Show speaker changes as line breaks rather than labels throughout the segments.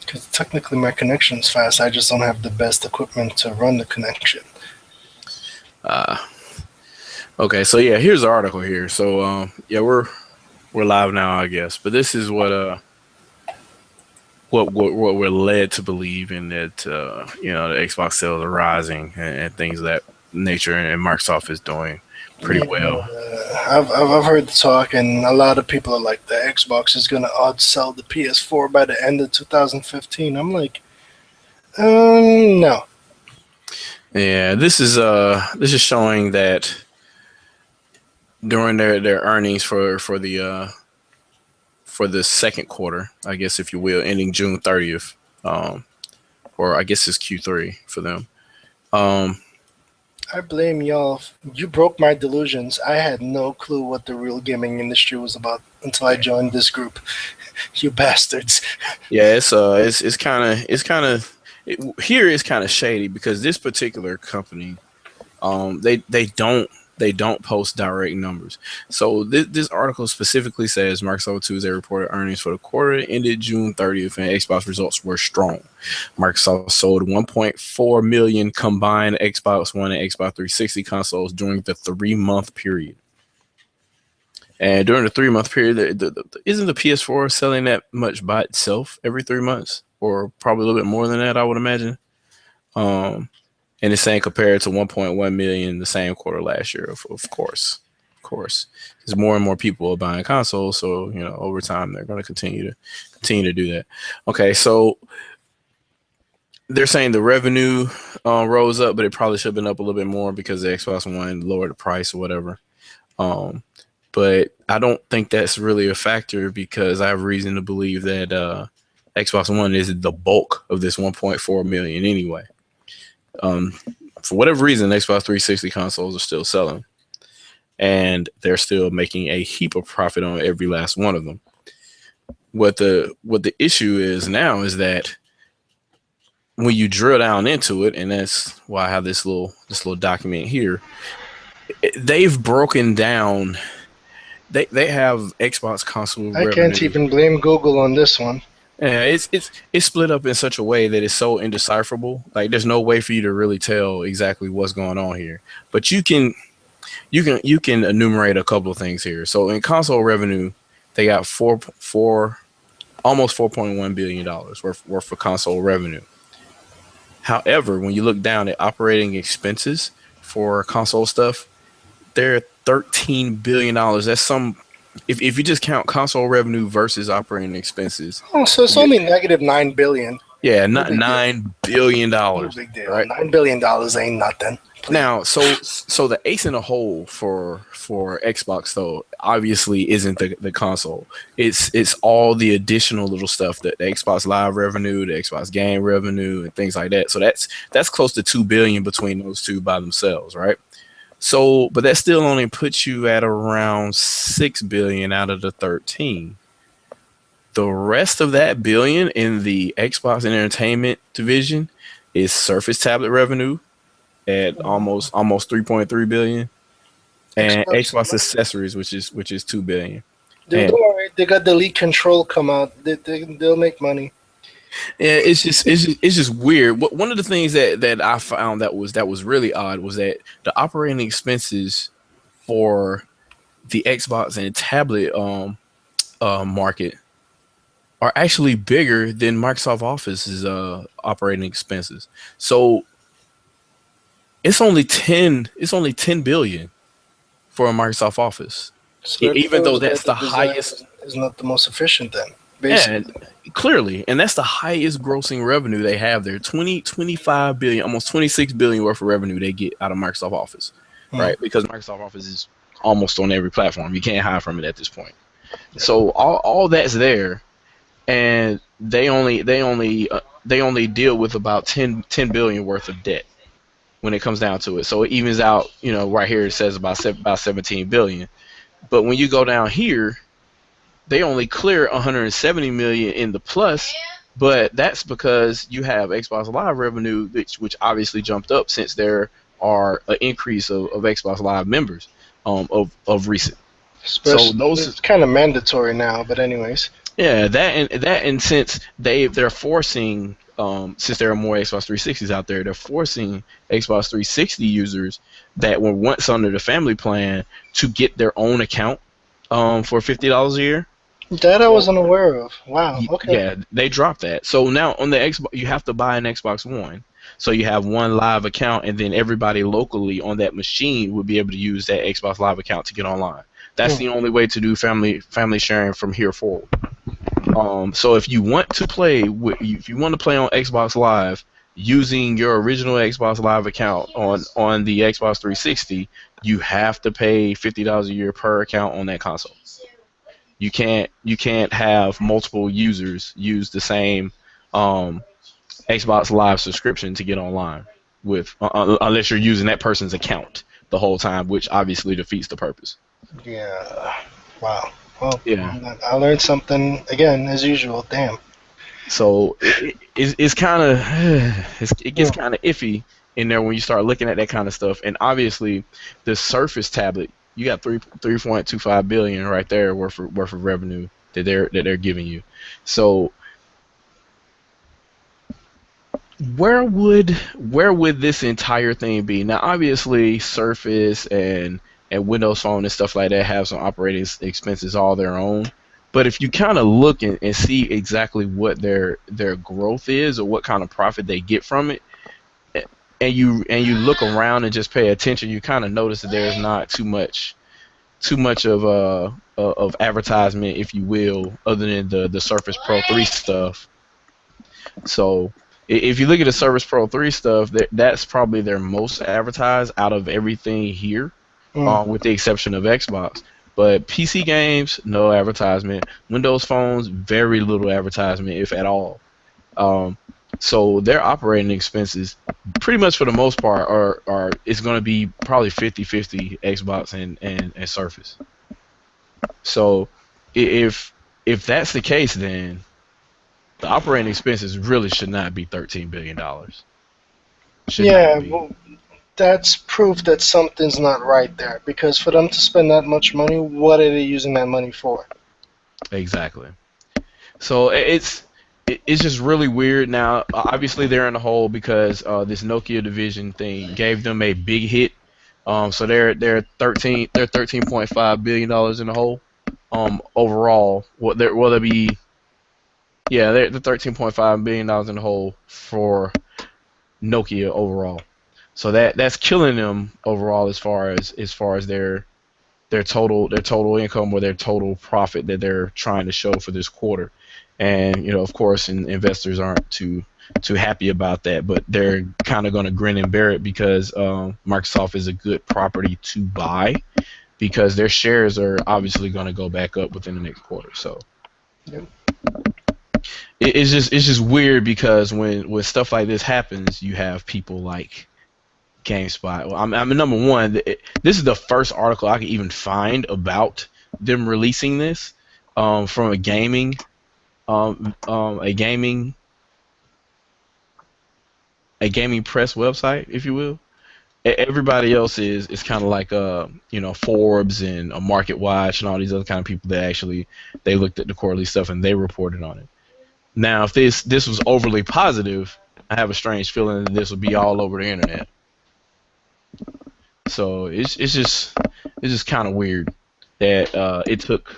Because technically my connection's fast. I just don't have the best equipment to run the connection.
Okay, so yeah, here's the article here. So yeah, we're live now, I guess. But this is what we're led to believe in, that the Xbox sales are rising and things of that nature, and Microsoft is doing pretty well.
I've heard the talk, and a lot of people are like, the Xbox is going to outsell the PS4 by the end of 2015. I'm like, no.
Yeah, this is showing that during their earnings for the second quarter, I guess, if you will, ending June 30th, or I guess it's Q3 for them.
I blame y'all. You broke my delusions. I had no clue what the real gaming industry was about until I joined this group. You bastards.
Yeah, it's kind of here it's kind of shady because this particular company, they don't post direct numbers. So this article specifically says Microsoft Tuesday reported earnings for the quarter ended June 30th, and Xbox results were strong. Microsoft sold 1.4 million combined Xbox One and Xbox 360 consoles during the 3-month period. And during the 3-month period, isn't the PS4 selling that much by itself every 3 months, or probably a little bit more than that, I would imagine. And it's saying compared to 1.1 million the same quarter last year, of course, because more and more people are buying consoles. So over time they're going to continue to do that. Okay, so they're saying the revenue rose up, but it probably should have been up a little bit more because the Xbox One lowered the price or whatever. But I don't think that's really a factor because I have reason to believe that Xbox One is the bulk of this 1.4 million anyway. For whatever reason, Xbox 360 consoles are still selling, and they're still making a heap of profit on every last one of them. What the issue is now is that when you drill down into it, and that's why I have this little document here, they've broken down. They have Xbox console revenue.
I can't even blame Google on this one.
Yeah, it's split up in such a way that it's so indecipherable. Like there's no way for you to really tell exactly what's going on here. But you can enumerate a couple of things here. So in console revenue, they got almost $4.1 billion worth of console revenue. However, when you look down at operating expenses for console stuff, they're $13 billion. That's some. If you just count console revenue versus operating expenses.
Oh, so it's only negative $9 billion.
Yeah, not $9 billion.
No big deal.
Right?
$9 billion ain't nothing.
Please. Now, so the ace in the hole for Xbox though obviously isn't the console. It's all the additional little stuff, that the Xbox Live revenue, the Xbox game revenue, and things like that. So that's close to $2 billion between those two by themselves, right? So, but that still only puts you at around $6 billion out of the 13. The rest of that billion in the Xbox Entertainment division is Surface tablet revenue at almost 3.3 billion, and Xbox accessories, which is $2 billion.
Dude, don't worry, they got the Elite Control come out. They'll make money.
Yeah, it's just weird. One of the things that I found that was really odd was that the operating expenses for the Xbox and tablet market are actually bigger than Microsoft Office's operating expenses. So it's only 10 billion for a Microsoft Office, so even though that's the highest.
Is not the most efficient then.
Basically. Yeah, clearly, and that's the highest grossing revenue they have there. 25 billion, almost 26 billion worth of revenue they get out of Microsoft Office, right? Because Microsoft Office is almost on every platform. You can't hide from it at this point. So all that's there, and they only deal with about 10 billion worth of debt when it comes down to it. So it evens out. Right here it says about 17 billion, but when you go down here, they only clear 170 million in the plus, but that's because you have Xbox Live revenue, which obviously jumped up since there are an increase of Xbox Live members of recent.
So those it's kind of mandatory now, but anyways.
Yeah, that and since they're forcing since there are more Xbox 360s out there, they're forcing Xbox 360 users that were once under the family plan to get their own account for $50 a year.
That I wasn't aware of. Wow. Okay.
Yeah, they dropped that. So now on the Xbox, you have to buy an Xbox One. So you have one live account, and then everybody locally on that machine would be able to use that Xbox Live account to get online. That's
Hmm.
the only way to do family sharing from here forward. So if you want to play, if you want to play on Xbox Live using your original Xbox Live account on the Xbox 360, you have to pay $50 a year per account on that console. You can't have multiple users use the same um, Xbox Live subscription to get online with unless you're using that person's account the whole time, which obviously defeats the purpose.
Yeah. Wow. Well,
Yeah.
I learned something again as usual. Damn.
So it's kind of it gets
Hmm.
kind of iffy in there when you start looking at that kind of stuff. And obviously, the Surface tablet, you got 3.25 billion right there worth of revenue that they're giving you. So where would this entire thing be? Now, obviously, Surface and Windows Phone and stuff like that have some operating expenses all their own. But if you kind of look and see exactly what their growth is or what kind of profit they get from it, and you look around and just pay attention, you kind of notice that there's not too much of advertisement, if you will, other than the Surface Pro 3 stuff. So if you look at the Surface Pro 3 stuff, that's probably their most advertised out of everything here,
Hmm.
with the exception of Xbox. But PC games, no advertisement. Windows phones, very little advertisement, if at all. Um, so their operating expenses, pretty much for the most part, are it's going to be probably 50-50 Xbox and Surface. So if that's the case, then the operating expenses really should not be $13 billion. Should not
Yeah.
be.
Well, that's proof that something's not right there. Because for them to spend that much money, what are they using that money for?
Exactly. So it's just really weird. Now, obviously, they're in the hole because this Nokia division thing gave them a big hit. So they're $13.5 billion in the hole. Overall, what they'll be, yeah, they're $13.5 billion in the hole for Nokia overall. So that's killing them overall as far as their total income or their total profit that they're trying to show for this quarter. And of course, investors aren't too happy about that, but they're kind of going to grin and bear it because Microsoft is a good property to buy because their shares are obviously going to go back up within the next quarter. So
Yep.
it's just weird because when stuff like this happens, you have people like GameSpot. Well, I'm number one. This is the first article I could even find about them releasing this from um, um, a gaming a gaming press website, if you will. Everybody else is kind of like Forbes and Market Watch and all these other kind of people that actually they looked at the quarterly stuff and they reported on it. Now, if this was overly positive, I have a strange feeling that this would be all over the internet. So it's just kind of weird that it took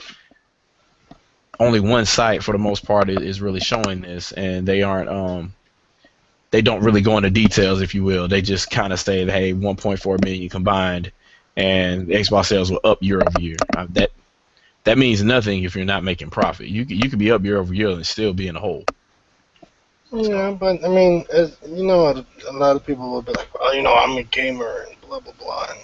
only one site for the most part is really showing this, and they don't really go into details, if you will. They just kind of say, hey, 1.4 million combined, and Xbox sales were up year over year. That means nothing if you're not making profit. You could be up year over year and still be in a hole.
Yeah,
So
but I mean, as, a lot of people will be like, well, I'm a gamer and blah blah blah. And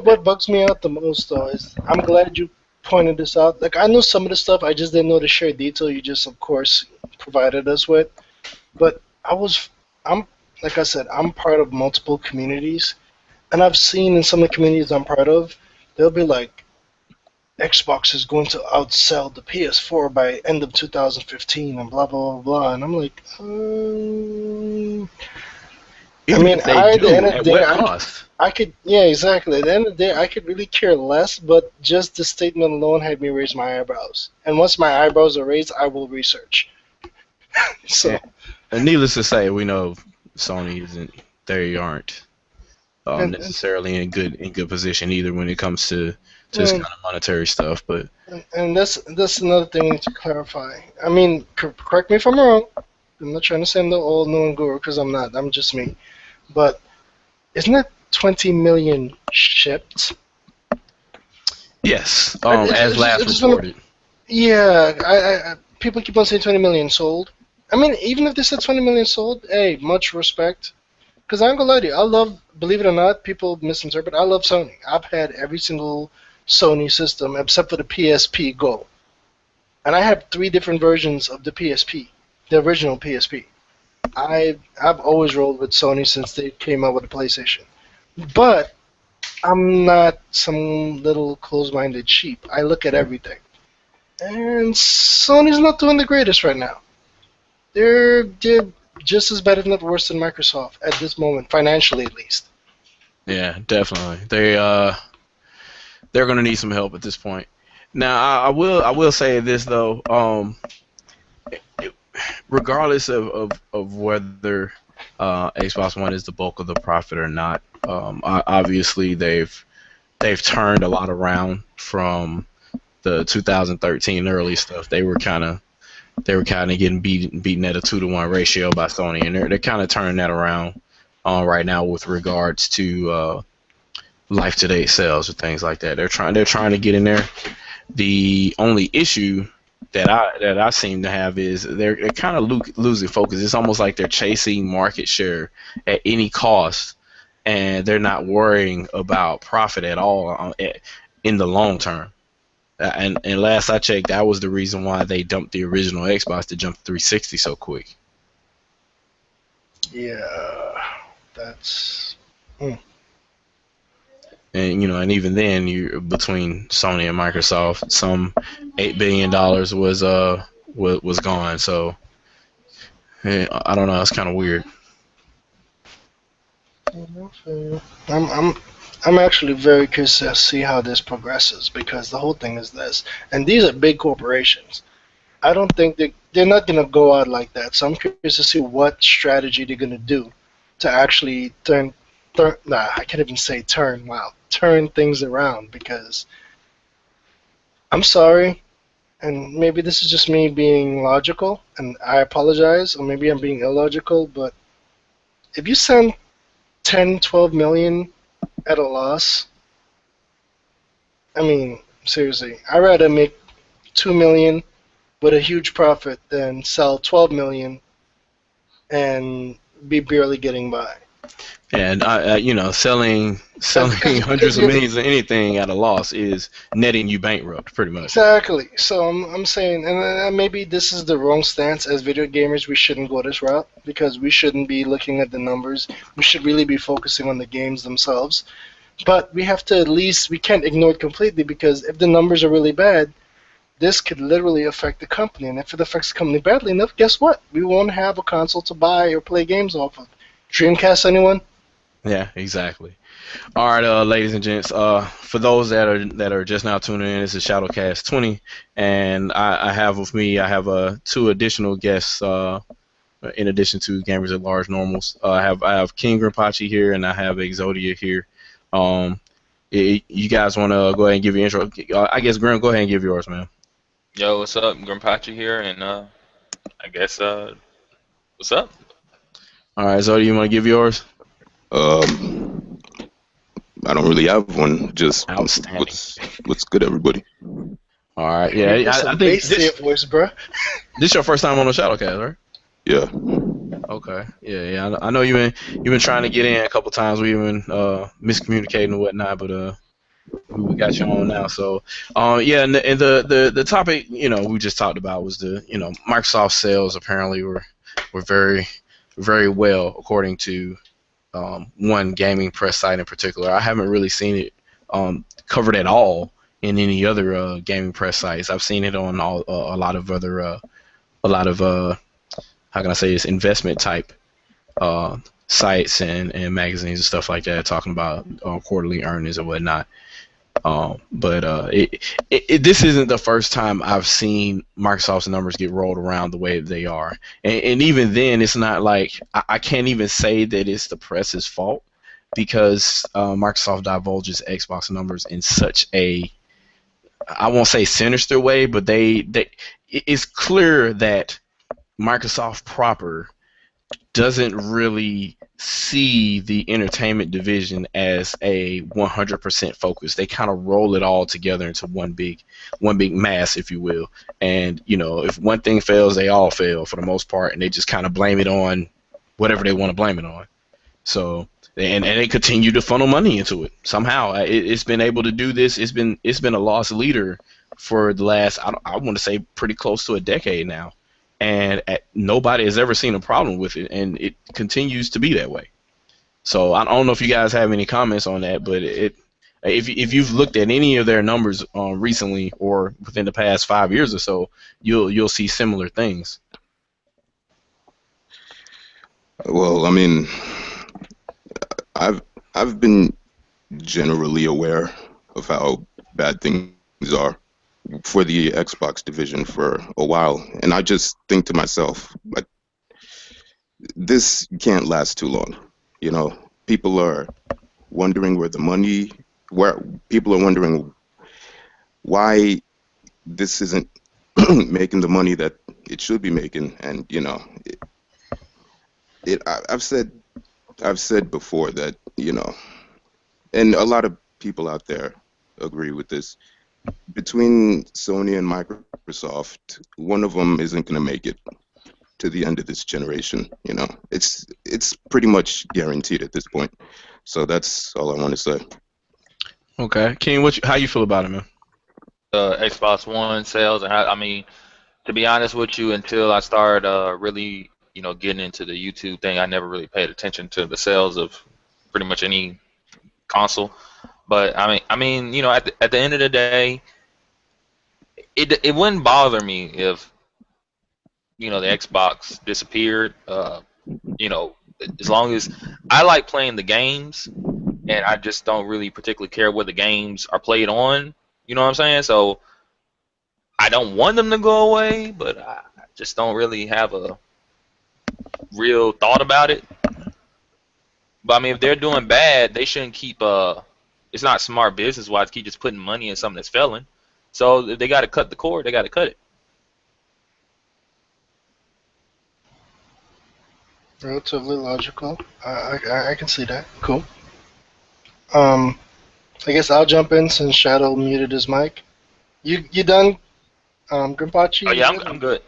what bugs me out the most though is I'm glad you pointed this out. Like I knew some of the stuff, I just didn't know the sheer detail you just, of course, provided us with. But I'm like I said, I'm part of multiple communities, and I've seen in some of the communities I'm part of, they'll be like, Xbox is going to outsell the PS4 by end of 2015 and blah blah blah blah. And I'm like, I
Even
mean,
if they
at the end
do,
of the
at
day,
what cost?
I could, yeah, exactly. At the end of the day, I could really care less, but just the statement alone had me raise my eyebrows. And once my eyebrows are raised, I will research. So,
And, and needless to say, we know Sony isn't. They aren't
and,
necessarily in good position either when it comes to this
and,
kind of monetary stuff. But
and that's another thing we need to clarify. I mean, correct me if I'm wrong. I'm not trying to say I'm the all knowing guru because I'm not. I'm just me. But isn't it 20 million shipped?
yes,
I
as last
just want to.
reported.
Yeah, people keep on saying 20 million sold. I mean, even if they said 20 million sold, hey, much respect. Because I'm gonna lie to you, I love, believe it or not, people misinterpret. I love Sony. I've had every single Sony system except for the PSP Go, and I have three different versions of the PSP, the original PSP. I've always rolled with Sony since they came out with the PlayStation. But I'm not some little closed-minded sheep. I look at everything. And Sony's not doing the greatest right now. They're just as bad, if not worse, than Microsoft at this moment, financially at least.
Yeah, definitely. They're gonna need some help at this point. Now, I will say this though. Regardless of whether Xbox One is the bulk of the profit or not, obviously they've turned a lot around from the 2013 early stuff. They were kind of getting beaten at a 2-to-1 ratio by Sony, and they're kind of turning that around right now with regards to life to date sales or things like that. They're trying to get in there. The only issue that I seem to have is they're kind of losing focus. It's almost like they're chasing market share at any cost, and they're not worrying about profit at all in the long term. And last I checked, that was the reason why they dumped the original Xbox to jump to 360 so quick.
Yeah, that's. Mm.
And even then, you between Sony and Microsoft, some $8 billion was gone. So I don't know. It's kind of weird.
I'm I'm actually very curious to see how this progresses because the whole thing is this, and these are big corporations. I don't think they're not gonna go out like that. So I'm curious to see what strategy they're gonna do to actually turn. Nah, I can't even say turn. Wow, turn things around because I'm sorry, and maybe this is just me being logical, and I apologize, or maybe I'm being illogical, but if you send 10, 12 million at a loss, I mean, seriously, I'd rather make 2 million with a huge profit than sell 12 million and be barely getting by.
And selling
If
hundreds of
you
millions of anything at a loss is netting you bankrupt, pretty much.
exactly, so I'm saying, and maybe this is the wrong stance as video gamers. We shouldn't go this route because we shouldn't be looking at the numbers. We should really be focusing on the games themselves. But we have to at least we can't ignore it completely because if the numbers are really bad, this could literally affect the company. And if it affects the company badly enough, guess what? We won't have a console to buy or play games off of. Dreamcast, anyone?
Yeah, exactly. All right, ladies and gents. For those that are just now tuning in, this is ShadowCast 20, and I have with me two additional guests. In addition to gamers at large normals, I have King Grimpachi here, and I have Exodia here. Um, you guys want to go ahead and give your intro? I guess Grim, go ahead and give yours, man.
Yo, what's up? Grumpachi here, and I guess what's up?
All right, Exodia, you want to give yours?
Um, I don't really have one. Just
Outstanding.
what's good, everybody?
All right,
You
yeah,
put
I
some
think
bass to your voice, bro.
this your first time on the Shadowcast, right?
Yeah.
Okay. Yeah. I know you've been trying to get in a couple times. We've been miscommunicating and whatnot, but we got you on now. So yeah, and the topic we just talked about was the Microsoft sales apparently were very very well according to one gaming press site in particular. I haven't really seen it covered at all in any other gaming press sites. I've seen it on a lot of other how can I say this investment type uh, sites and magazines and stuff like that talking about quarterly earnings and whatnot. This isn't the first time I've seen Microsoft's numbers get rolled around the way they are, and even then, it's not like I can't even say that it's the press's fault because Microsoft divulges Xbox numbers in such a, I won't say sinister way, but it's clear that Microsoft proper doesn't really see the entertainment division as a 100% focus. They kind of roll it all together into one big mass, if you will. And if one thing fails, they all fail for the most part, and they just kind of blame it on whatever they want to blame it on. So and they continue to funnel money into it somehow. It's been able to do this. It's been a loss leader for the last, I want to say, pretty close to a decade now. And nobody has ever seen a problem with it, and it continues to be that way. So I don't know if you guys have any comments on that, but if you've looked at any of their numbers recently or within the past 5 years or so, you'll see similar things.
Well, I mean, I've been generally aware of how bad things are for the Xbox division for a while, and I just think to myself, like, this can't last too long. People are wondering people are wondering why this isn't making the money that it should be making, and I've said before that, and a lot of people out there agree with this. Between Sony and Microsoft, one of them isn't going to make it to the end of this generation. It's pretty much guaranteed at this point. So that's all I want to say.
Okay, King, how you feel about it, man?
Xbox One sales, and I mean, to be honest with you, until I started really, getting into the YouTube thing, I never really paid attention to the sales of pretty much any console. But I mean, at the end of the day, it wouldn't bother me if the Xbox disappeared. As long as I like playing the games, and I just don't really particularly care where the games are played on. You know what I'm saying? So I don't want them to go away, but I just don't really have a real thought about it. But I mean, if they're doing bad, they shouldn't keep it's not smart business wise to keep just putting money in something that's failing. So if they got to cut the cord, they got to cut it.
Relatively logical. I can see that. Cool. I guess I'll jump in since Shadow muted his mic. You done, Grimpachi?
Oh yeah, I'm good.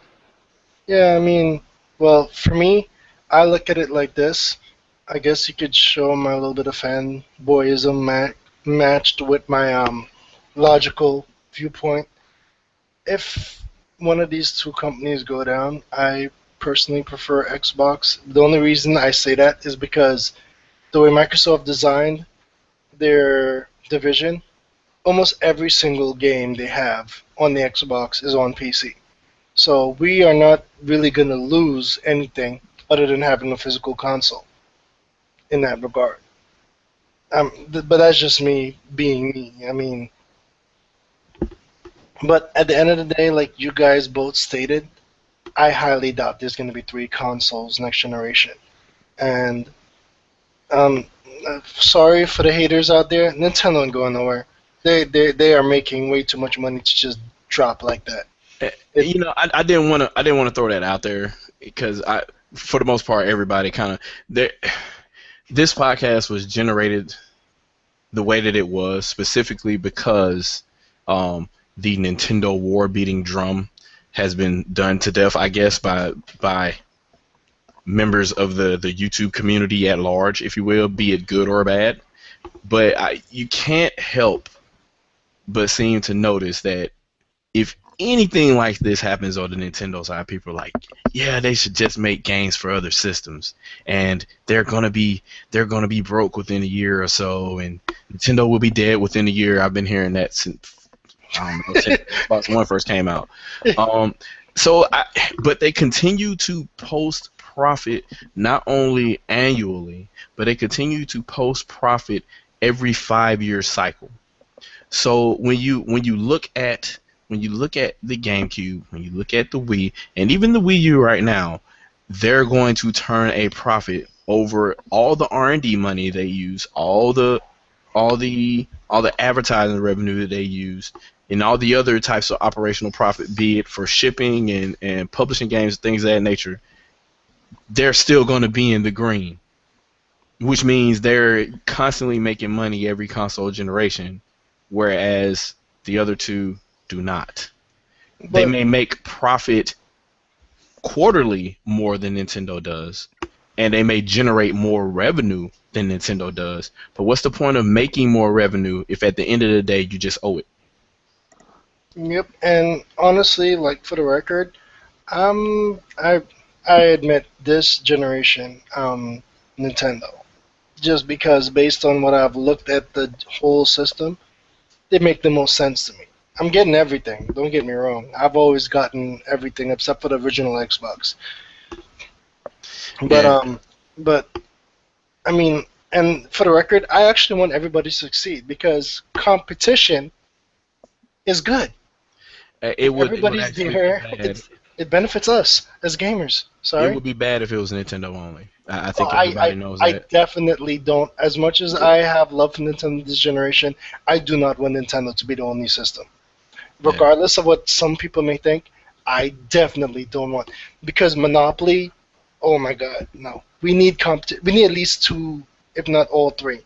Yeah, I mean, well, for me, I look at it like this. I guess you could show my little bit of fanboyism matched with my logical viewpoint. If one of these two companies go down, I personally prefer Xbox. The only reason I say that is because the way Microsoft designed their division, almost every single game they have on the Xbox is on PC. So we are not really going to lose anything other than having a physical console in that regard. But that's just me being me. I mean, but at the end of the day, like you guys both stated, I highly doubt there's going to be 3 consoles next generation. And sorry for the haters out there, Nintendo ain't going nowhere. They are making way too much money to just drop like that.
I didn't want to throw that out there because for the most part, everybody kind of this podcast was generated the way that it was specifically because the Nintendo war-beating drum has been done to death, I guess, by members of the YouTube community at large, if you will, be it good or bad. But you can't help but seem to notice that if anything like this happens on the Nintendo side, people are like, yeah, they should just make games for other systems, and they're gonna be broke within a year or so, and Nintendo will be dead within a year. I've been hearing that since Xbox One first came out. But they continue to post profit not only annually, but they continue to post profit every 5-year cycle. So when you look at the GameCube, when you look at the Wii, and even the Wii U right now, they're going to turn a profit over all the R&D money they use, all the advertising revenue that they use, and all the other types of operational profit, be it for shipping and publishing games, things of that nature. They're still going to be in the green, which means they're constantly making money every console generation, whereas the other two do not. They
But
may make profit quarterly more than Nintendo does, and they may generate more revenue than Nintendo does. But what's the point of making more revenue if at the end of the day you just owe it?
yep, and honestly, like for the record, I admit this generation, Nintendo, just because based on what I've looked at the whole system, they make the most sense to me. I'm getting everything. Don't get me wrong. I've always gotten everything except for the original Xbox. But
Yeah.
but I mean, and for the record, I actually want everybody to succeed because competition is good.
It would
Everybody's
actually be
there.
bad.
It benefits us as gamers.
It
Sorry.
would be bad if it was Nintendo only. I
Oh,
think everybody knows
I
that.
definitely don't. As much as I have love for Nintendo this generation, I do not want Nintendo to be the only system.
Yeah.
Regardless of what some people may think, I definitely don't want, because Monopoly. Oh my God, no. We need We need at least two, if not all three,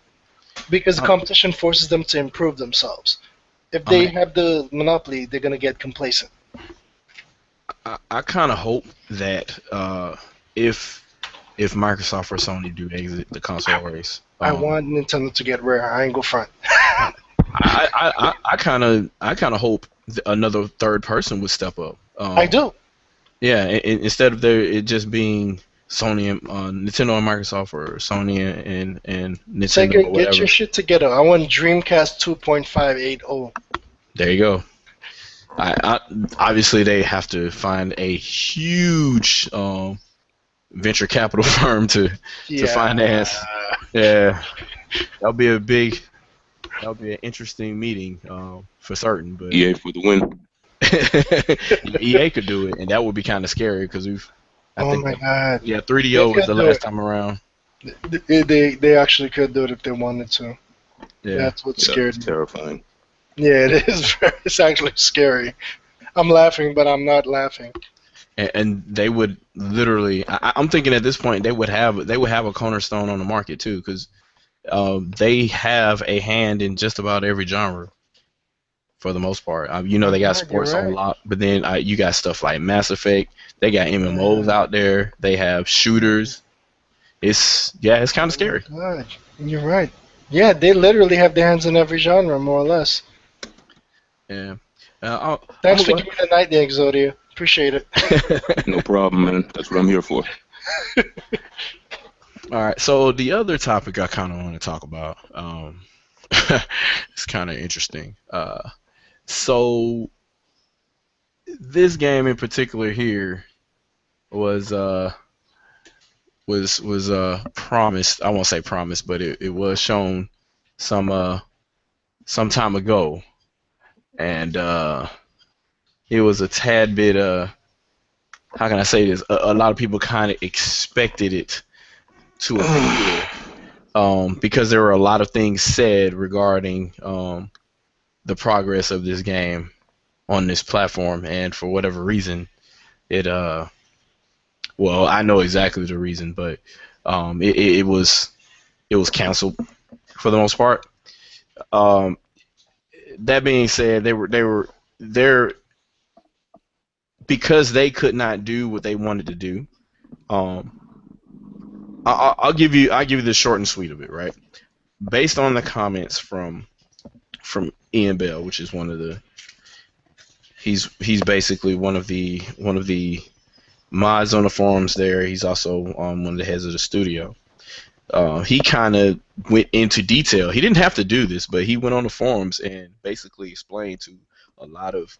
because the
Um,
competition forces them to improve themselves. If
I
they
mean,
have the monopoly, they're gonna get complacent.
I kind of hope that if Microsoft or Sony do exit the console race,
I want Nintendo to get rare. I ain't go front.
I kind of hope another third person would step up.
I do.
Yeah, instead of it just being Sony and Nintendo and Microsoft, or Sony and Nintendo
Sega,
or
get your
whatever.
shit together. I want Dreamcast 2.580.
There you go. Obviously they have to find a huge venture capital firm to
Yeah.
finance. Yeah, that'll be an interesting meeting for certain. But
EA for the win.
EA could do it, and that would be kind of scary because I
Oh
think
my God.
yeah,
They
3DO was
could
the
do
last
it.
time around.
They actually could do it if they wanted to.
Yeah,
That's what
Yeah,
scared
it's
me.
terrifying.
Yeah, it is. It's actually scary. I'm laughing, but I'm not laughing.
and they would literally. I'm thinking at this point they would have a cornerstone on the market too, because they have a hand in just about every genre for the most part.
Oh
They got
God, you're
sports on
right.
lock, but then you got stuff like Mass Effect. They got MMOs
Yeah.
out there. They have shooters. It's kind of
Oh my
scary.
God, you're right. Yeah, they literally have their hands in every genre, more or less.
Yeah. I'm
Thanks for
gonna
giving me the night there, Exodia. Appreciate it.
go.
No problem, man. That's what I'm here for.
All right. So the other topic I kind of want to talk about, it's kind of interesting. So this game in particular here was promised. I won't say promised, but it was shown some time ago, and it was a tad bit how can I say this? A lot of people kind of expected it to appear, because there were a lot of things said regarding the progress of this game on this platform, and for whatever reason, it well, I know exactly the reason, but it was canceled for the most part. Um, that being said, there because they could not do what they wanted to do. Um, I'll give you the short and sweet of it, right? Based on the comments from Ian Bell, which is one of the he's basically one of the mods on the forums there. He's also one of the heads of the studio. He kind of went into detail. He didn't have to do this, but he went on the forums and basically explained to a lot of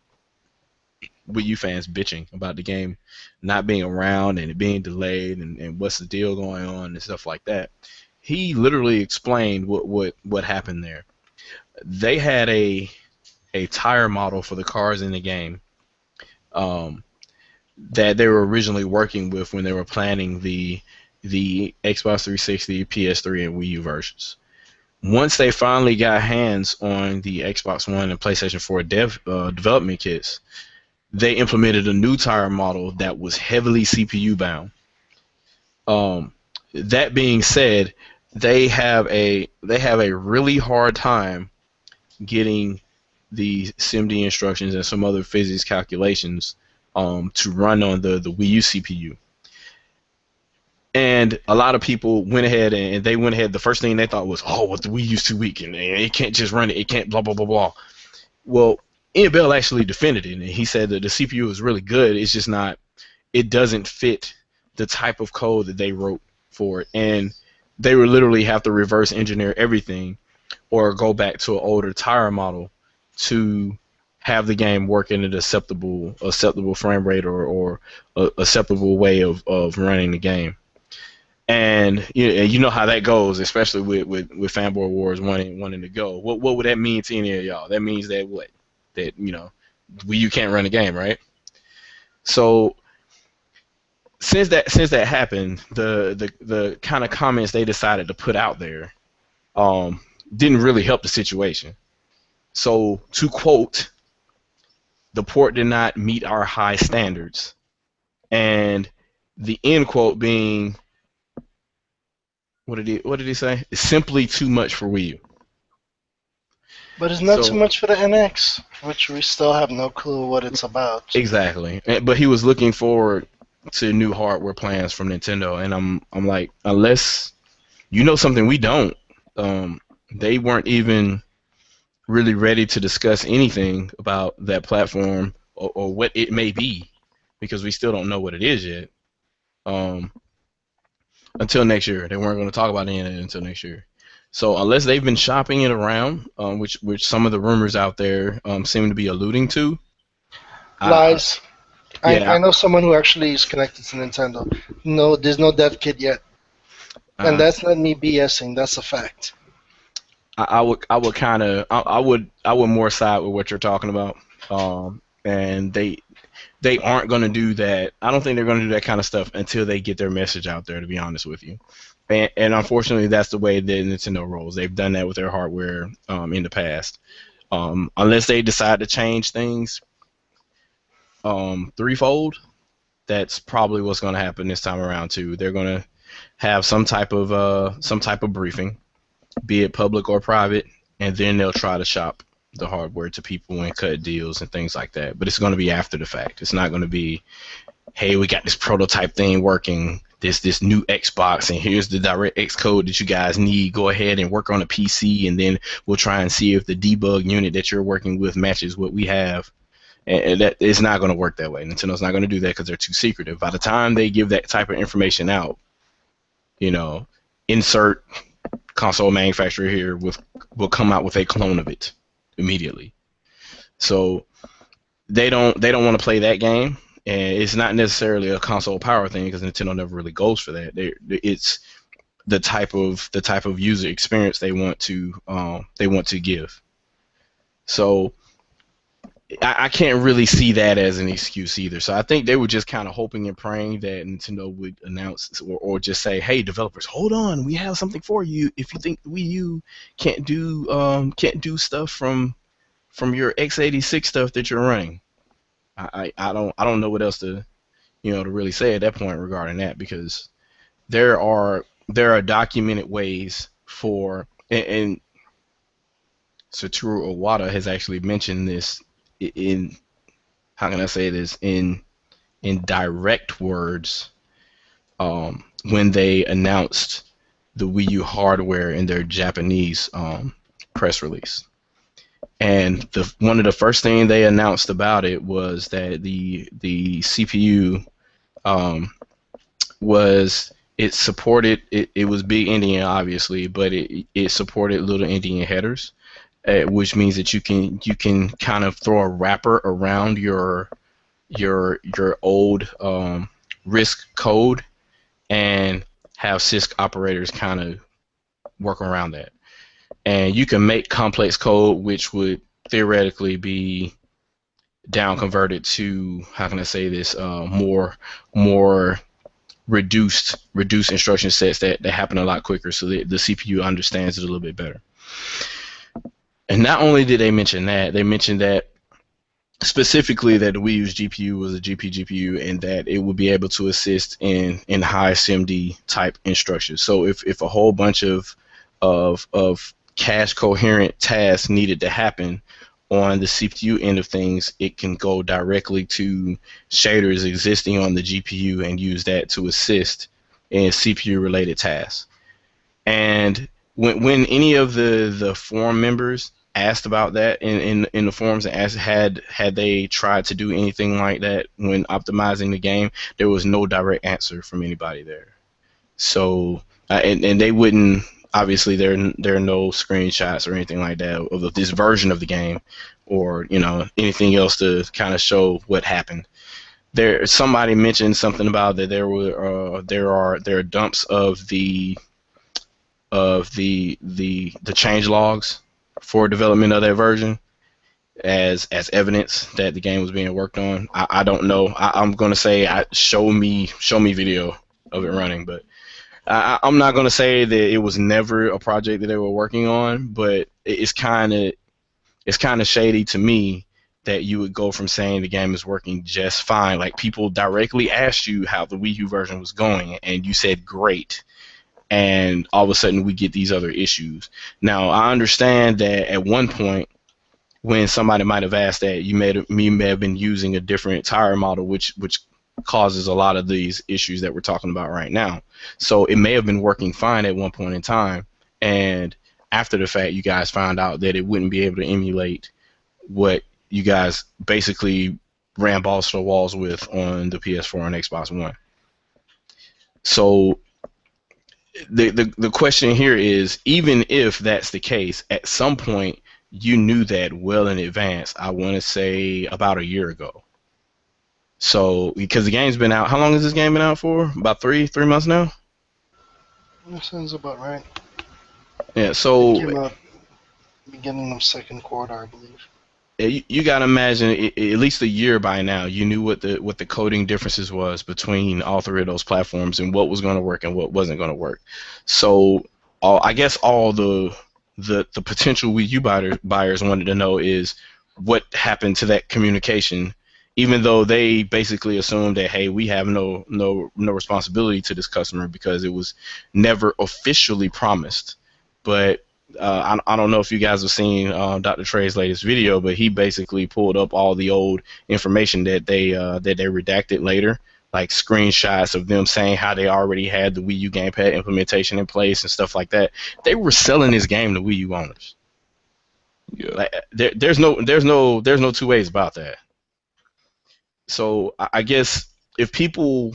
Wii U fans bitching about the game not being around and it being delayed and what's the deal going on and stuff like that. He literally explained what happened there. They had a tire model for the cars in the game um, that they were originally working with when they were planning the Xbox 360, PS3, and Wii U versions. Once they finally got hands on the Xbox One and PlayStation 4 development kits, they implemented a new tire model that was heavily CPU bound. That being said, they have a really hard time getting the SIMD instructions and some other physics calculations to run on the Wii U CPU. And a lot of people went ahead and they went ahead. The first thing they thought was, oh, well, the Wii U's too weak and it can't just run it. It can't blah, blah, blah, blah. Well, Ian Bell actually defended it, and he said that the CPU is really good. It's just not, it doesn't fit the type of code that they wrote for it. And they would literally have to reverse engineer everything or go back to an older tire model to have the game work in an acceptable frame rate or a acceptable way of running the game. And you know how that goes, especially with Fanboy Wars wanting to go. What would that mean to any of y'all? That means that what? That Wii U can't run the game, right? So since that happened, the kind of comments they decided to put out there didn't really help the situation. So to quote, the port did not meet our high standards, and the end quote being, what did he say? It's simply too much for Wii U.
But it's not too much for the NX, which we still have no clue what it's about.
Exactly. But he was looking forward to new hardware plans from Nintendo, and I'm like, unless you know something we don't, they weren't even really ready to discuss anything about that platform or what it may be, because we still don't know what it is yet. Until next year. They weren't going to talk about it until next year. So unless they've been shopping it around, which some of the rumors out there seem to be alluding to.
Lies.
Yeah.
I know someone who actually is connected to Nintendo. No, there's no dev kit yet. And that's not me BSing, that's a fact.
I would more side with what you're talking about. And they aren't going to do that. I don't think they're going to do that kind of stuff until they get their message out there, to be honest with you. And unfortunately, that's the way that Nintendo rolls. They've done that with their hardware in the past. Unless they decide to change things threefold, that's probably what's going to happen this time around too. They're going to have some type of briefing, be it public or private, and then they'll try to shop the hardware to people and cut deals and things like that. But it's going to be after the fact. It's not going to be, hey, we got this prototype thing working, this new Xbox, and here's the DirectX code that you guys need. Go ahead and work on a PC, and then we'll try and see if the debug unit that you're working with matches what we have. And that it's not going to work that way. Nintendo's not going to do that because they're too secretive. By the time they give that type of information out, insert console manufacturer here will come out with a clone of it immediately. So they don't want to play that game. And it's not necessarily a console power thing because Nintendo never really goes for that. It's the type of user experience they want to give. So I can't really see that as an excuse either. So I think they were just kind of hoping and praying that Nintendo would announce or just say, "Hey, developers, hold on, we have something for you. If you think Wii U can't do stuff from your x86 stuff that you're running." I don't know what else to to really say at that point regarding that, because there are documented ways for, and Satoru Iwata has actually mentioned this in, how can I say this, in direct words when they announced the Wii U hardware in their Japanese press release. And one of the first things they announced about it was that the CPU it supported it was big Indian obviously, but it supported little Indian headers, which means that you can kind of throw a wrapper around your your old RISC code and have CISC operators kind of work around that. And you can make complex code which would theoretically be down converted to, how can I say this, more reduced instruction sets that happen a lot quicker, so the CPU understands it a little bit better. And not only did they mention that, they mentioned that specifically that the Wii U's GPU was a GPU and that it would be able to assist in high SIMD type instructions. So if a whole bunch of cache coherent tasks needed to happen on the CPU end of things, it can go directly to shaders existing on the GPU and use that to assist in CPU related tasks. And when any of the forum members asked about that in the forums and asked had they tried to do anything like that when optimizing the game, there was no direct answer from anybody there. So and they wouldn't, obviously there are no screenshots or anything like that of this version of the game, or anything else to kind of show what happened. Somebody mentioned something about that there are dumps of the change logs for development of that version as evidence that the game was being worked on. I don't know. I'm gonna say show me video of it running, but I'm not gonna say that it was never a project that they were working on. But it's kind of shady to me that you would go from saying the game is working just fine, like people directly asked you how the Wii U version was going, and you said great, and all of a sudden we get these other issues. Now, I understand that at one point when somebody might have asked that, you may have been using a different tire model, which causes a lot of these issues that we're talking about right now. So it may have been working fine at one point in time, and after the fact you guys found out that it wouldn't be able to emulate what you guys basically ran balls to the walls with on the PS4 and Xbox One. So the question here is, even if that's the case, at some point you knew that well in advance. I want to say about a year ago. So because the game's been out, how long has this game been out for? About three months now?
That sounds about right.
Yeah, so
it came out beginning of second quarter, I believe.
You gotta imagine at least a year by now you knew what the coding differences was between all three of those platforms and what was going to work and what wasn't going to work. So I guess all the potential Wii U buyers wanted to know is what happened to that communication, even though they basically assumed that, hey, we have no responsibility to this customer because it was never officially promised. But I don't know if you guys have seen Dr. Trey's latest video, but he basically pulled up all the old information that they redacted later, like screenshots of them saying how they already had the Wii U gamepad implementation in place and stuff like that. They were selling this game to Wii U owners. Yeah. Like, there's no two ways about that. So I guess if people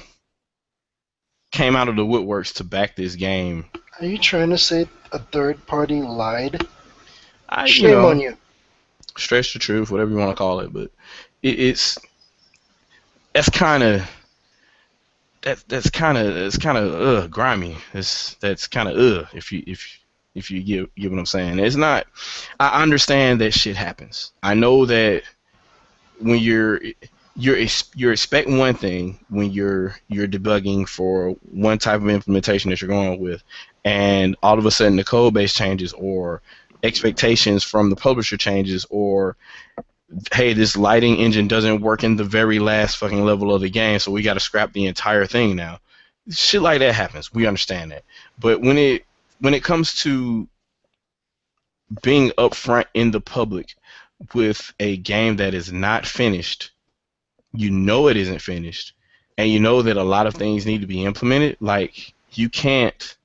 came out of the woodworks to back this game,
are you trying to say a third party lied?
Shame
on you.
Stretch the truth, whatever you want to call it, but that's kind of grimy. That's kind of if you get what I'm saying. It's not. I understand that shit happens. I know that when you're expecting one thing when you're debugging for one type of implementation that you're going with, and all of a sudden the code base changes, or expectations from the publisher changes, or hey, this lighting engine doesn't work in the very last fucking level of the game, so we got to scrap the entire thing now. Shit like that happens. We understand that. But when it comes to being upfront in the public with a game that is not finished, you know it isn't finished, and you know that a lot of things need to be implemented, like, you can't.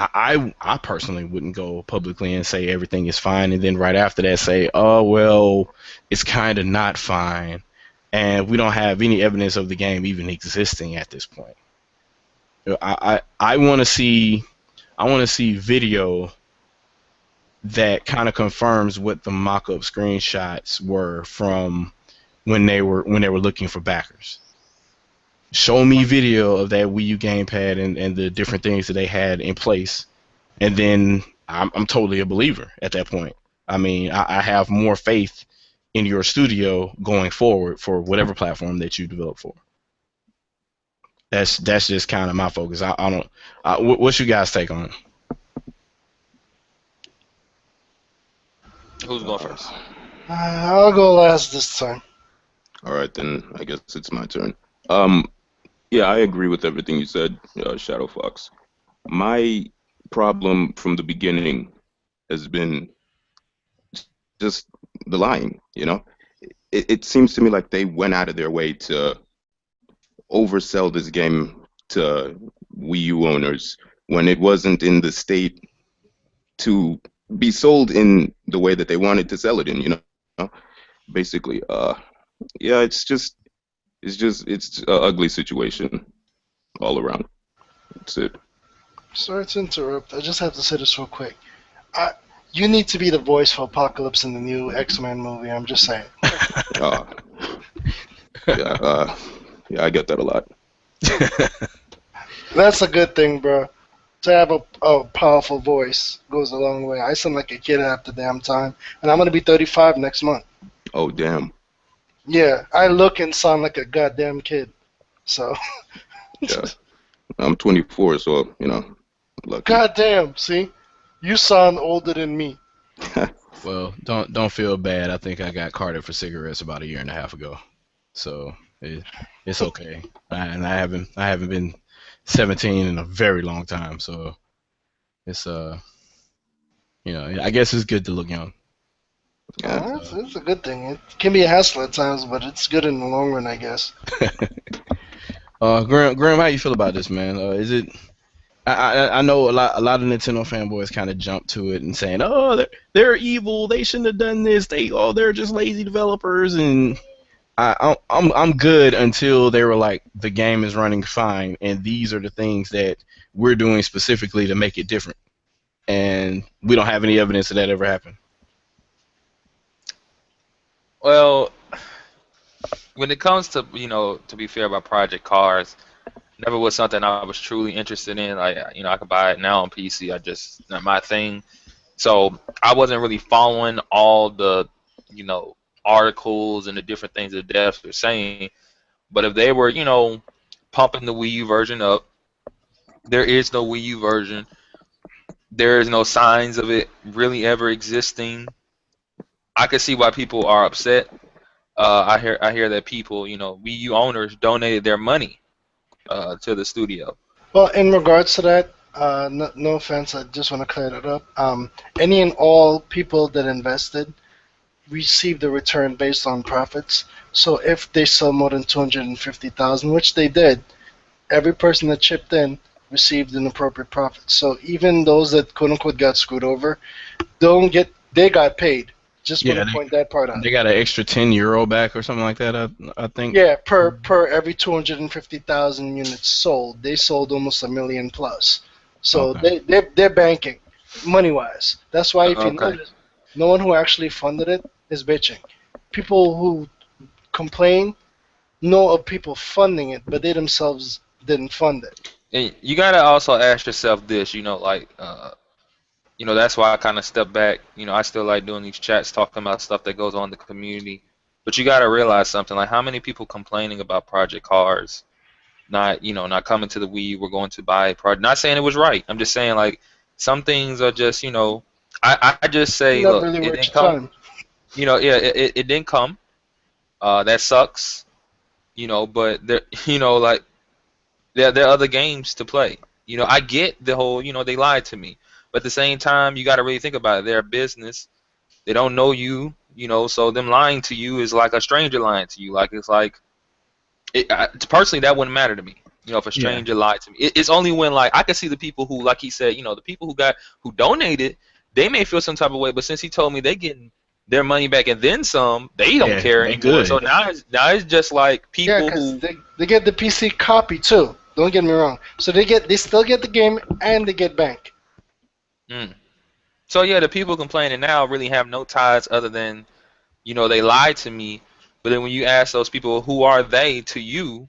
I personally wouldn't go publicly and say everything is fine, and then right after that say, oh, well, it's kind of not fine, and we don't have any evidence of the game even existing at this point. I want to see video that kind of confirms what the mock-up screenshots were from when they were looking for backers. Show me video of that Wii U gamepad and the different things that they had in place, and then I'm totally a believer at that point. I mean, I have more faith in your studio going forward for whatever platform that you develop for. That's just kind of my focus. I don't. What's you guys' take on it?
Who's going first?
I'll go last this time.
All right, then I guess it's my turn. Yeah, I agree with everything you said, Shadow Fox. My problem from the beginning has been just the lying. It seems to me like they went out of their way to oversell this game to Wii U owners when it wasn't in the state to be sold in the way that they wanted to sell it in. Basically, yeah, it's an ugly situation all around. That's it.
Sorry to interrupt. I just have to say this real quick. You need to be the voice for Apocalypse in the new X-Men movie. I'm just saying.
Yeah, yeah, I get that a lot.
That's a good thing, bro. To have a powerful voice goes a long way. I sound like a kid half the damn time, and I'm gonna be 35 next month.
Oh, damn.
Yeah, I look and sound like a goddamn kid. So.
Yeah, I'm 24, so lucky.
Goddamn, see, you sound older than me.
Well, don't feel bad. I think I got carded for cigarettes about 1.5 years ago, so it's okay. And I haven't been 17 in a very long time, so it's I guess it's good to look young.
Yeah.
It's a good thing. It can be a hassle at times, but it's good in the long run, I guess.
Graham, how you feel about this, man? Is it? I know a lot of Nintendo fanboys kind of jump to it and saying, "Oh, they're evil. They shouldn't have done this. They're just lazy developers." And I'm good until they were like, the game is running fine, and these are the things that we're doing specifically to make it different, and we don't have any evidence that ever happened.
Well, when it comes to to be fair about Project Cars, never was something I was truly interested in. Like I could buy it now on PC. I just not my thing. So I wasn't really following all the articles and the different things that devs were saying. But if they were pumping the Wii U version up, there is no Wii U version. There is no signs of it really ever existing. I could see why people are upset. I hear that people, Wii U owners donated their money to the studio.
Well, in regards to that, no offense, I just want to clear that up. Any and all people that invested received a return based on profits. So if they sell more than 250,000, which they did, every person that chipped in received an appropriate profit. So even those that quote unquote got screwed over, they got paid. Just want to point that part out.
They got an extra €10 back or something like that, I think.
Yeah, per every 250,000 units sold, they sold almost 1 million plus. So
Okay.
they're banking money wise. That's why if you notice, no one who actually funded it is bitching. People who complain know of people funding it, but they themselves didn't fund it.
And you gotta also ask yourself this, that's why I kind of step back. I still like doing these chats, talking about stuff that goes on in the community. But you got to realize something, like how many people complaining about Project Cars, not coming to the Wii, we're going to buy Project. Not saying it was right. I'm just saying, like, some things are just, I just say,
Not
look,
really
it
worth
didn't
your
come.
time.
It didn't come. That sucks. But there, like, there are other games to play. I get the whole, they lied to me. But at the same time, you got to really think about it. They're a business. They don't know you, so them lying to you is like a stranger lying to you. Like, it's like, personally, that wouldn't matter to me. If a stranger lied to me. It's only when, like, I can see the people who, like he said, the people who donated, they may feel some type of way. But since he told me they getting their money back and then some, they don't care anymore.
Good.
So now it's just like people who
they get the PC copy too. Don't get me wrong. So they still get the game and they get bank.
So yeah, the people complaining now really have no ties other than, they lied to me. But then when you ask those people who are they to you,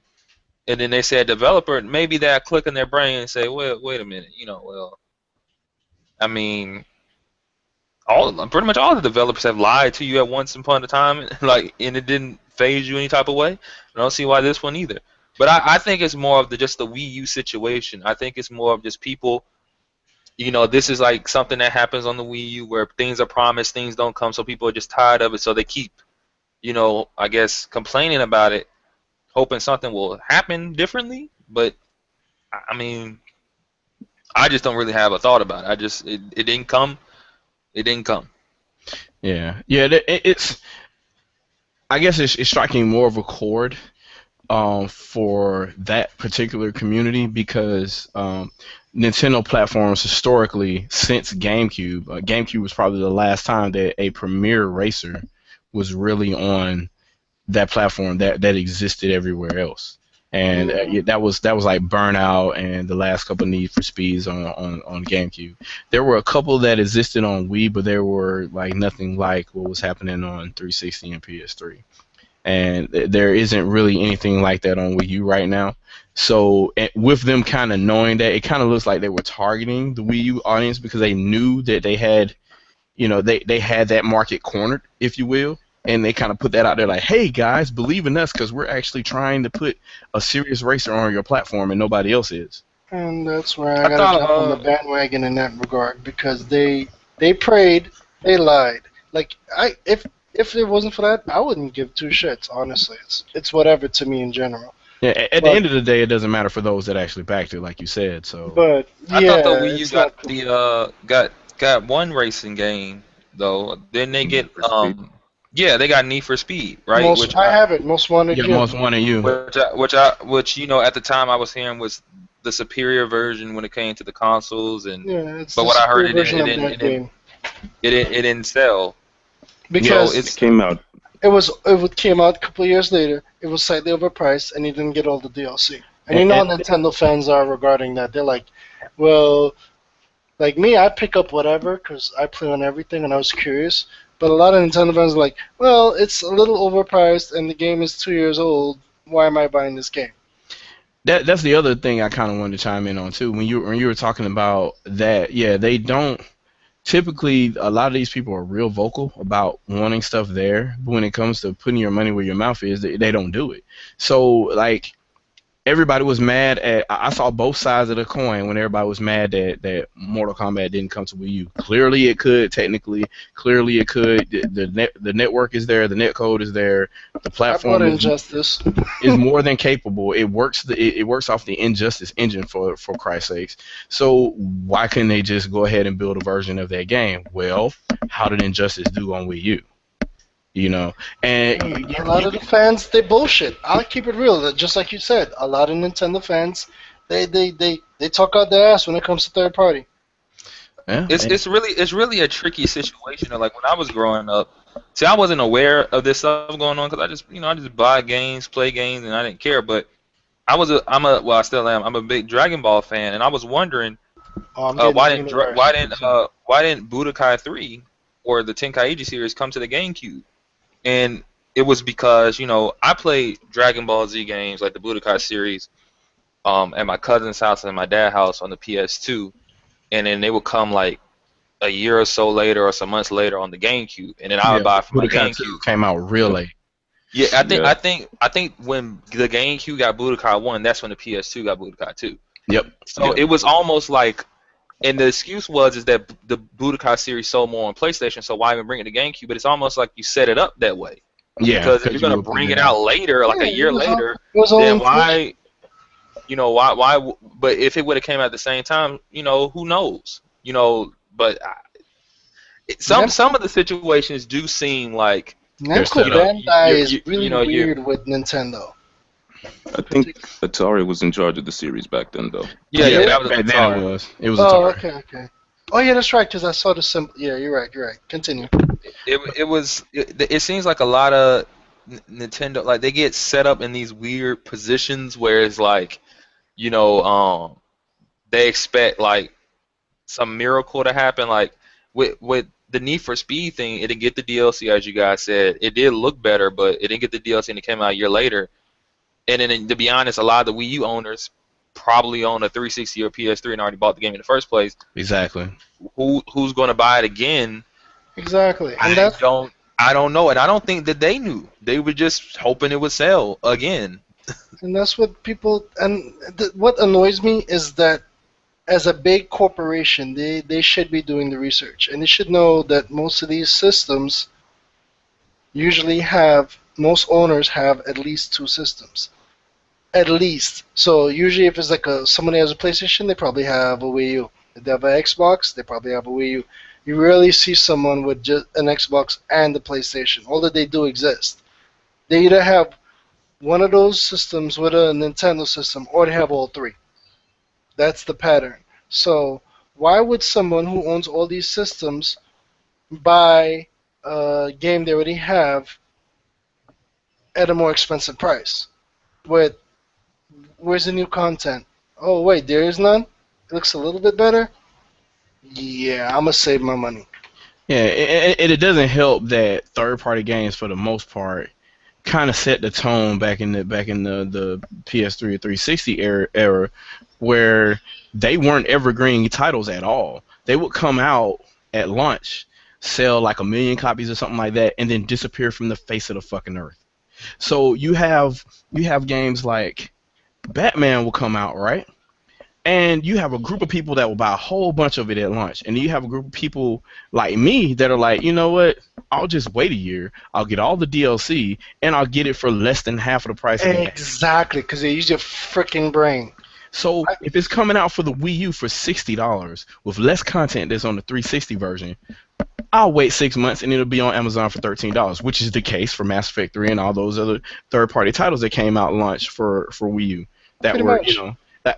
and then they say a developer, maybe that click in their brain and say, well, wait a minute, well, I mean, pretty much all the developers have lied to you at once upon a time, like, and it didn't phase you any type of way. I don't see why this one either. But I think it's more of just the Wii U situation. I think it's more of just people. This is like something that happens on the Wii U where things are promised, things don't come, so people are just tired of it, so they keep, I guess, complaining about it, hoping something will happen differently. But I mean, I just don't really have a thought about it. It didn't come. It didn't come.
Yeah. It's. I guess it's striking more of a chord for that particular community because Nintendo platforms historically, since GameCube was probably the last time that a premier racer was really on that platform that existed everywhere else. And that was like Burnout and the last couple of Need for Speeds on GameCube. There were a couple that existed on Wii, but there were like nothing like what was happening on 360 and PS3. And there isn't really anything like that on Wii U right now. So with them kind of knowing that, it kind of looks like they were targeting the Wii U audience because they knew that they had, they had that market cornered, if you will. And they kind of put that out there like, hey, guys, believe in us because we're actually trying to put a serious racer on your platform and nobody else is.
And that's where I got to jump on the bandwagon in that regard because they prayed, they lied. Like, if it wasn't for that, I wouldn't give two shits, honestly. It's whatever to me in general.
Yeah, at the end of the day, it doesn't matter for those that actually backed it, like you said. So,
but
I thought the Wii U got one racing game though. Then they get they got Need for Speed, right?
I have it. Most Wanted.
Yeah, Most Wanted You.
Which at the time I was hearing was the superior version when it came to the consoles, and but what I heard it didn't sell
because
it came out.
It came out a couple of years later. It was slightly overpriced, and you didn't get all the DLC. And you know how Nintendo fans are regarding that. They're like, well, like me, I pick up whatever because I play on everything, and I was curious. But a lot of Nintendo fans are like, well, it's a little overpriced, and the game is 2 years old. Why am I buying this game?
That's the other thing I kind of wanted to chime in on too. When you were talking about that, they don't. Typically, a lot of these people are real vocal about wanting stuff there, but when it comes to putting your money where your mouth is, they don't do it. So, like, everybody was mad at. I saw both sides of the coin when everybody was mad that Mortal Kombat didn't come to Wii U. Clearly, it could. Technically, clearly it could. The network is there. The netcode is there. The platform is more than capable. It works. It works off the Injustice engine for Christ's sakes. So why couldn't they just go ahead and build a version of that game? Well, how did Injustice do on Wii U? And
a lot of the fans, they bullshit. I'll keep it real. Just like you said, a lot of Nintendo fans, they talk out their ass when it comes to third party.
Yeah,
it's really a tricky situation. Like when I was growing up, see, I wasn't aware of this stuff going on because I just buy games, play games, and I didn't care. But I still am. I'm a big Dragon Ball fan, and I was wondering why didn't Budokai 3 or the Tenkaichi series come to the GameCube? And it was because, I played Dragon Ball Z games like the Budokai series at my cousin's house and my dad's house on the PS2. And then they would come like a year or so later or some months later on the GameCube. And then I would buy it for my
Budokai
GameCube.
Came out real late.
Yeah, I think when the GameCube got Budokai 1, that's when the PS2 got Budokai 2.
Yep.
So it was almost like, and the excuse is that the Budokai series sold more on PlayStation, so why even bring it to GameCube? But it's almost like you set it up that way.
Yeah.
Because if you're gonna bring it out later, like a year later, then why? Why? But if it would have came out at the same time, who knows? But some of the situations do seem like
Namco Bandai is really weird with Nintendo.
I think Atari was in charge of the series back then, though.
Yeah, that was Atari.
It was Atari.
Okay. Oh yeah, that's right. Because I saw the symbol. Yeah, you're right. Continue.
It seems like a lot of Nintendo, like they get set up in these weird positions where it's like, they expect like some miracle to happen. Like with the Need for Speed thing, it didn't get the DLC, as you guys said. It did look better, but it didn't get the DLC, and it came out a year later. And then, to be honest, a lot of the Wii U owners probably own a 360 or PS3 and already bought the game in the first place.
Exactly.
Who's going to buy it again?
Exactly, and
I don't know, and I don't think that they knew. They were just hoping it would sell again.
that's what people. And what annoys me is that as a big corporation, they should be doing the research, and they should know that most of these systems usually most owners have at least two systems. At least. So usually if it's like somebody has a PlayStation, they probably have a Wii U. If they have an Xbox, they probably have a Wii U. You rarely see someone with just an Xbox and the PlayStation, although they do exist. They either have one of those systems with a Nintendo system, or they have all three. That's the pattern. So why would someone who owns all these systems buy a game they already have at a more expensive price? Where's the new content? Oh wait, there is none? It looks a little bit better? Yeah, I'm gonna save my money.
Yeah, and it doesn't help that third-party games, for the most part, kind of set the tone back in the PS3 or 360 era, where they weren't evergreen titles at all. They would come out at launch, sell like 1 million copies or something like that, and then disappear from the face of the fucking earth. So you have games like Batman will come out, right? And you have a group of people that will buy a whole bunch of it at launch. And you have a group of people like me that are like, you know what? I'll just wait a year. I'll get all the DLC, and I'll get it for less than half of the price of the game.
Exactly, because they use your freaking brain.
So if it's coming out for the Wii U for $60 with less content that's on the 360 version, I'll wait 6 months and it'll be on Amazon for $13, which is the case for Mass Effect 3 and all those other third-party titles that came out launch for Wii U. That
Pretty
were,
much.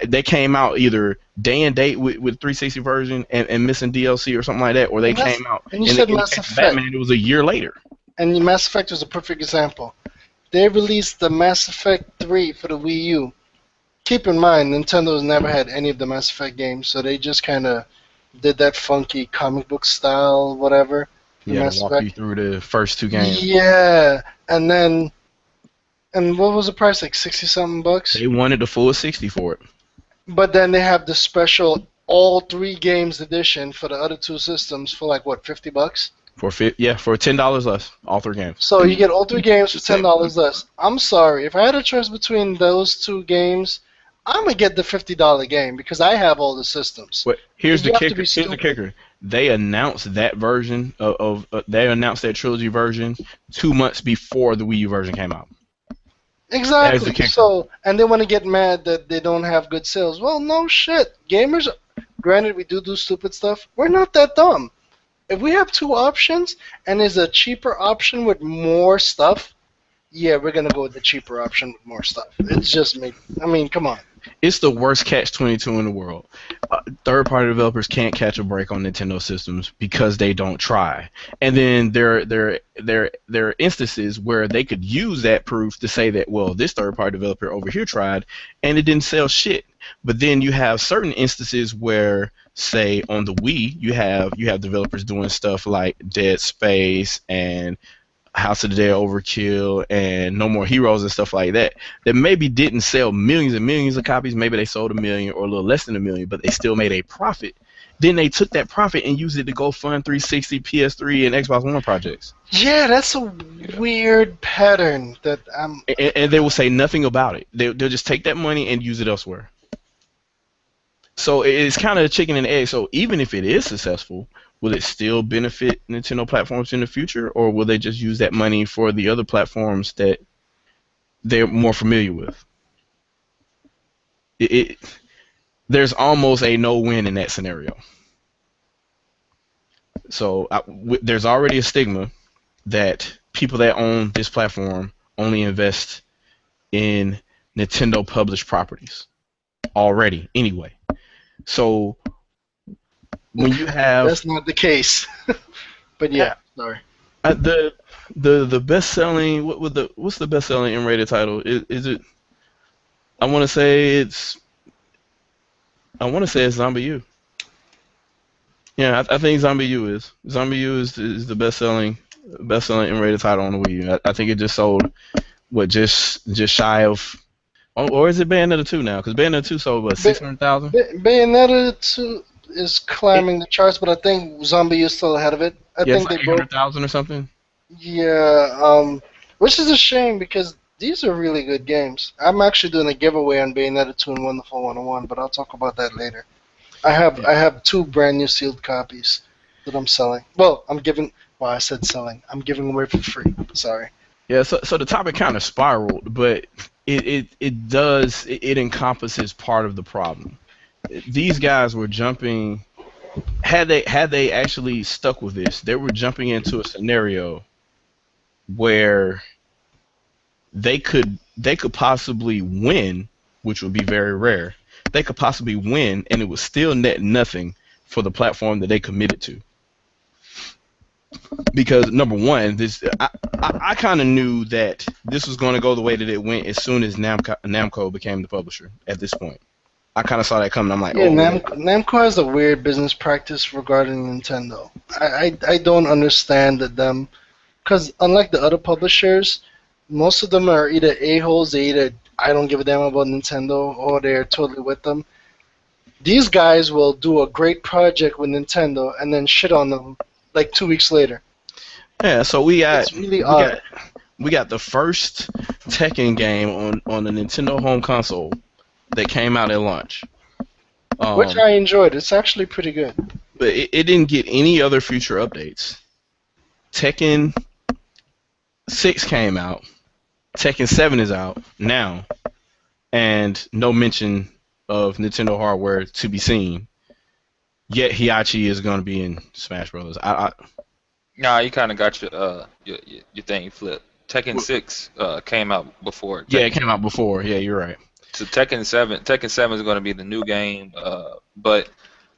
they came out either day and date with 360 version and missing DLC or something like that, or they came out
and you said Mass
Effect.
Effect.
Batman, it was a year later.
And Mass Effect was a perfect example. They released the Mass Effect 3 for the Wii U. Keep in mind, Nintendo's never had any of the Mass Effect games, so they just kind of did that funky comic book style, whatever.
Yeah, to walk you through the first two games.
Yeah, and what was the price? Like $60-something?
They wanted the full 60 for it.
But then they have the special all 3 games edition for the other 2 systems for like what, $50?
For $10 less, all 3 games.
So you get all 3 games for $10 less. I'm sorry, if I had a choice between those 2 games, I'm gonna get the $50 game because I have all the systems.
But here's the kicker. They announced that version they announced that trilogy version 2 months before the Wii U version came out.
Exactly. So, and they want to get mad that they don't have good sales. Well, no shit. Gamers, granted, we do stupid stuff. We're not that dumb. If we have 2 options and there's a cheaper option with more stuff, yeah, we're gonna go with the cheaper option with more stuff. It's just me. I mean, come on.
It's the worst catch-22 in the world. Third-party developers can't catch a break on Nintendo systems because they don't try. And then there are instances where they could use that proof to say that, well, this third-party developer over here tried, and it didn't sell shit. But then you have certain instances where, say, on the Wii, you have developers doing stuff like Dead Space and House of the Dead Overkill and No More Heroes and stuff like that maybe didn't sell millions and millions of copies. Maybe they sold 1 million or a little less than 1 million, but they still made a profit. Then they took that profit and used it to go fund 360, PS3, and Xbox One projects.
Yeah, that's a weird pattern that I'm...
And they will say nothing about it. They'll just take that money and use it elsewhere. So it's kind of a chicken and egg. So even if it is successful, will it still benefit Nintendo platforms in the future, or will they just use that money for the other platforms that they're more familiar with? There's almost a no-win in that scenario. So there's already a stigma that people that own this platform only invest in Nintendo published properties already anyway. So when you have...
That's not the case. But yeah, sorry.
The best-selling... What's the best-selling M-rated title? Is it... I want to say it's Zombie U. Yeah, I think Zombie U is. Zombie U is the best-selling M-rated title on the Wii U. I think it just sold, just shy of, or is it Bayonetta 2 now? Because Bayonetta 2 sold, what, 600,000?
Bayonetta 2 is climbing the charts, but I think Zombie is still ahead of it. I
Yeah, it's
think
like
they both.
800,000 or something.
Yeah, which is a shame because these are really good games. I'm actually doing a giveaway on Bayonetta 2 and Wonderful 101, but I'll talk about that later.
Yeah.
I have 2 brand new sealed copies that I'm selling. Well, I'm giving. Well, I said selling. I'm giving away for free. Sorry.
Yeah, so the topic kind of spiraled, but it encompasses part of the problem. These guys were jumping. Had they actually stuck with this, they were jumping into a scenario where they could possibly win, which would be very rare. They could possibly win, and it would still net nothing for the platform that they committed to. Because number one, I kind of knew that this was going to go the way that it went as soon as Namco became the publisher. At this point, I kind of saw that coming. I'm like,
Yeah,
oh,
Namco has a weird business practice regarding Nintendo. I don't understand them, because unlike the other publishers, most of them are either a-holes, they either I don't give a damn about Nintendo, or they're totally with them. These guys will do a great project with Nintendo and then shit on them like 2 weeks later.
yeah. So
It's really odd.
we got the first Tekken game on the Nintendo home console that came out at launch.
Which I enjoyed. It's actually pretty good.
But it didn't get any other future updates. Tekken 6 came out. Tekken 7 is out now, and no mention of Nintendo hardware to be seen. Yet Hiachi is going to be in Smash Brothers.
Nah, you kind of got your thing flipped. Tekken 6 came out before.
Yeah, it came out before. Yeah, you're right.
So Tekken 7 is going to be the new game. But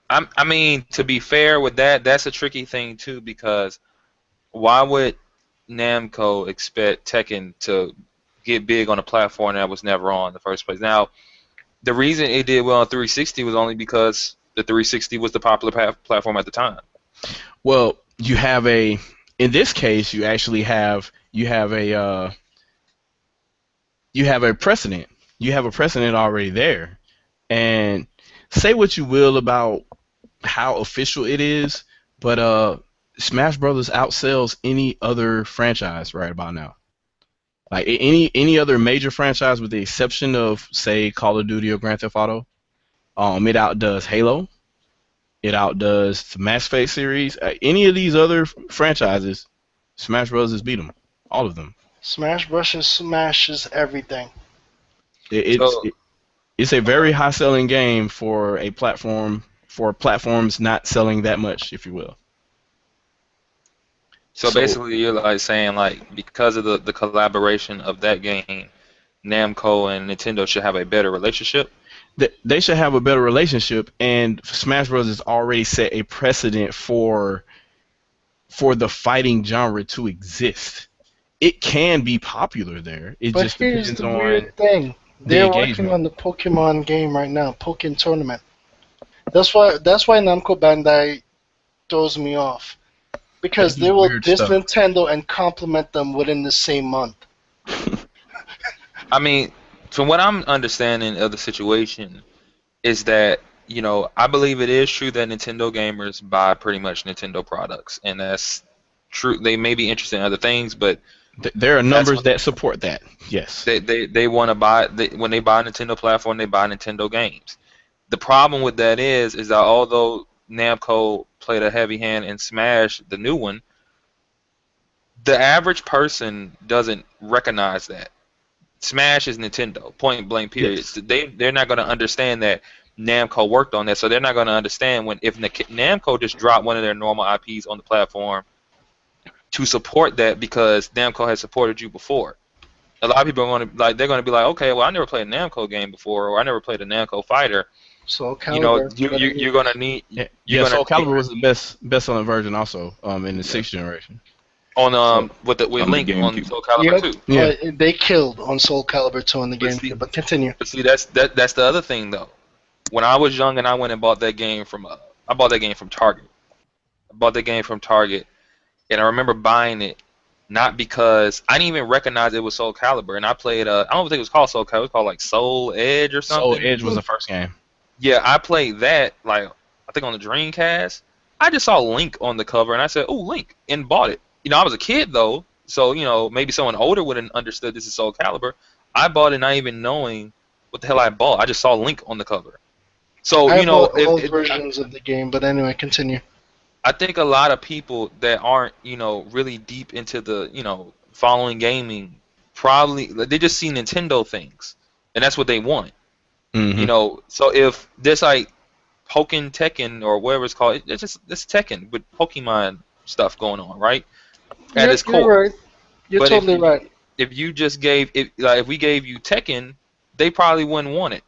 I mean, to be fair with that, that's a tricky thing too, because why would Namco expect Tekken to get big on a platform that was never on in the first place? Now, the reason it did well on 360 was only because the 360 was the popular platform at the time.
Well, in this case, you actually have a precedent. You have a precedent already there. And say what you will about how official it is, but Smash Brothers outsells any other franchise right about now. Like any other major franchise, with the exception of, say, Call of Duty or Grand Theft Auto, it outdoes Halo. It outdoes the Mass Effect series. Any of these other franchises, Smash Bros. Has beat them, all of them.
Smash Bros. Smashes everything.
It's a very high-selling game for a platform, for platforms not selling that much, if you will.
So basically, you're like saying, like, because of the collaboration of that game, Namco and Nintendo should have a better relationship?
They should have a better relationship, and Smash Bros. Has already set a precedent for the fighting genre to exist. It can be popular there. It just depends on
the weird thing. They're working
engagement.
on the Pokemon game right now, Pokken Tournament. That's why Namco Bandai throws me off, because they will diss Nintendo and compliment them within the same month.
I mean, from what I'm understanding of the situation, is that, you know, I believe it is true that Nintendo gamers buy pretty much Nintendo products, and that's true. They may be interested in other things, but
there are numbers that support that. Yes,
they want to buy. When they buy a Nintendo platform, they buy Nintendo games. The problem with that is that although Namco played a heavy hand in Smash, the new one, the average person doesn't recognize that. Smash is Nintendo, point blank, period.
Yes.
They're not going to understand that Namco worked on that, so they're not going to understand if Namco just dropped one of their normal IPs on the platform to support that, because Namco has supported you before. A lot of people are going to they're going to be like, okay, well, I never played a Namco game before, or I never played a Namco fighter.
Soul Calibur.
You're going to need.
Soul Calibur was the best-selling version also in the 6th generation.
On with Link on Soul Calibur 2.
Yeah. They killed on Soul Calibur 2 in the game. But continue.
But see, that's the other thing though. When I was young and I went and bought that game from Target, I bought the game from Target, and I remember buying it not because I didn't even recognize it was Soul Calibur, and I played I don't think it was called Soul Calibur, it was called like Soul Edge or
Soul
something.
Edge was the first game.
Yeah, I played that like I think on the Dreamcast. I just saw Link on the cover, and I said, "Oh, Link," and bought it. You know, I was a kid though, so you know maybe someone older would have understood this is Soul Calibur. I bought it not even knowing what the hell I bought. I just saw Link on the cover. So
I
you know,
bought all versions of the game, but anyway, continue.
I think a lot of people that aren't, you know, really deep into the, you know, following gaming, probably they just see Nintendo things, and that's what they want, you
Mm-hmm.
know. So if there's like Pokken Tekken or whatever it's called, it's just it's Tekken with Pokemon stuff going on, right? At its
You're
core.
right. You're
But
totally right.
if you just gave if like if we gave you Tekken, they probably wouldn't want it.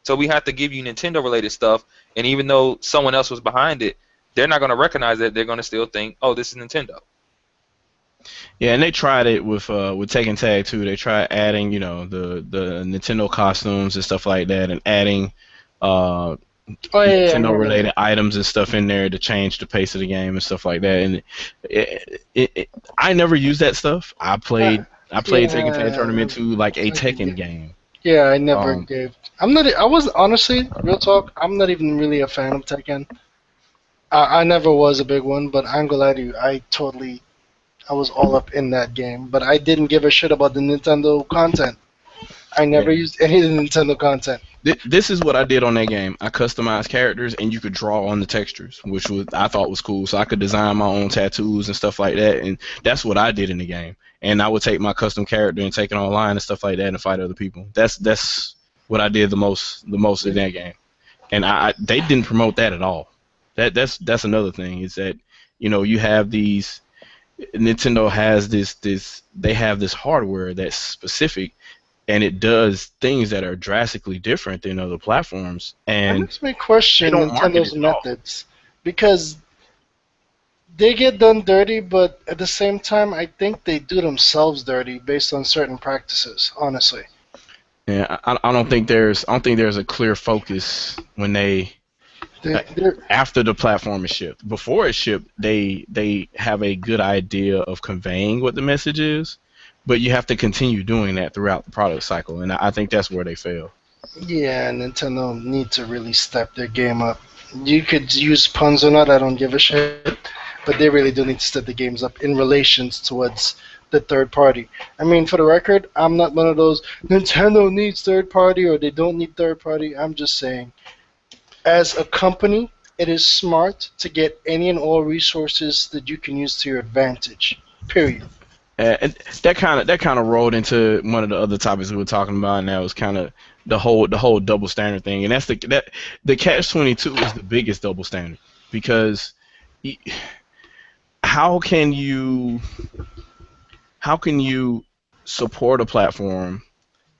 So we have to give you Nintendo related stuff, and even though someone else was behind it, they're not going to recognize it. They're going to still think, "Oh, this is Nintendo."
Yeah, and they tried it with Tekken Tag too. They tried adding, you know, the Nintendo costumes and stuff like that, and adding uh,
Oh yeah, I
Nintendo
remember
related
that.
items and stuff in there to change the pace of the game and stuff like that. And I never used that stuff.
Uh,
I played Tekken Tag
yeah,
Tournament 2 like a
I could
Tekken
get.
game.
Yeah, I never
Um,
gave. I'm not. I was honestly, real talk. I'm not even really a fan of Tekken. I never was a big one, but I'm glad you. I was all up in that game, but I didn't give a shit about the Nintendo content. I
yeah.
never used any of the Nintendo content.
This is what I did on that game. I customized characters, and you could draw on the textures, which was I thought was cool. So I could design my own tattoos and stuff like that, and that's what I did in the game. And I would take my custom character and take it online and stuff like that, and fight other people. That's what I did the most in that game. And they didn't promote that at all. That's another thing is that you know you have these Nintendo has this they have this hardware that's specific and it does things that are drastically different than other platforms,
That
and
makes me
they
question
don't market
Nintendo's
it at all.
methods because they get done dirty, but at the same time, I think they do themselves dirty based on certain practices. Honestly,
Yeah, I don't think there's a clear focus when they
they're
after the platform is shipped. Before it's shipped, they have a good idea of conveying what the message is, but you have to continue doing that throughout the product cycle, and I think that's where they fail.
yeah, Nintendo need to really step their game up. You could use puns or not, I don't give a shit, but they really do need to step the games up in relations towards the third party. I mean, for the record, I'm not one of those Nintendo needs third party or they don't need third party. I'm just saying, as a company, it is smart to get any and all resources that you can use to your advantage. Period.
And that kind of rolled into one of the other topics we were talking about, and that was kind of the whole double standard thing, and that's the catch-22 is the biggest double standard because y- how can you how can you support a platform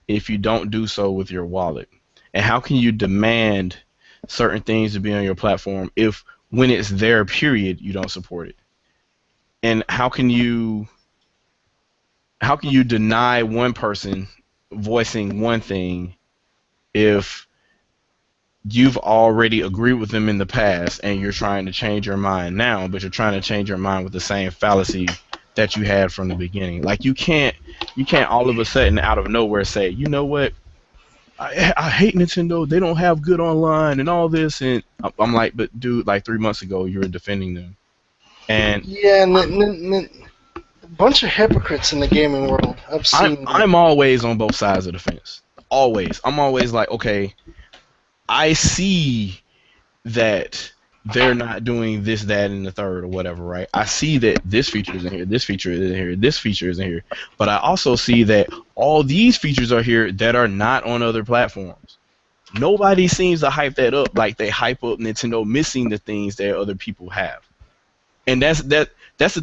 if you don't do so with your wallet, and how can you demand certain things to be on your platform if when it's there period you don't support it, and how can you deny one person voicing one thing if you've already agreed with them in the past and you're trying to change your mind now, but you're trying to change your mind with the same fallacy that you had from the beginning? Like you can't all of a sudden out of nowhere say, you know what, I hate Nintendo. They don't have good online and all this, and I'm like, but dude, like 3 months ago you were defending them, and
Yeah, a bunch of hypocrites in the gaming world. I've
I'm
seen it.
I'm always on both sides of the fence. Always. I'm always like, okay, I see that they're not doing this, that, and the third or whatever, right? I see that this feature is in here, this feature is in here, this feature is in here. But I also see that all these features are here that are not on other platforms. Nobody seems to hype that up like they hype up Nintendo missing the things that other people have. And that's the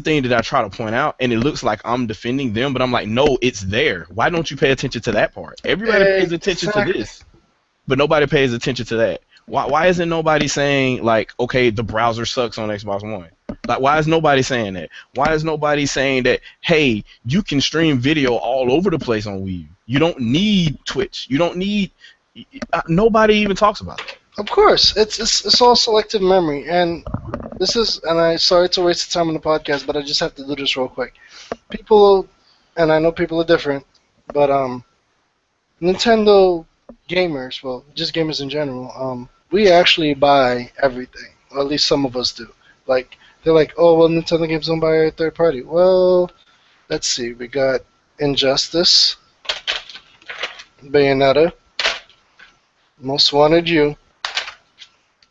thing that I try to point out, and it looks like I'm defending them, but I'm like, no, it's there. Why don't you pay attention to that part? Everybody pays attention to
Exactly.
this, but nobody pays attention to that. Why isn't nobody saying like, okay, the browser sucks on Xbox One? Like, why is nobody saying that? Why is nobody saying that, hey, you can stream video all over the place on Wii U. You don't need Twitch. You don't need. Nobody even talks about it.
Of course, it's all selective memory, and this is, and I sorry to waste the time on the podcast, but I just have to do this real quick. People, and I know people are different, but Nintendo gamers, well, just gamers in general, we actually buy everything, or at least some of us do. Like they're like, oh well, Nintendo games don't buy a third party. Well, let's see, we got Injustice, Bayonetta, Most Wanted You.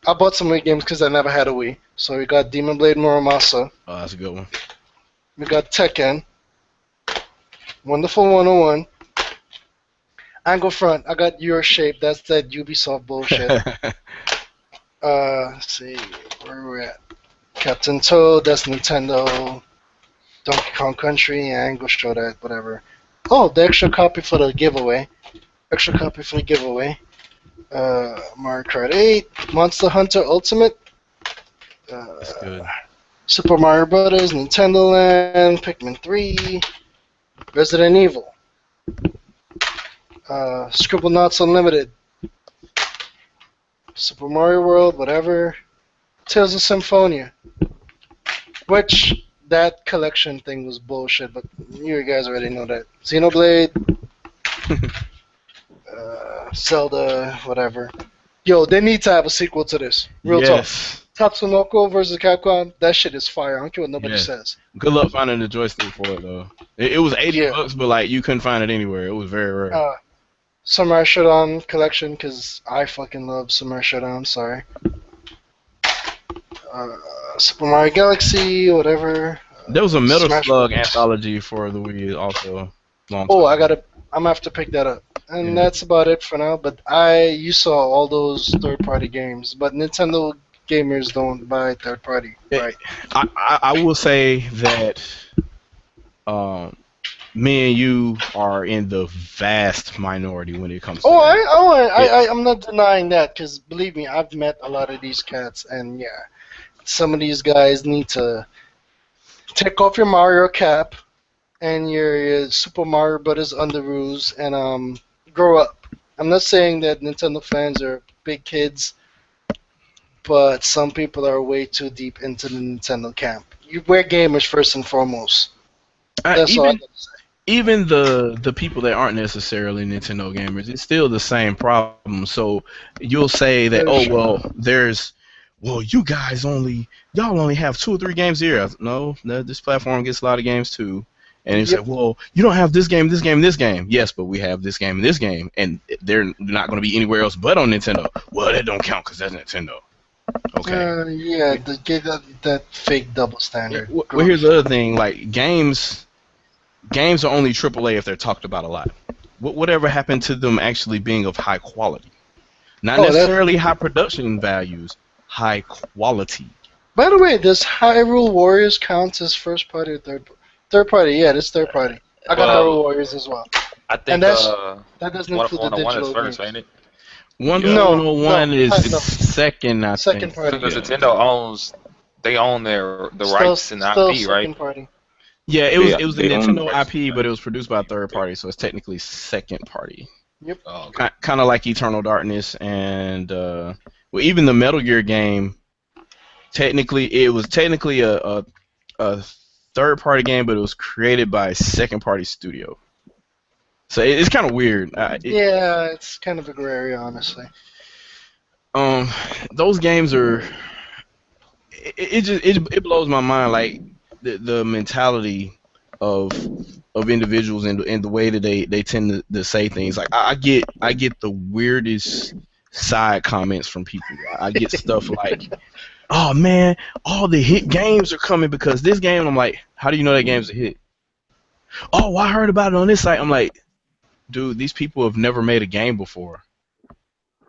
I bought some Wii games because I never had a Wii. So we got Demon Blade Muramasa.
Oh, that's a good one.
We got Tekken. Wonderful 101. Angle Front. I got Your Shape. That's that Ubisoft bullshit. Let's see where we're at. Captain Toad. That's Nintendo. Donkey Kong Country. Yeah, I ain't gonna show that. Whatever. Oh, the extra copy for the giveaway. Mario Kart 8, Monster Hunter Ultimate,
That's good.
Super Mario Brothers, Nintendo Land, Pikmin 3, Resident Evil, Scribblenauts Unlimited, Super Mario World, whatever, Tales of Symphonia, which that collection thing was bullshit, but you guys already know that. Xenoblade, Zelda, whatever. Yo, they need to have a sequel to this. Real talk. Tatsunoko versus Capcom, that shit is fire. I don't care what nobody says.
Good luck finding the joystick for it though. It was $80, but like you couldn't find it anywhere. It was very rare.
Samurai Shodown collection, because I fucking love Samurai Shodown. Sorry. Super Mario Galaxy, whatever.
There was a Metal
Smash
Slug
Bros.
anthology for the Wii also. Long
Oh,
time.
I'm gonna have to pick that up. And that's about it for now. But you saw all those third-party games, but Nintendo gamers don't buy third-party, right?
I will say that me and you are in the vast minority when it comes to that.
I'm not denying that, because believe me, I've met a lot of these cats, and yeah, some of these guys need to take off your Mario cap and your Super Mario Brothers underoos and grow up. I'm not saying that Nintendo fans are big kids, but some people are way too deep into the Nintendo camp. We're gamers first and foremost. That's all I gotta say.
Even the people that aren't necessarily Nintendo gamers, it's still the same problem. So you'll say that, you guys y'all only have 2 or 3 games a year. No, this platform gets a lot of games too. And you say, well, you don't have this game, this game, this game. Yes, but we have this game and this game, and they're not going to be anywhere else but on Nintendo. Well, that don't count because that's Nintendo. Okay.
That fake double standard.
Well, here's the other thing. Like games are only AAA if they're talked about a lot. Whatever happened to them actually being of high quality? Not necessarily high production values, high quality.
By the way, does Hyrule Warriors count as first party or third party? Third party, yeah, it's third party. I got Hyrule Warriors as well.
I think
that doesn't include the digital
one is first, ain't it?
1.1 is second, I think.
Second party.
Because Nintendo own the rights and the IP, right?
Second party.
Yeah, it was the Nintendo IP, but it was produced by a third party, so it's technically second party.
Yep.
Oh, okay.
Kind of like Eternal Darkness and even the Metal Gear game. It was technically a third party game, but it was created by a second party studio. So it's kind of weird.
It's kind of a gray area, honestly.
Those games are. It blows my mind, like the mentality of individuals and the way that they tend to say things. Like I get the weirdest side comments from people. I get stuff like, "Oh man, all the hit games are coming because this game." I'm like, "How do you know that game's a hit?" "Oh, I heard about it on this site." I'm like, "Dude, these people have never made a game before.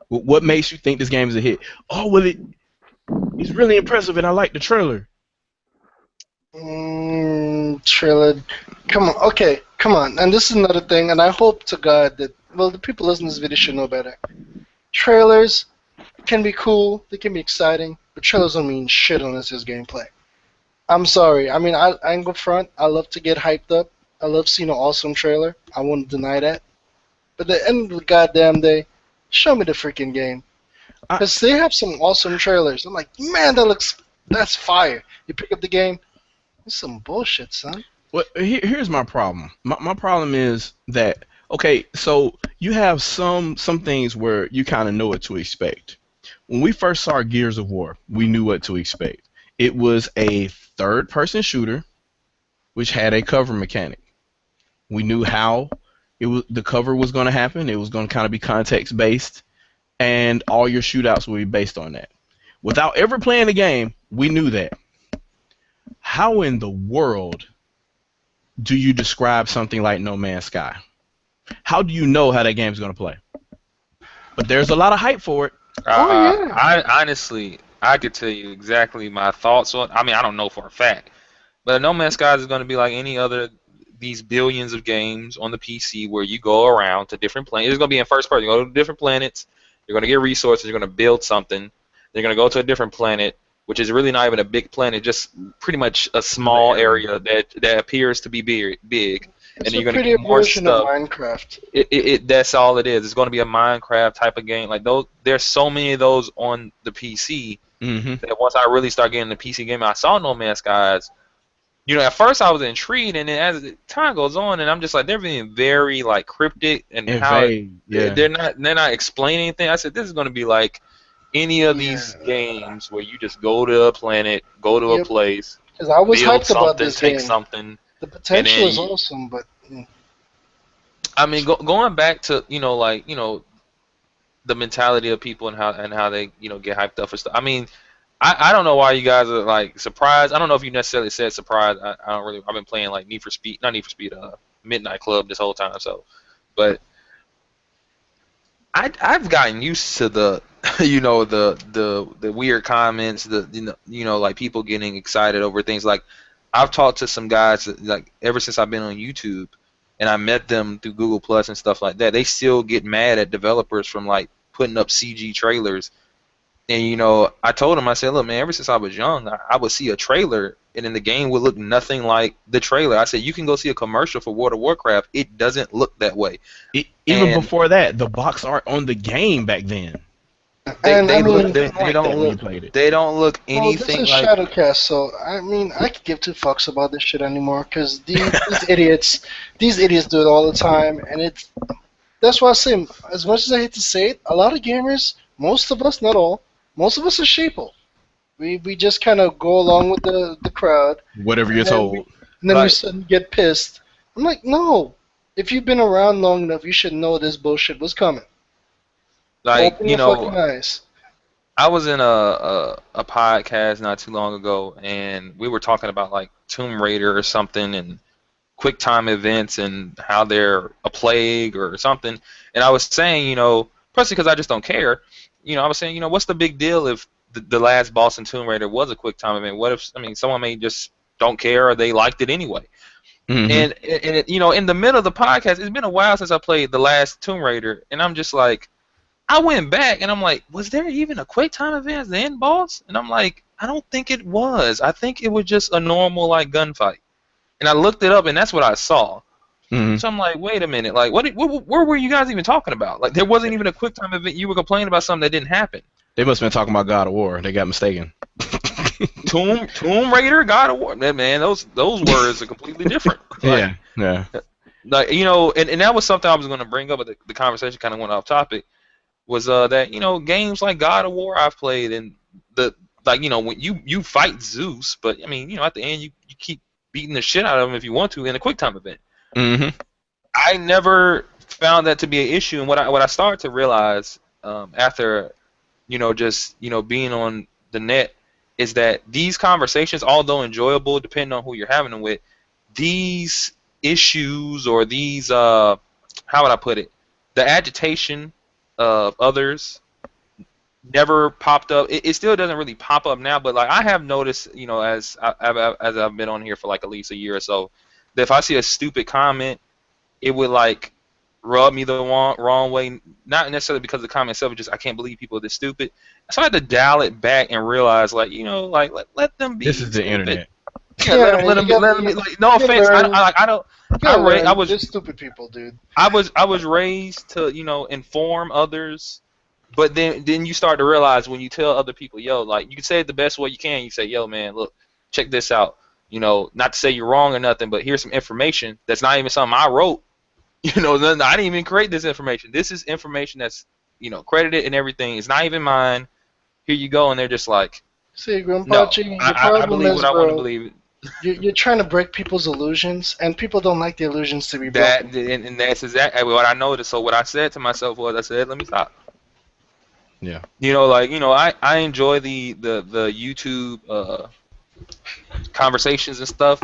What makes you think this game is a hit?" "Oh, well, it's really impressive and I like the trailer."
Trailer. Come on. And this is another thing, and I hope to God that, the people listening to this video should know better. Trailers can be cool, they can be exciting, but trailers don't mean shit unless there's gameplay. I'm sorry. I mean, I ain't go front. I love to get hyped up. I love seeing an awesome trailer. I won't deny that. But at the end of the goddamn day, show me the freaking game. Because they have some awesome trailers. I'm like, man, that looks That's fire. You pick up the game. It's some bullshit, son.
Well, here's my problem. My problem is that okay, so you have some things where you kind of know what to expect. When we first saw Gears of War, we knew what to expect. It was a third-person shooter, which had a cover mechanic. We knew how the cover was going to happen. It was going to kind of be context-based, and all your shootouts will be based on that. Without ever playing the game, we knew that. How in the world do you describe something like No Man's Sky? How do you know how that game's going to play? But there's a lot of hype for it.
Yeah.
I honestly, I could tell you exactly my thoughts on. I mean, I don't know for a fact, but No Man's Sky is going to be like any other these billions of games on the PC where you go around to different planets. It's going to be in first person. You go to different planets. You're going to get resources. You're going to build something. You're going to go to a different planet, which is really not even a big planet, just pretty much a small area that appears to be big.
It's
and then you're
a
going to
pretty
get more
version
stuff.
of Minecraft.
That's all it is. It's going to be a Minecraft type of game. Like those, there's so many of those on the PC that once I really start getting the PC game, I saw No Man's Skies. You know, at first I was intrigued, and then as time goes on, and I'm just like, they're being very like cryptic and how
vague. Yeah.
they're not explaining anything. I said this is going to be like any of these games where you just go to a planet, go to a place,
because I was
build
hyped about
something,
this
take
game.
something.
The potential is
you-
awesome, but
I mean, going back to the mentality of people and how they get hyped up for stuff. I mean, I don't know why you guys are like surprised. I don't know if you necessarily said surprised. I don't really. I've been playing like Midnight Club this whole time. So, but I've gotten used to the the weird comments, like people getting excited over things. Like I've talked to some guys like ever since I've been on YouTube, and I met them through Google Plus and stuff like that. They still get mad at developers from like putting up CG trailers. And I told him, I said, look, man, ever since I was young, I would see a trailer, and then the game would look nothing like the trailer. I said, you can go see a commercial for World of Warcraft. It doesn't look that way.
Even before that, the box art on the game back then.
They don't look anything
this is
like
ShadowCast, so I mean, I could give two fucks about this shit anymore because these idiots do it all the time, and that's why I say, as much as I hate to say it, a lot of gamers, most of us, not all, most of us are sheeple. We just kind of go along with the crowd.
Whatever you're told.
And then we suddenly get pissed. I'm like, no. If you've been around long enough, you should know this bullshit was coming.
Like,
Open your fucking eyes.
I was in a podcast not too long ago, and we were talking about like Tomb Raider or something, and quick time events and how they're a plague or something. And I was saying, personally because I just don't care, I was saying, what's the big deal if the last boss in Tomb Raider was a quick time event? What if, someone may just don't care or they liked it anyway? And in the middle of the podcast, it's been a while since I played the last Tomb Raider, and I'm just like, I went back and I'm like, was there even a quick time event as the end boss? And I'm like, I don't think it was. I think it was just a normal like gunfight. And I looked it up, and that's what I saw. So I'm like, wait a minute, like, where were you guys even talking about? Like, there wasn't even a quick time event. You were complaining about something that didn't happen.
They must have been talking about God of War. They got mistaken.
Tomb Raider, God of War, man, those words are completely different. Like,
yeah.
Like, and that was something I was going to bring up, but the conversation kind of went off topic. Was that games like God of War I've played, and when you fight Zeus, but at the end you keep beating the shit out of him if you want to in a quick time event. I never found that to be an issue, and what I started to realize after being on the net is that these conversations, although enjoyable, depending on who you're having them with, these issues or these how would I put it, the agitation of others never popped up. It still doesn't really pop up now, but like I have noticed, as I've been on here for like at least a year or so, that if I see a stupid comment, it would like rub me the wrong way. Not necessarily because of the comment itself, just I can't believe people are this stupid. So I had to dial it back and realize, like, let them be.
This is the
stupid.
internet.
Yeah, let them be. Like, no offense,
They're stupid people, dude.
I was raised to inform others But then you start to realize when you tell other people, yo, like you can say it the best way you can. You say, yo, man, look, check this out. You know, not to say you're wrong or nothing, but here's some information that's not even something I wrote. You know, I didn't even create this information. This is information that's, you know, credited and everything. It's not even mine. Here you go. And they're just like,
See, Grandpa
no,
G, your
I
problem
believe
is,
what I want to
bro,
believe.
you're trying to break people's illusions, and people don't like the illusions to be
That
broken.
and that's exactly what I noticed. So what I said to myself was, I said, let me stop.
Yeah.
You know, like, you know, I enjoy the YouTube conversations and stuff.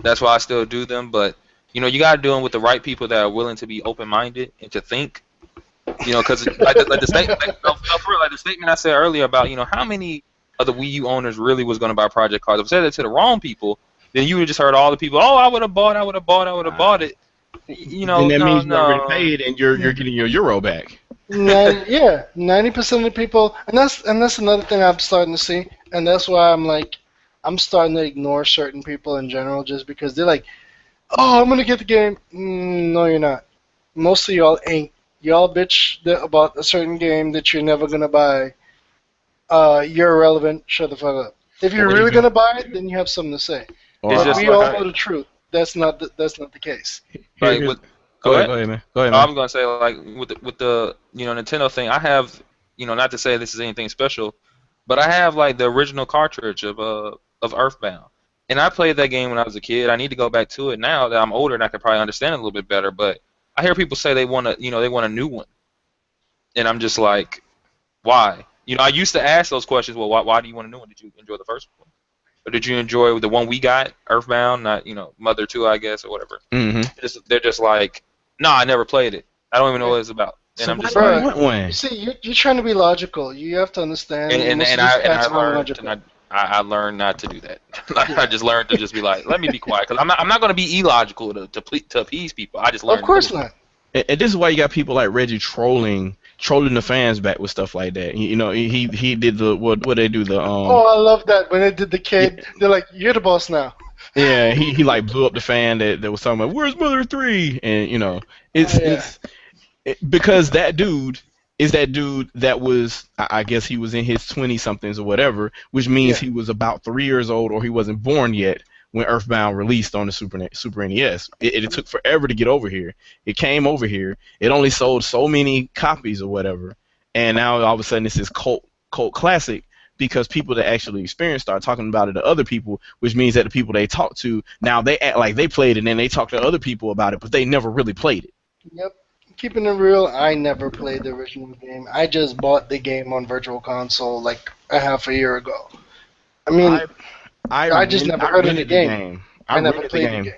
That's why I still do them. But you know, you gotta do them with the right people that are willing to be open minded and to think. You know, because like the statement, no, for real, like the statement I said earlier about, you know, how many of the Wii U owners really was going to buy Project Cars. If I said that to the wrong people, then you would have just heard all the people, oh, I would have bought it. You
Then
know,
that
no,
means you already
no.
paid and you're getting your euro back.
Yeah, 90% of the people, and that's another thing I'm starting to see, and that's why I'm starting to ignore certain people in general, just because they're like, oh, I'm gonna get the game. No, you're not. Most of y'all ain't. Y'all bitch about a certain game that you're never gonna buy. You're irrelevant. Shut the fuck up. If you're
Or
really
even,
gonna buy it, then you have something to say.
or
It's
But
just
we
like
all know the truth. That's not the case.
here's
with
go
go
ahead,
ahead.
go ahead, man. Go ahead,
I
man.
was gonna say, like, with the you know, Nintendo thing, I have, you know, not to say this is anything special, but I have like the original cartridge of Earthbound, and I played that game when I was a kid. I need to go back to it now that I'm older and I can probably understand it a little bit better. But I hear people say they want a new one, and I'm just like, why? You know, I used to ask those questions. Well, why do you want a new one? Did you enjoy the first one, or did you enjoy the one we got, Earthbound, not, you know, Mother 2, I guess, or whatever?
Mm-hmm.
They're just like, no, I never played it. I don't even know what it's about. And
So
I'm
why
just
do you
like,
Bruh,
want one?
you see, you're trying to be logical. You have to understand most of these
and I
cats aren't
learned to
logical.
not. I learned not to do that. I
Yeah,
just learned to just be like, let me be quiet, because I'm not going to be illogical to appease people. I just
of
learned to
course
do it.
not.
And this is why you got people like Reggie trolling the fans back with stuff like that. You know, he did the what they do the
Oh, I love that when they did the
yeah,
kid. They're like, "You're the boss now."
yeah, he like blew up the fan that was talking about where's Mother 3, and you know
Oh yeah,
because that dude is that dude that was I guess he was in his 20 somethings or whatever, which means
yeah.
he was about 3 years old or he wasn't born yet when Earthbound released on the Super NES. It took forever to get over here. It came over here. It only sold so many copies or whatever, and now all of a sudden it's this cult classic because people that actually experienced start talking about it to other people, which means that the people they talk to now they act like they played it and then they talk to other people about it, but they never really played it.
Yep. Keeping it real, I never played the original game. I just bought the game on Virtual Console like a half a year ago. I mean, I just never
I
heard of the
rented the
game.
game. I
I never
rented the
played the
game.
game.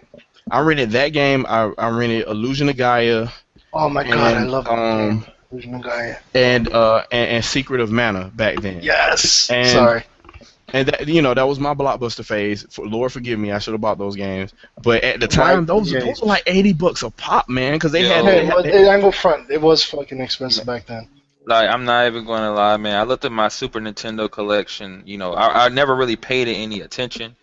I rented that game. I rented Illusion of Gaia
Oh my god, I
and
love that game. Illusion Gaia.
and Secret of Mana back then.
Yes.
And
Sorry.
that, you know, that was my blockbuster phase. For Lord forgive me, I should have bought those games. But at the
Right.
time, those
Yeah.
were like $80 a pop, man, because they had
Yeah,
Yo,
it ain't go front. It was fucking expensive back then.
like, I'm not even going to lie, man. I looked at my Super Nintendo collection. You know, I never really paid it any attention,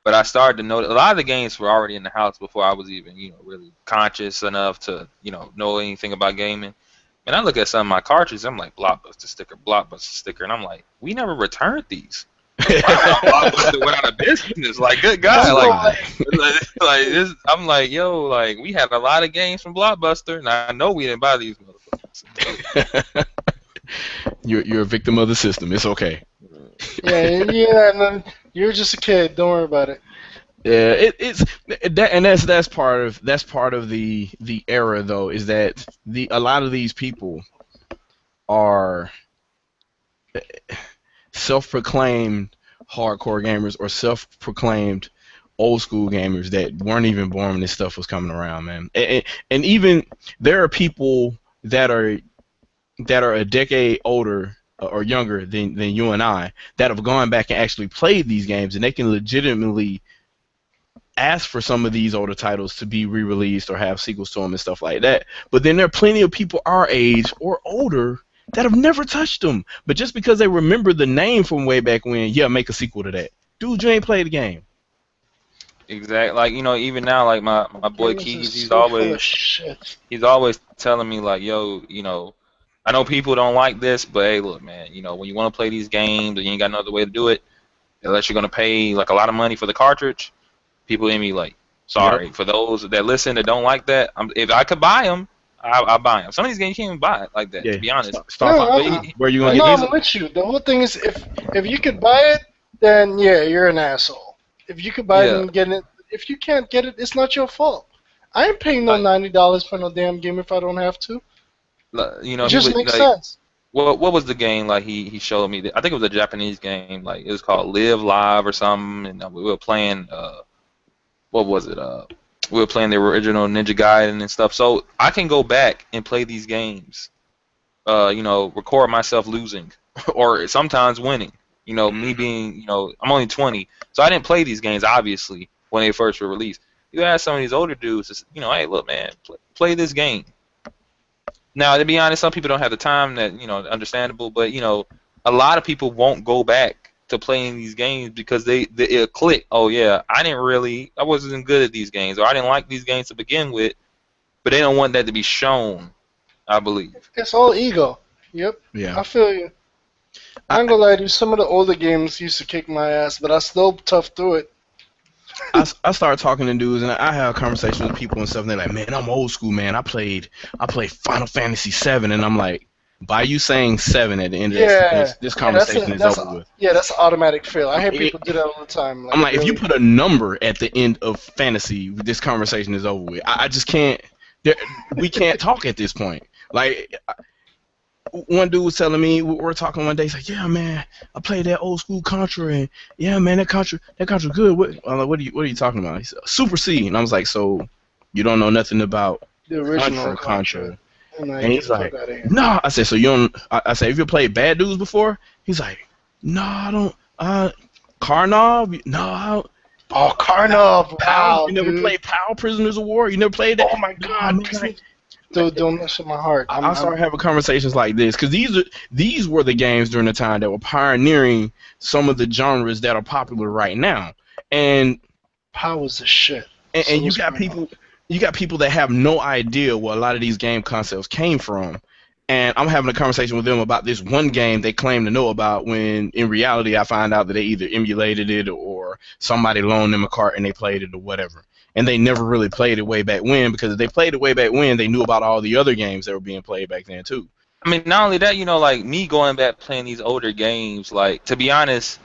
but I started to notice a lot of the games were already in the house before I was even, you know, really conscious enough to, you know anything about gaming. And I look at some of my cartridges, I'm like, Blockbuster sticker, and I'm like, we never returned these. Wow, Blockbuster went out of business. Like, good God,
So,
like this. I'm like, yo, like, we had a lot of games from Blockbuster, and I know we didn't buy these motherfuckers.
You're a victim of the system. It's okay.
yeah, no, you're just a kid. Don't worry about it.
Yeah, it's that, and that's part of the era though, is that a lot of these people are self-proclaimed hardcore gamers or self-proclaimed old school gamers that weren't even born when this stuff was coming around, man. And even there are people that are a decade older or younger than you and I that have gone back and actually played these games, and they can legitimately ask for some of these older titles to be re-released or have sequels to them and stuff like that. But then there are plenty of people our age or older that have never touched them. But just because they remember the name from way back when, yeah, make a sequel to that. Dude, you ain't played the game.
Exactly. Like, you know, even now, like my boy
Games is
Keys,
so full of shit.
he's always telling me like, yo, you know, I know people don't like this, but hey, look, man, you know, when you want to play these games and you ain't got no other way to do it, unless you're gonna pay like a lot of money for the cartridge, people emulate. Sorry for those that listen that don't like that. If I could buy them, I buy them. Some of these games you can't even buy it like that.
Yeah.
To be honest,
Star
No,
Fox 2, where you gonna
no,
get
I'm with you. The whole thing is, if you could buy it, then yeah, you're an asshole. If you could buy it
yeah,
and get it, if you can't get it, it's not your fault. I ain't paying no
like
$90 for no damn game if I don't have to.
you know,
It
he
just
would
makes
like.
sense.
What was the game like he showed me? I think it was a Japanese game. Like it was called Live Live or something, and we were playing. What was it? We were playing the original Ninja Gaiden and stuff. So I can go back and play these games. You know, record myself losing or sometimes winning. You know, me being, you know, I'm only 20, so I didn't play these games obviously when they first were released. You ask some of these older dudes, you know, hey, look, man, play this game. Now, to be honest, some people don't have the time. That, you know, understandable, but you know, a lot of people won't go back to playing these games because it'll click. Oh yeah, I wasn't good at these games, or I didn't like these games to begin with. But they don't want that to be shown, I believe.
It's all ego. Yep,
Yeah.
I feel you. I ain't gonna lie to you. Some of the older games used to kick my ass, but I still tough through it.
I started talking to dudes, and I have conversations with people and stuff, and they're like, man, I'm old school, man. I played Final Fantasy 7, and I'm like, by you saying 7 at the end of this conversation is over with.
Yeah, that's an automatic fail. I hear people do that all the time.
I'm like,
really?
if you put a number at the end of fantasy, this conversation is over with. I just can't. We can't talk at this point. Like, one dude was telling me, we were talking one day, he's like, yeah, man, I played that old school Contra, and yeah, man, that Contra good. I'm like, what are you talking about? He said, Super C. And I was like, so you don't know nothing about
the original
Contra.
And
he's like, no. I said, so you don't, I said, have you played Bad Dudes before? He's like, no, I don't, Karnov? No, I don't.
Oh, Karnov! Wow,
you never played POW, Prisoners of War? You never played that?
Oh my God, dude, don't mess with my heart.
I started having conversations like this because these were the games during the time that were pioneering some of the genres that are popular right now, and
POW was the shit.
And you got people that have no idea where a lot of these game concepts came from. And I'm having a conversation with them about this one game they claim to know about, when in reality I find out that they either emulated it or somebody loaned them a cart and they played it or whatever. And they never really played it way back when, because if they played it way back when, they knew about all the other games that were being played back then too.
I mean, not only that, you know, like me going back playing these older games, like, to be honest,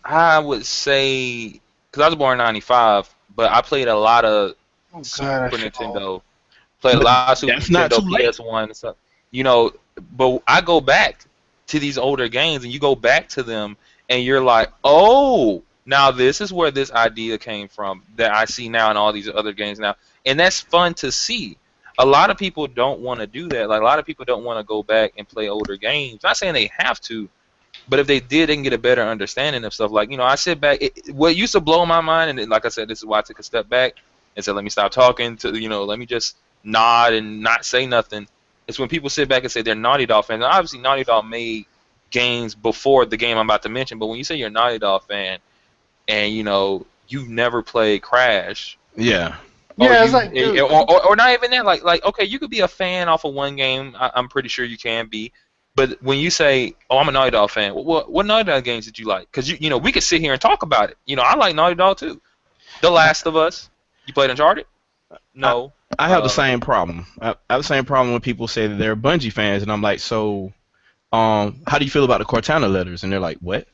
I would say, because I was born in 95, but I played a lot of Super Nintendo. Played a lot of Super Nintendo, PS1 and stuff. You know, but I go back to these older games, and you go back to them, and you're like, oh, now this is where this idea came from that I see now in all these other games now. And that's fun to see. A lot of people don't want to do that. Like, a lot of people don't want to go back and play older games. Not saying they have to, but if they did, they can get a better understanding of stuff. Like, you know, I sit back. What used to blow my mind, and like I said, this is why I took a step back and said, let me stop talking, you know, let me just nod and not say nothing. It's when people sit back and say they're Naughty Dog fans. And obviously, Naughty Dog made games before the game I'm about to mention, but when you say you're a Naughty Dog fan and, you know, you've never played Crash.
Yeah.
Yeah, it's like,
or not even that. Like, okay, you could be a fan off of one game. I'm pretty sure you can be. But when you say, oh, I'm a Naughty Dog fan, what Naughty Dog games did you like? Because, you know, we could sit here and talk about it. You know, I like Naughty Dog too. The Last of Us. You played Uncharted? No.
I have the same problem. I have the same problem when people say that they're Bungie fans, and I'm like, so, how do you feel about the Cortana letters? And they're like, what?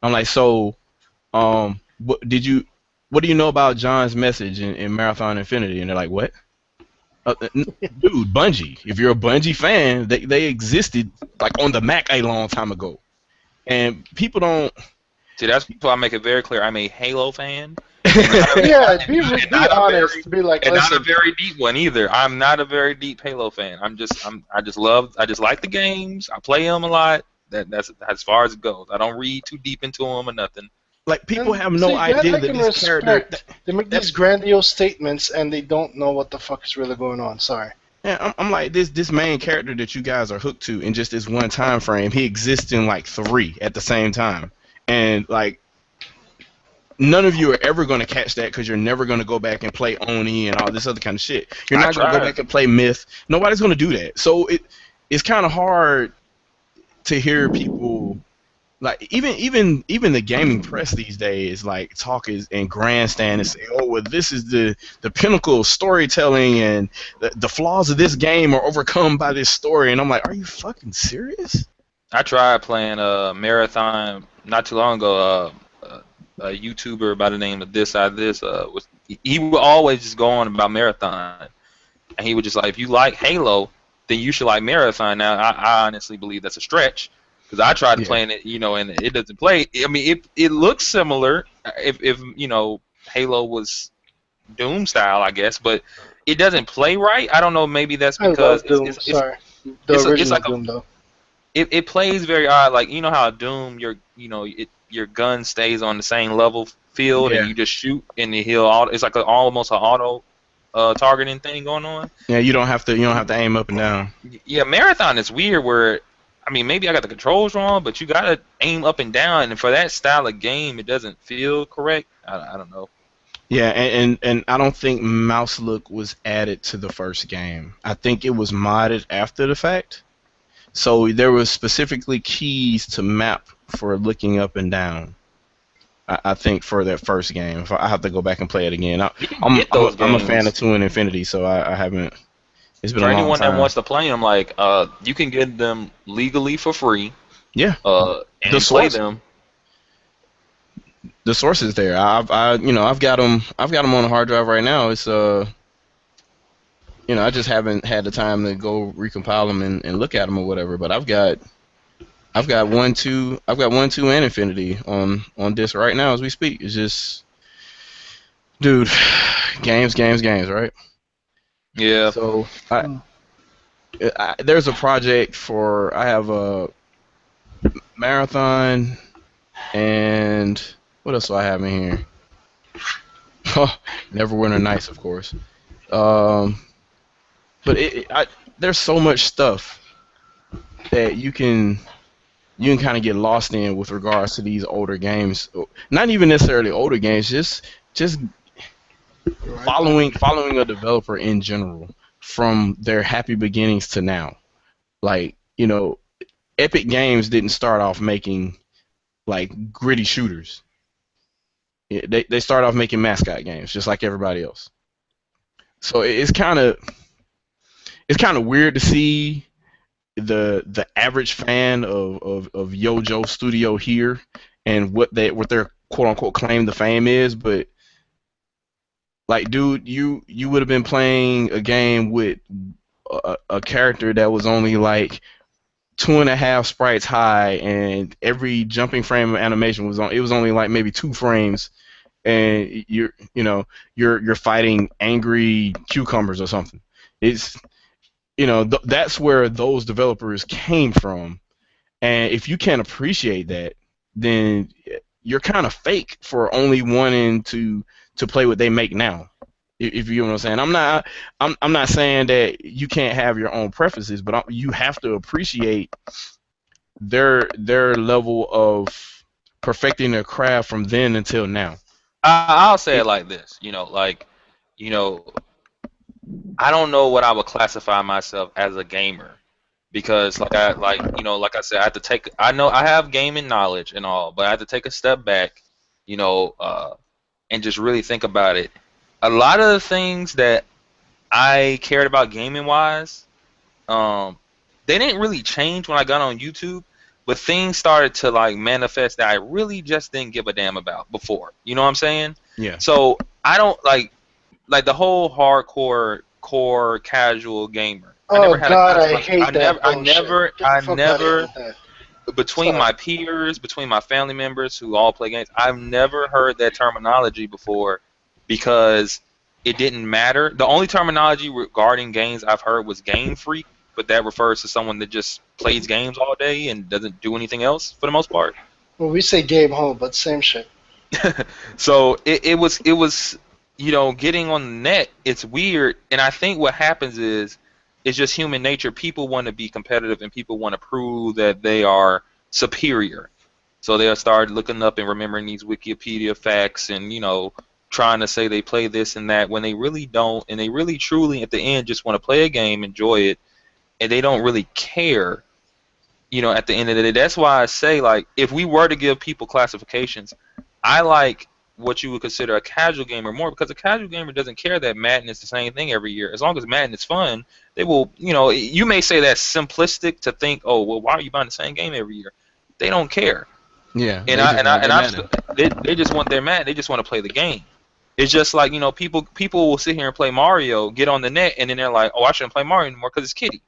I'm like, so, what do you know about John's message in Marathon Infinity? And they're like, what? Dude, Bungie. If you're a Bungie fan, they existed like on the Mac a long time ago, and people don't.
See, that's why I make it very clear. I'm a Halo fan.
Yeah, be honest. Be like,
and not a very deep one either. I'm not a very deep Halo fan. I just like the games. I play them a lot. That's as far as it goes. I don't read too deep into them or nothing.
Like, people have no idea that this character.
They make these grandiose statements and they don't know what the fuck is really going on. Sorry.
Yeah, I'm like, this main character that you guys are hooked to in just this one time frame, he exists in like 3 at the same time, and like, none of you are ever going to catch that because you're never going to go back and play Oni and all this other kind of shit. You're not going to go back and play Myth. Nobody's going to do that. So it's kind of hard to hear people like even the gaming press these days like talk is and grandstand and say, oh well, this is the pinnacle of storytelling and the flaws of this game are overcome by this story, and I'm like, are you fucking serious?
I tried playing a marathon not too long ago. A YouTuber by the name of This he would always just go on about marathon, and he would just like, if you like Halo, then you should like marathon. Now I honestly believe that's a stretch because I tried playing it, and it doesn't play. I mean, it looks similar if Halo was Doom style, I guess, but it doesn't play right. I don't know. Maybe that's because
it's like Doom though.
It plays very odd. Like, you know how Doom, your gun stays on the same level field and you just shoot and it's like almost an auto targeting thing going on.
Yeah, you don't have to aim up and down.
Yeah, Marathon is weird where, I mean, maybe I got the controls wrong, but you gotta aim up and down, and for that style of game, it doesn't feel correct. I don't know.
Yeah, and I don't think mouse look was added to the first game. I think it was modded after the fact. So there was specifically keys to map for looking up and down. I think for that first game, I have to go back and play it again. I'm a fan of 2 and Infinity, so I haven't. It's been a long time.
For anyone that wants to play them, like you can get them legally for free.
Yeah.
And play them.
The source is there. I've got them on a hard drive right now. It's I just haven't had the time to go recompile them and look at them or whatever. But I've got 1, 2, and Infinity on disc right now as we speak. It's just, dude, games, right?
Yeah.
So there's a project I have a Marathon, and what else do I have in here? Neverwinter Nights, of course. But there's so much stuff that you can kind of get lost in with regards to these older games. Not even necessarily older games, just following a developer in general from their happy beginnings to now. Like, Epic Games didn't start off making like gritty shooters. They started off making mascot games just like everybody else. So it's kind of weird to see the average fan of Yojo Studio here and what their quote unquote claim to fame is, but like, dude, you would have been playing a game with a character that was only like 2.5 sprites high, and every jumping frame of animation was only like maybe 2 frames, and you're fighting angry cucumbers or something. It's that's where those developers came from, and if you can't appreciate that, then you're kind of fake for only wanting to play what they make now. If you know what I'm saying. I'm not saying that you can't have your own preferences, but you have to appreciate their level of perfecting their craft from then until now.
I'll say it like this, I don't know what I would classify myself as a gamer, because like I said, I know I have gaming knowledge and all, but I have to take a step back, and just really think about it. A lot of the things that I cared about gaming wise, they didn't really change when I got on YouTube, but things started to like manifest that I really just didn't give a damn about before. You know what I'm saying?
Yeah.
So I don't like the whole hardcore core casual gamer.
I hate that.
I never between my peers, between my family members who all play games, I've never heard that terminology before, because it didn't matter. The only terminology regarding games I've heard was game freak, but that refers to someone that just plays games all day and doesn't do anything else for the most part.
Well, we say game home, but same shit.
So it was getting on the net, it's weird, and I think what happens is it's just human nature. People want to be competitive and people want to prove that they are superior. So they'll start looking up and remembering these Wikipedia facts and, trying to say they play this and that when they really don't, and they really truly at the end just want to play a game, enjoy it, and they don't really care. At the end of the day, that's why I say, like, if we were to give people classifications, I like what you would consider a casual gamer more, because a casual gamer doesn't care that Madden is the same thing every year. As long as Madden is fun, they will. You may say that's simplistic to think, oh, well, why are you buying the same game every year? They don't care.
Yeah,
And they just want their Madden. They just want to play the game. It's just like, people will sit here and play Mario, get on the net, and then they're like, oh, I shouldn't play Mario anymore because it's kiddie.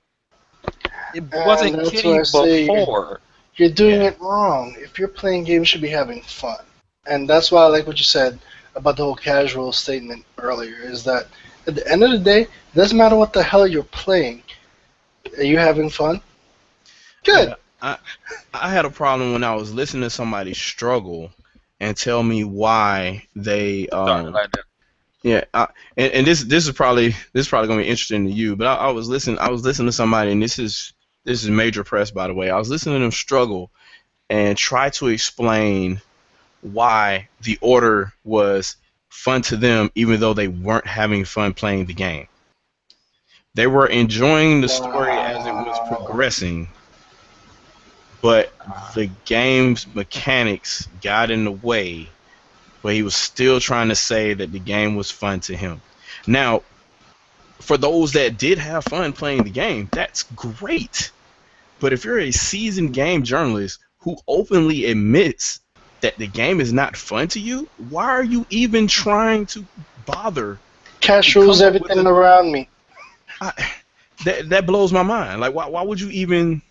It wasn't
that's
kiddie
why I say
before.
you're doing it wrong. If you're playing games, you should be having fun. And that's why I like what you said about the whole casual statement earlier, is that at the end of the day, it doesn't matter what the hell you're playing. Are you having fun? Good.
Yeah, I had a problem when I was listening to somebody struggle and tell me why they yeah, and this is probably gonna be interesting to you, but I was listening to somebody, and this is major press, by the way. I was listening to them struggle and try to explain why the order was fun to them, even though they weren't having fun playing the game. They were enjoying the story as it was progressing, but the game's mechanics got in the way, but he was still trying to say that the game was fun to him. Now, for those that did have fun playing the game, that's great. But if you're a seasoned game journalist who openly admits that the game is not fun to you, why are you even trying to bother?
Cash rules everything around me.
That blows my mind. Like, why would you even...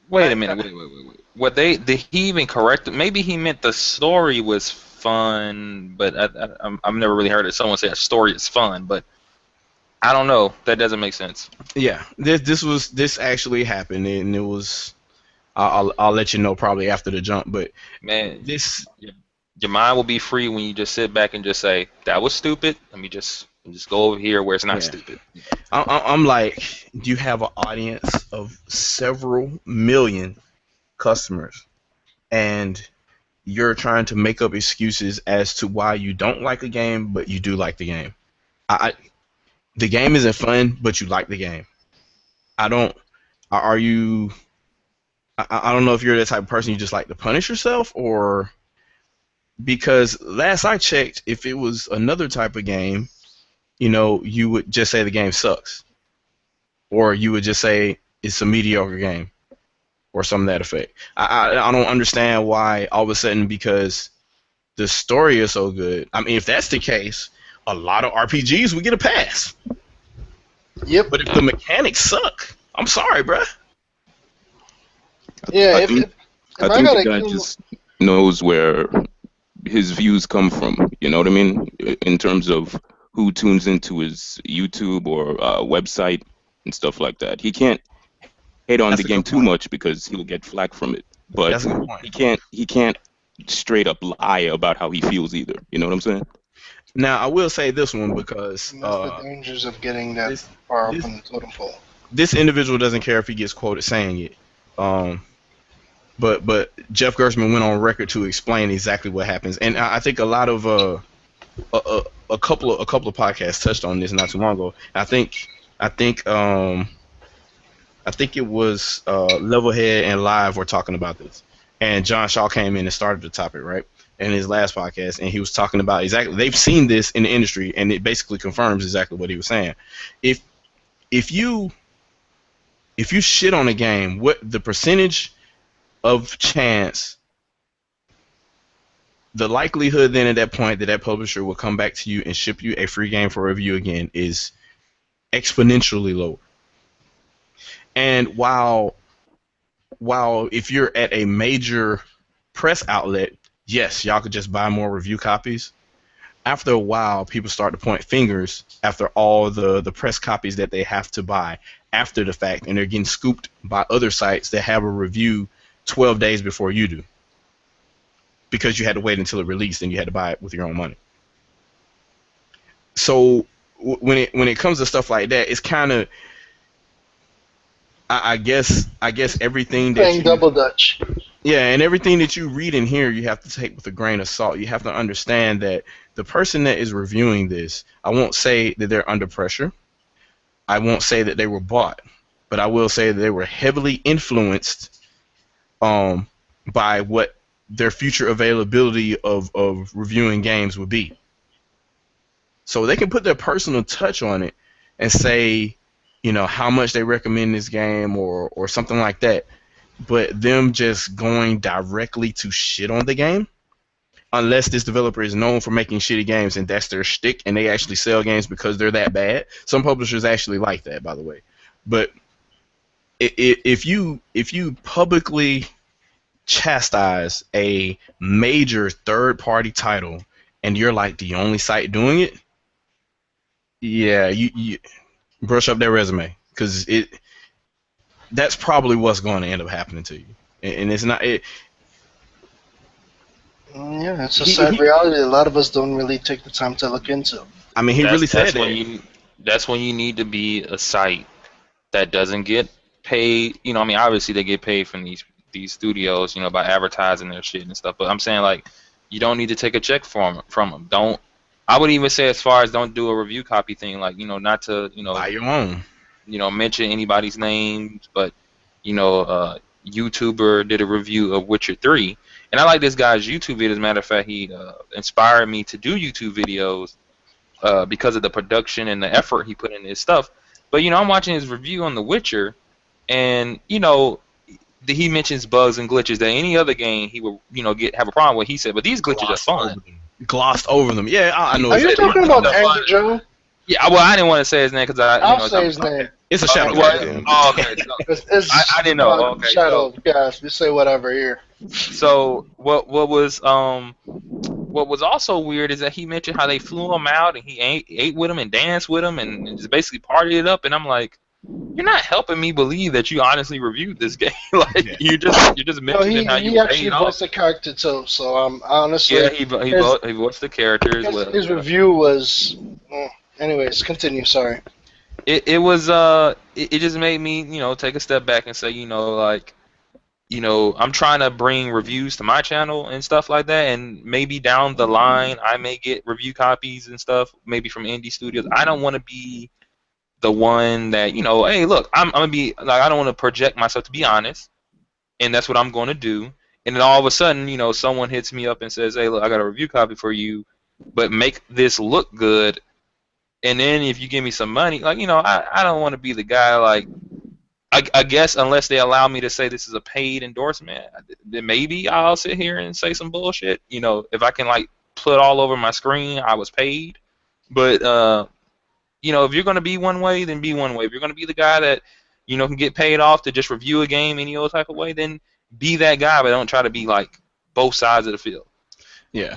Wait a minute. Wait. What did he even correct it? Maybe he meant the story was fun, but I've never really heard someone say a story is fun, but I don't know. That doesn't make sense.
Yeah, this actually happened, and it was... I'll let you know probably after the jump, but
man, your mind will be free when you just sit back and just say, that was stupid. Let me just go over here where it's not stupid.
I'm like, you have an audience of several million customers, and you're trying to make up excuses as to why you don't like a game, but you do like the game. The game isn't fun, but you like the game. Are you... I don't know if you're the type of person you just like to punish yourself, or... Because last I checked, if it was another type of game, you would just say the game sucks. Or you would just say it's a mediocre game. Or something to that effect. I don't understand why all of a sudden, because the story is so good. I mean, if that's the case, a lot of RPGs would get a pass.
Yep.
But if the mechanics suck, I'm sorry, bruh.
Yeah,
I think the guy just knows where his views come from. You know what I mean? In terms of who tunes into his YouTube or website and stuff like that. He can't hate on the game too much because he'll get flack from it. But he can't straight up lie about how he feels either. You know what I'm saying?
Now, I will say this one, because
that's the dangers of getting that far up on the totem pole.
This individual doesn't care if he gets quoted saying it. But Jeff Gerstmann went on record to explain exactly what happens, and I think a lot of a couple of podcasts touched on this not too long ago. I think it was Levelhead and Live were talking about this, and John Shaw came in and started the topic right in his last podcast, and he was talking about exactly, they've seen this in the industry, and it basically confirms exactly what he was saying. If you shit on a game, what the percentage of chance, the likelihood then at that point that publisher will come back to you and ship you a free game for review again is exponentially lower. And while if you're at a major press outlet, yes, y'all could just buy more review copies. After a while, people start to point fingers after all the press copies that they have to buy after the fact, and they're getting scooped by other sites that have a review 12 days before you do, because you had to wait until it released and you had to buy it with your own money. So when it comes to stuff like that, it's kind of, I guess everything that
playing double dutch.
Yeah, and everything that you read and hear, you have to take with a grain of salt. You have to understand that the person that is reviewing this, I won't say that they're under pressure. I won't say that they were bought. but I will say that they were heavily influenced by what their future availability of reviewing games would be. So they can put their personal touch on it and say, you know, how much they recommend this game or something like that. But them just going directly to shit on the game, unless this developer is known for making shitty games and that's their shtick and they actually sell games because they're that bad. Some publishers actually like that, by the way. But if you publicly chastise a major third-party title and you're like the only site doing it, yeah, you brush up their resume, because that's probably what's going to end up happening to you. And it's not it.
Yeah, it's a sad reality. A lot of us don't really take the time to look into.
I mean, he really said
that's when you need to be a site that doesn't get paid. You know, I mean, obviously they get paid from these studios, you know, by advertising their shit and stuff. But I'm saying, like, you don't need to take a check from them. Don't. I would even say, as far as don't do a review copy thing, like, you know, not to, you know,
buy your own.
You know, mention anybody's names, but, you know, YouTuber did a review of Witcher 3, and I like this guy's YouTube video. As a matter of fact, he inspired me to do YouTube videos because of the production and the effort he put in his stuff. But, you know, I'm watching his review on The Witcher, and, you know, he mentions bugs and glitches that any other game he would, you know, have a problem with. He said, but these glitches are fun.
Glossed over them. Yeah, I know.
Are you talking about Angry Joe?
Yeah, well, I didn't want to say his name because
I'll say his name.
It's a ShadowCast game.
Oh, okay. So, I didn't know. Okay.
ShadowCast. We say whatever here.
So what was also weird is that he mentioned how they flew him out and he ate with him and danced with him and just basically partied it up, and I'm like, you're not helping me believe that you honestly reviewed this game. Like, yeah. you're just mentioning how you
actually voiced the character too. So honestly,
yeah, he voiced the character as well.
His review was. Anyways, continue. Sorry.
It was it just made me, you know, take a step back and say, you know, like, you know, I'm trying to bring reviews to my channel and stuff like that, and maybe down the line I may get review copies and stuff, maybe from indie studios. I don't want to be the one that, you know, hey, look, I'm gonna be like, I don't want to project myself to be honest, and that's what I'm going to do. And then all of a sudden, you know, someone hits me up and says, hey, look, I got a review copy for you, but make this look good. And then if you give me some money, like, you know, I don't want to be the guy, like, I guess unless they allow me to say this is a paid endorsement, then maybe I'll sit here and say some bullshit. You know, if I can, like, put all over my screen I was paid. But, you know, if you're going to be one way, then be one way. If you're going to be the guy that, you know, can get paid off to just review a game any old type of way, then be that guy, but don't try to be, like, both sides of the field.
Yeah.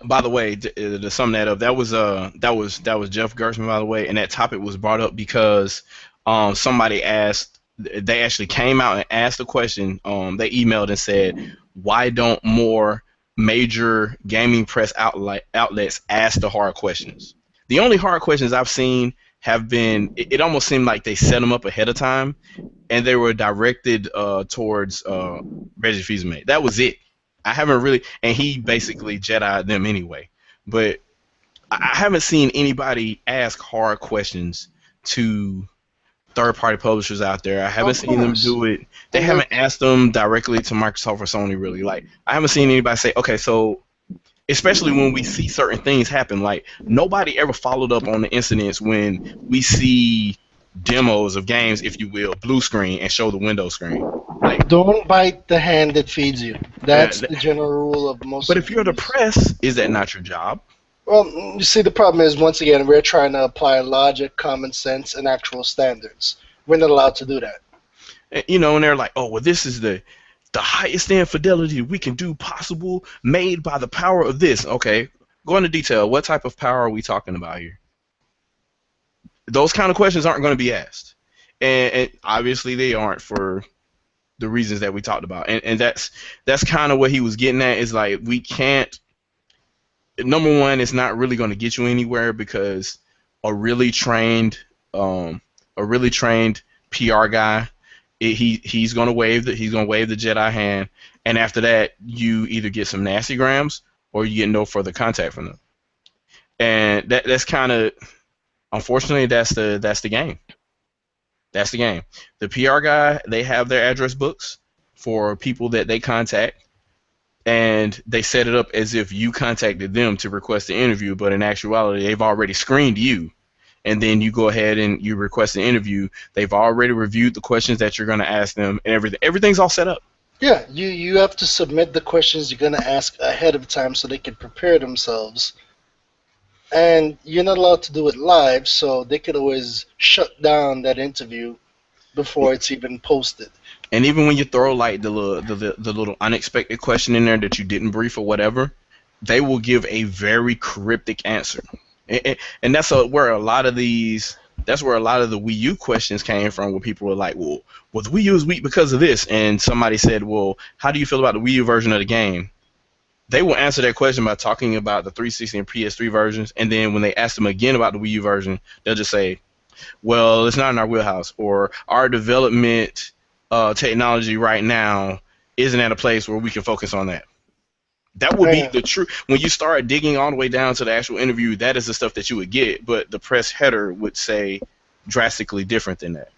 By the way, to sum that up, that was Jeff Gerstmann, by the way, and that topic was brought up because somebody asked. They actually came out and asked a question. They emailed and said, "Why don't more major gaming press outlets ask the hard questions?" The only hard questions I've seen have been. It almost seemed like they set them up ahead of time, and they were directed towards Reggie Fils-Aimé. That was it. I haven't really, and he basically Jedi'd them anyway. But I haven't seen anybody ask hard questions to third-party publishers out there. I haven't seen them do it. They haven't asked them directly to Microsoft or Sony, really. Like, I haven't seen anybody say, okay, so, especially when we see certain things happen, like, nobody ever followed up on the incidents when we see demos of games, if you will, blue screen and show the window screen. Like,
don't bite the hand that feeds you. That's the general rule of most.
But if you're the press, is that not your job?
Well, you see, the problem is, once again, we're trying to apply logic, common sense, and actual standards. We're not allowed to do that.
You know, and they're like, oh, well, this is the highest end fidelity we can do possible, made by the power of this. Okay, go into detail. What type of power are we talking about here? Those kind of questions aren't going to be asked. And obviously they aren't for the reasons that we talked about. And that's kind of what he was getting at, is like, we can't, number one, it's not really going to get you anywhere, because a really trained PR guy, he's going to wave the Jedi hand, and after that you either get some nasty grams or you get no further contact from them. And that's kind of, unfortunately, that's the game. That's the game. The PR guy, they have their address books for people that they contact, and they set it up as if you contacted them to request the interview, but in actuality, they've already screened you. And then you go ahead and you request an interview. They've already reviewed the questions that you're going to ask them, and everything's all set up.
Yeah, you have to submit the questions you're going to ask ahead of time so they can prepare themselves. And you're not allowed to do it live, so they could always shut down that interview before it's even posted.
And even when you throw like the little unexpected question in there that you didn't brief or whatever, they will give a very cryptic answer. And that's where a lot of the Wii U questions came from, where people were like, well, the Wii U is weak because of this. And somebody said, well, how do you feel about the Wii U version of the game? They will answer that question by talking about the 360 and PS3 versions, and then when they ask them again about the Wii U version, they'll just say, well, it's not in our wheelhouse, or our development technology right now isn't at a place where we can focus on that. That would be the truth. When you start digging all the way down to the actual interview, that is the stuff that you would get, but the press header would say drastically different than that.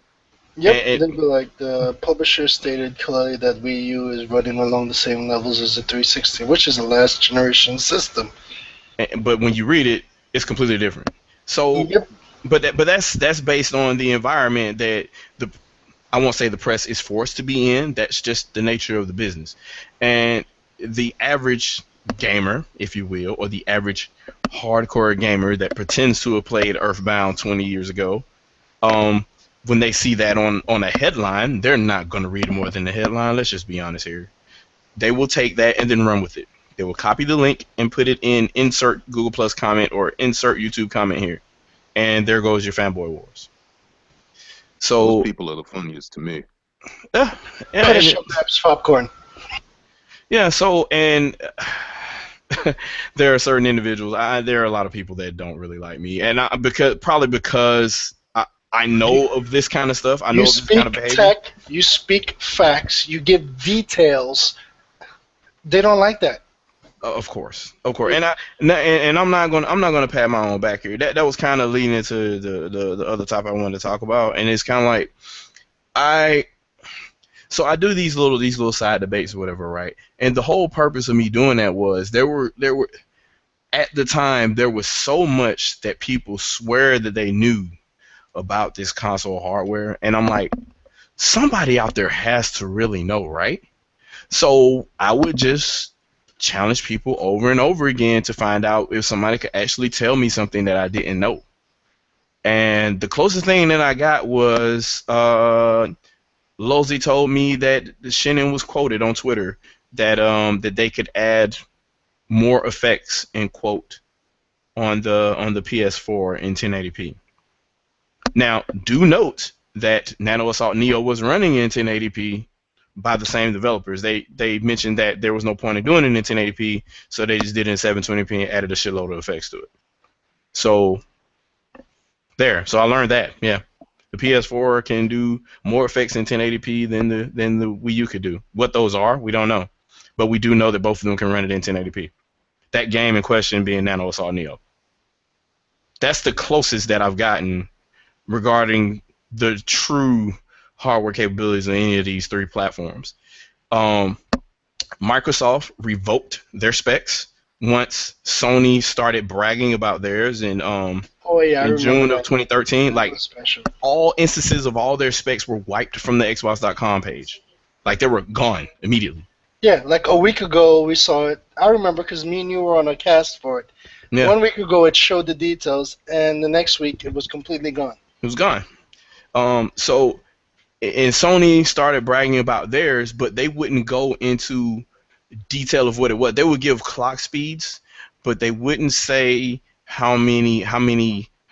Yep, they'd be like, the publisher stated clearly that Wii U is running along the same levels as the 360, which is a last generation system.
But when you read it, it's completely different. So, but that's based on the environment that I won't say the press is forced to be in. That's just the nature of the business. And the average gamer, if you will, or the average hardcore gamer that pretends to have played Earthbound 20 years ago, when they see that on a headline, they're not going to read more than the headline. Let's just be honest here. They will take that and then run with it. They will copy the link and put it in insert Google Plus comment or insert YouTube comment here. And there goes your fanboy wars. So
those people are the funniest to me.
Punish your perhaps popcorn.
Yeah, so, and there are certain individuals, there are a lot of people that don't really like me. And because I know of this kind of stuff. I know of this kind of behavior. You speak tech, you speak facts, you give details. They don't like that. Of course. And I'm not gonna pat my own back here. That was kind of leading into the other topic I wanted to talk about, and it's kind of like I do these little side debates or whatever, right? And the whole purpose of me doing that was there were at the time there was so much that people swear that they knew about this console hardware, and I'm like, somebody out there has to really know, right? So I would just challenge people over and over again to find out if somebody could actually tell me something that I didn't know. And the closest thing that I got was Lozy told me that Shannon was quoted on Twitter that they could add more effects, in quote, on the PS4 in 1080p. Now, do note that Nano Assault Neo was running in 1080p by the same developers. They mentioned that there was no point in doing it in 1080p, so they just did it in 720p and added a shitload of effects to it. So, there. So I learned that, yeah. The PS4 can do more effects in 1080p than the Wii U could do. What those are, we don't know. But we do know that both of them can run it in 1080p. That game in question being Nano Assault Neo. That's the closest that I've gotten regarding the true hardware capabilities of any of these three platforms. Microsoft revoked their specs once Sony started bragging about theirs in June of 2013. Like, all instances of all their specs were wiped from the Xbox.com page. Like, they were gone immediately.
Yeah, like a week ago we saw it. I remember because me and you were on a cast for it. Yeah. 1 week ago it showed the details, and the next week it was completely gone.
It was gone. And Sony started bragging about theirs, but they wouldn't go into detail of what it was. They would give clock speeds, but they wouldn't say how many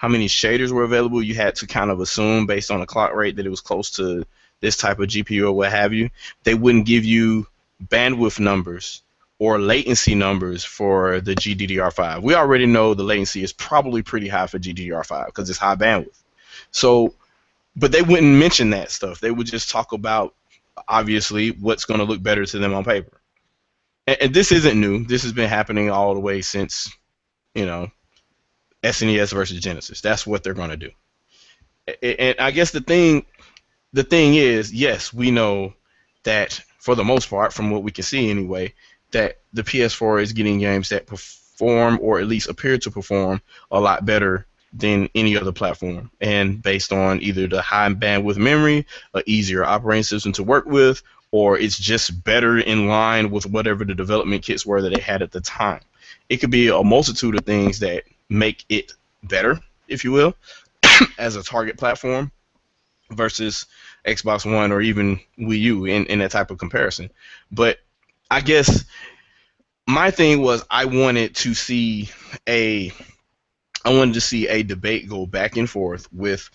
shaders were available. You had to kind of assume based on the clock rate that it was close to this type of GPU or what have you. They wouldn't give you bandwidth numbers or latency numbers for the GDDR5. We already know the latency is probably pretty high for GDDR5 because it's high bandwidth. So, but they wouldn't mention that stuff. They would just talk about, obviously, what's going to look better to them on paper. And this isn't new. This has been happening all the way since, SNES versus Genesis. That's what they're going to do. And I guess the thing the thing is, yes, we know that for the most part, from what we can see anyway, that the PS4 is getting games that perform, or at least appear to perform, a lot better than any other platform, and based on either the high bandwidth memory, a easier operating system to work with, or it's just better in line with whatever the development kits were that they had at the time. It could be a multitude of things that make it better, if you will, as a target platform versus Xbox One or even Wii U in that type of comparison. But I guess my thing was I wanted to see a debate go back and forth with,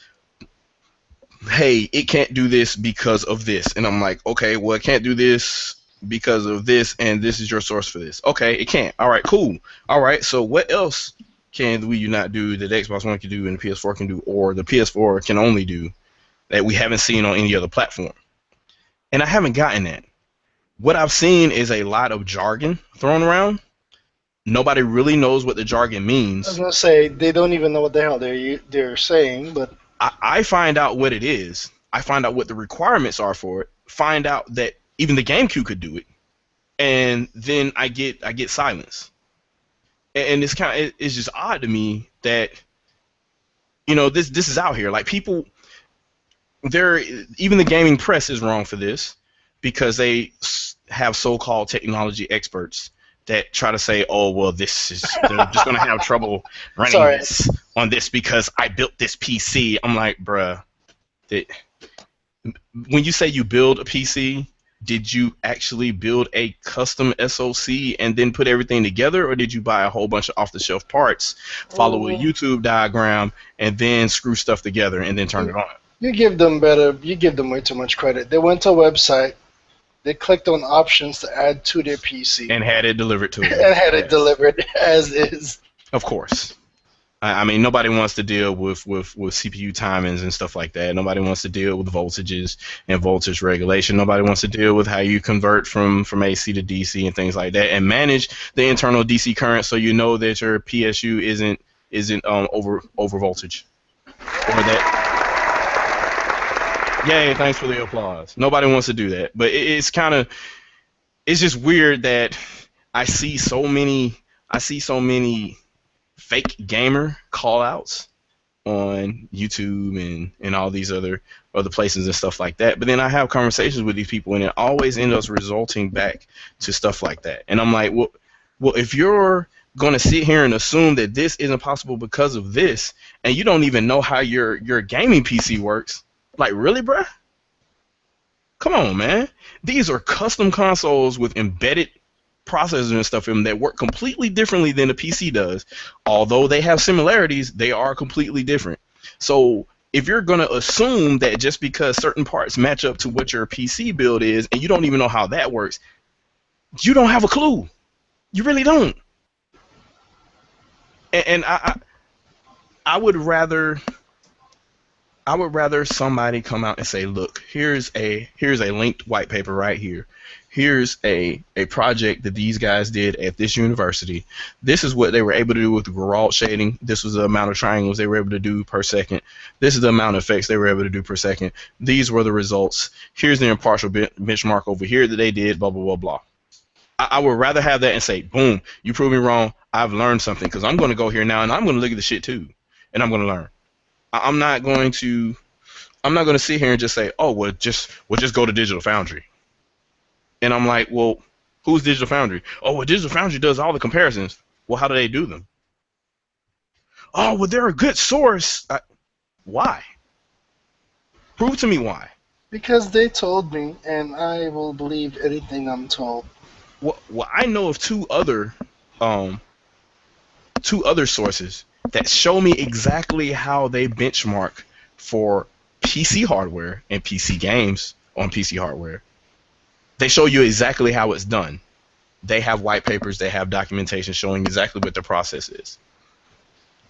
hey, it can't do this because of this. And I'm like, okay, well, it can't do this because of this, and this is your source for this. Okay, it can't. All right, cool. All right, so what else can the Wii U not do that the Xbox One can do and the PS4 can do, or the PS4 can only do that we haven't seen on any other platform? And I haven't gotten that. What I've seen is a lot of jargon thrown around. Nobody really knows what the jargon means.
I was gonna say they don't even know what the hell they're saying, but
I find out what it is. I find out what the requirements are for it. Find out that even the GameCube could do it, and then I get silence. And it's just odd to me that this is out here. Like, people, even the gaming press is wrong for this, because they have so-called technology experts that try to say, oh, well, they're just going to have trouble running this on this because I built this PC. I'm like, bruh, when you say you build a PC, did you actually build a custom SoC and then put everything together, or did you buy a whole bunch of off-the-shelf parts, follow a YouTube diagram, and then screw stuff together and then turn it on?
You give them way too much credit. They went to a website, they clicked on options to add to their PC.
And had it delivered to them.
And had it delivered as is.
Of course. I mean, nobody wants to deal with CPU timings and stuff like that. Nobody wants to deal with voltages and voltage regulation. Nobody wants to deal with how you convert from AC to DC and things like that, and manage the internal DC current so you know that your PSU isn't over voltage. Or that. Yay, thanks for the applause. Nobody wants to do that. But it's just weird that I see so many fake gamer call-outs on YouTube and all these other places and stuff like that. But then I have conversations with these people, and it always ends up resulting back to stuff like that. And I'm like, well, if you're going to sit here and assume that this isn't possible because of this, and you don't even know how your gaming PC works, like, really, bruh? Come on, man. These are custom consoles with embedded processors and stuff in them that work completely differently than a PC does. Although they have similarities, they are completely different. So if you're going to assume that just because certain parts match up to what your PC build is, and you don't even know how that works, you don't have a clue. You really don't. And I would rather somebody come out and say, look, here's a linked white paper right here. Here's a project that these guys did at this university. This is what they were able to do with the Geralt shading. This was the amount of triangles they were able to do per second. This is the amount of effects they were able to do per second. These were the results. Here's the impartial benchmark over here that they did, blah, blah, blah, blah. I would rather have that and say, boom, you prove me wrong. I've learned something, because I'm going to go here now and I'm going to look at the shit too, and I'm going to learn. I'm not going to sit here and just say, oh, we'll just go to Digital Foundry. And I'm like, well, who's Digital Foundry? Oh, well, Digital Foundry does all the comparisons. Well, how do they do them? Oh, well, they're a good source. Why? Prove to me why.
Because they told me, and I will believe anything I'm told.
Well, I know of two other sources that show me exactly how they benchmark for PC hardware and PC games on PC hardware. They show you exactly how it's done. They have white papers, they have documentation showing exactly what the process is.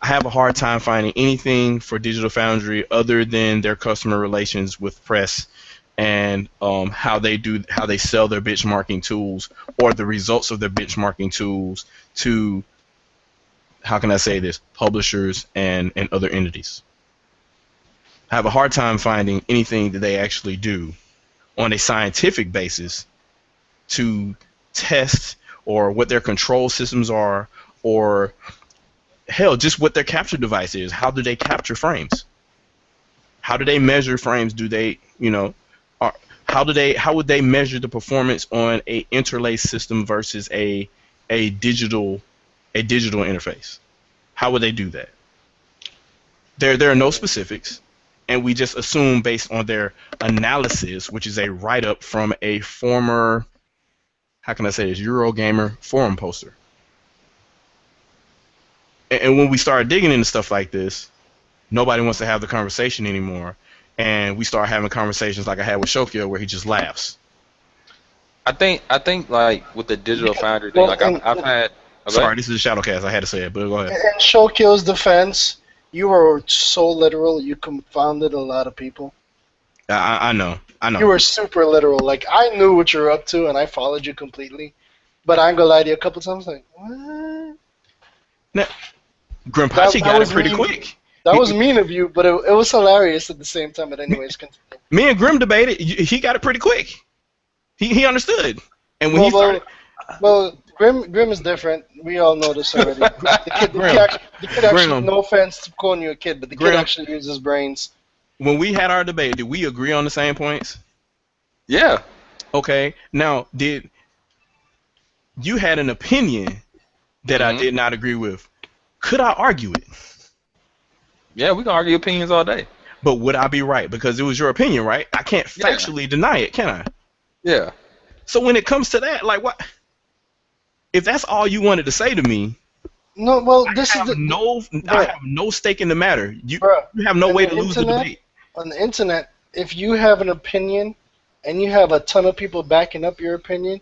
I have a hard time finding anything for Digital Foundry other than their customer relations with press and how they sell their benchmarking tools, or the results of their benchmarking tools to, how can I say this, publishers and other entities. I have a hard time finding anything that they actually do on a scientific basis to test or what their control systems are, or hell, just what their capture device is. How do they capture frames? How do they measure frames? Do they, how would they measure the performance on a interlaced system versus a digital interface? How would they do that? There are no specifics, and we just assume based on their analysis, which is a write-up from a former, how can I say this, Eurogamer forum poster. And when we start digging into stuff like this, nobody wants to have the conversation anymore, and we start having conversations like I had with Shokyo, where he just laughs.
I think like with the digital foundry thing, like I've had.
Sorry, this is ShadowCast. I had to say it, but go ahead.
In Shokyo's defense, you were so literal, you confounded a lot of people.
I know.
You were super literal. Like, I knew what you were up to, and I followed you completely. But I'm gonna lie to you a couple times, like, what?
Now, Grimpachi got it pretty quick.
That was mean of you, but it was hilarious at the same time. But anyways, continue.
Me and Grim debated. He got it pretty quick. He understood. And when he started...
Well, Grim is different. We all know this already. The kid actually, no offense to calling you a kid, but the kid actually uses brains.
When we had our debate, did we agree on the same points?
Yeah.
Okay. Now, you had an opinion that I did not agree with. Could I argue it?
Yeah, we can argue opinions all day.
But would I be right? Because it was your opinion, right? I can't factually deny it, can I?
Yeah.
So when it comes to that, like, what? If that's all you wanted to say to me,
no. Well, I
have no stake in the matter. You have no way to lose the debate.
On the internet, if you have an opinion and you have a ton of people backing up your opinion,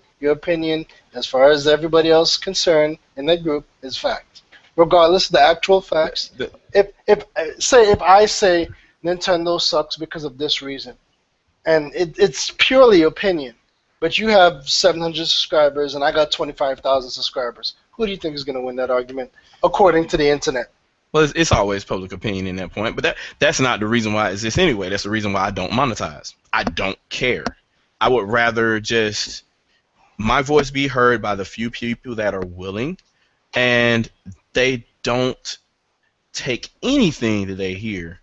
as far as everybody else concerned in that group, is fact, regardless of the actual facts. If I say Nintendo sucks because of this reason, and it's purely opinion, but you have 700 subscribers and I got 25,000 subscribers, who do you think is going to win that argument, according to the internet?
Well, it's always public opinion in that point, but that's not the reason why it exists anyway. That's the reason why I don't monetize. I don't care. I would rather just my voice be heard by the few people that are willing, and they don't take anything that they hear.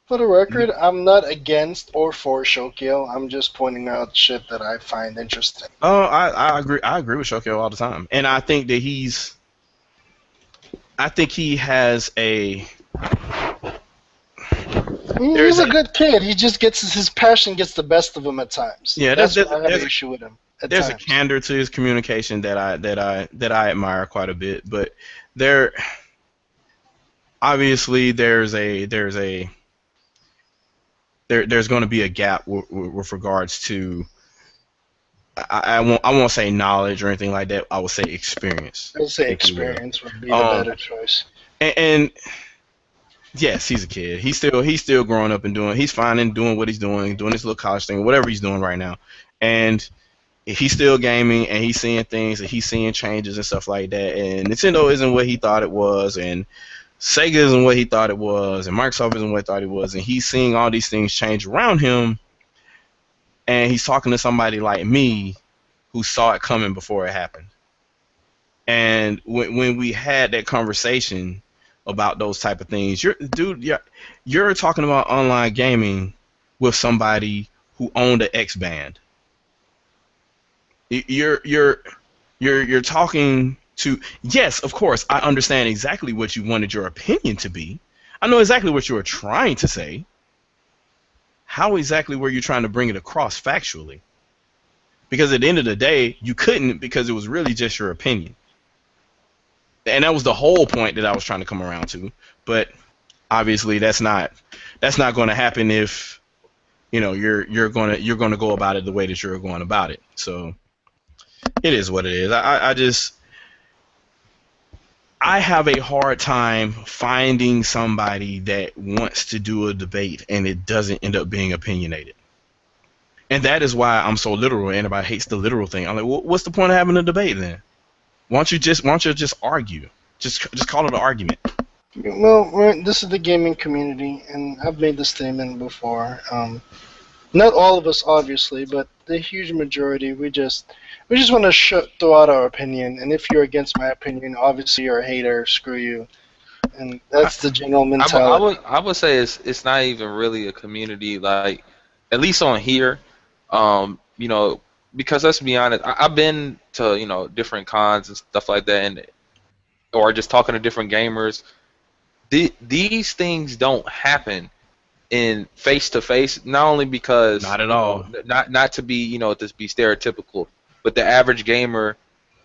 For the record, I'm not against or for Shokyo. I'm just pointing out shit that I find interesting.
Oh, I agree. I agree with Shokyo all the time, and I think that he has a.
He's a good kid. He just his passion gets the best of him at times.
Yeah,
that's why I have an issue with him.
There's a candor to his communication that I admire quite a bit, but obviously there's going to be a gap with regards to I won't say knowledge or anything like that. I will say experience.
I'll say experience would be the better choice.
And yes, he's a kid. He's still growing up and he's fine and doing what he's doing this little college thing, whatever he's doing right now. And he's still gaming and he's seeing things and he's seeing changes and stuff like that. And Nintendo isn't what he thought it was, and Sega isn't what he thought it was, and Microsoft isn't what he thought it was, and he's seeing all these things change around him, and he's talking to somebody like me who saw it coming before it happened. And when we had that conversation about those type of things, you're talking about online gaming with somebody who owned an X band. You're talking to, yes, of course, I understand exactly what you wanted your opinion to be. I know exactly what you were trying to say. How exactly were you trying to bring it across factually? Because at the end of the day, you couldn't, because it was really just your opinion. And that was the whole point that I was trying to come around to. But obviously that's not going to happen if you're going to go about it the way that you're going about it. So it is what it is. I have a hard time finding somebody that wants to do a debate and it doesn't end up being opinionated. And that is why I'm so literal. Everybody hates the literal thing. I'm like, well, what's the point of having a debate then? Why don't you just argue? Just call it an argument.
Well, this is the gaming community, and I've made this statement before. Not all of us, obviously, but the huge majority, we just want to throw out our opinion. And if you're against my opinion, obviously you're a hater. Screw you. And
I,
that's the general
I
mentality.
would I would say it's not even really a community, like at least on here, you know, because let's be honest, I've been to different cons and stuff like that, and or just talking to different gamers. These things don't happen in face to face, not only because
not at all.
not to be to be stereotypical, but the average gamer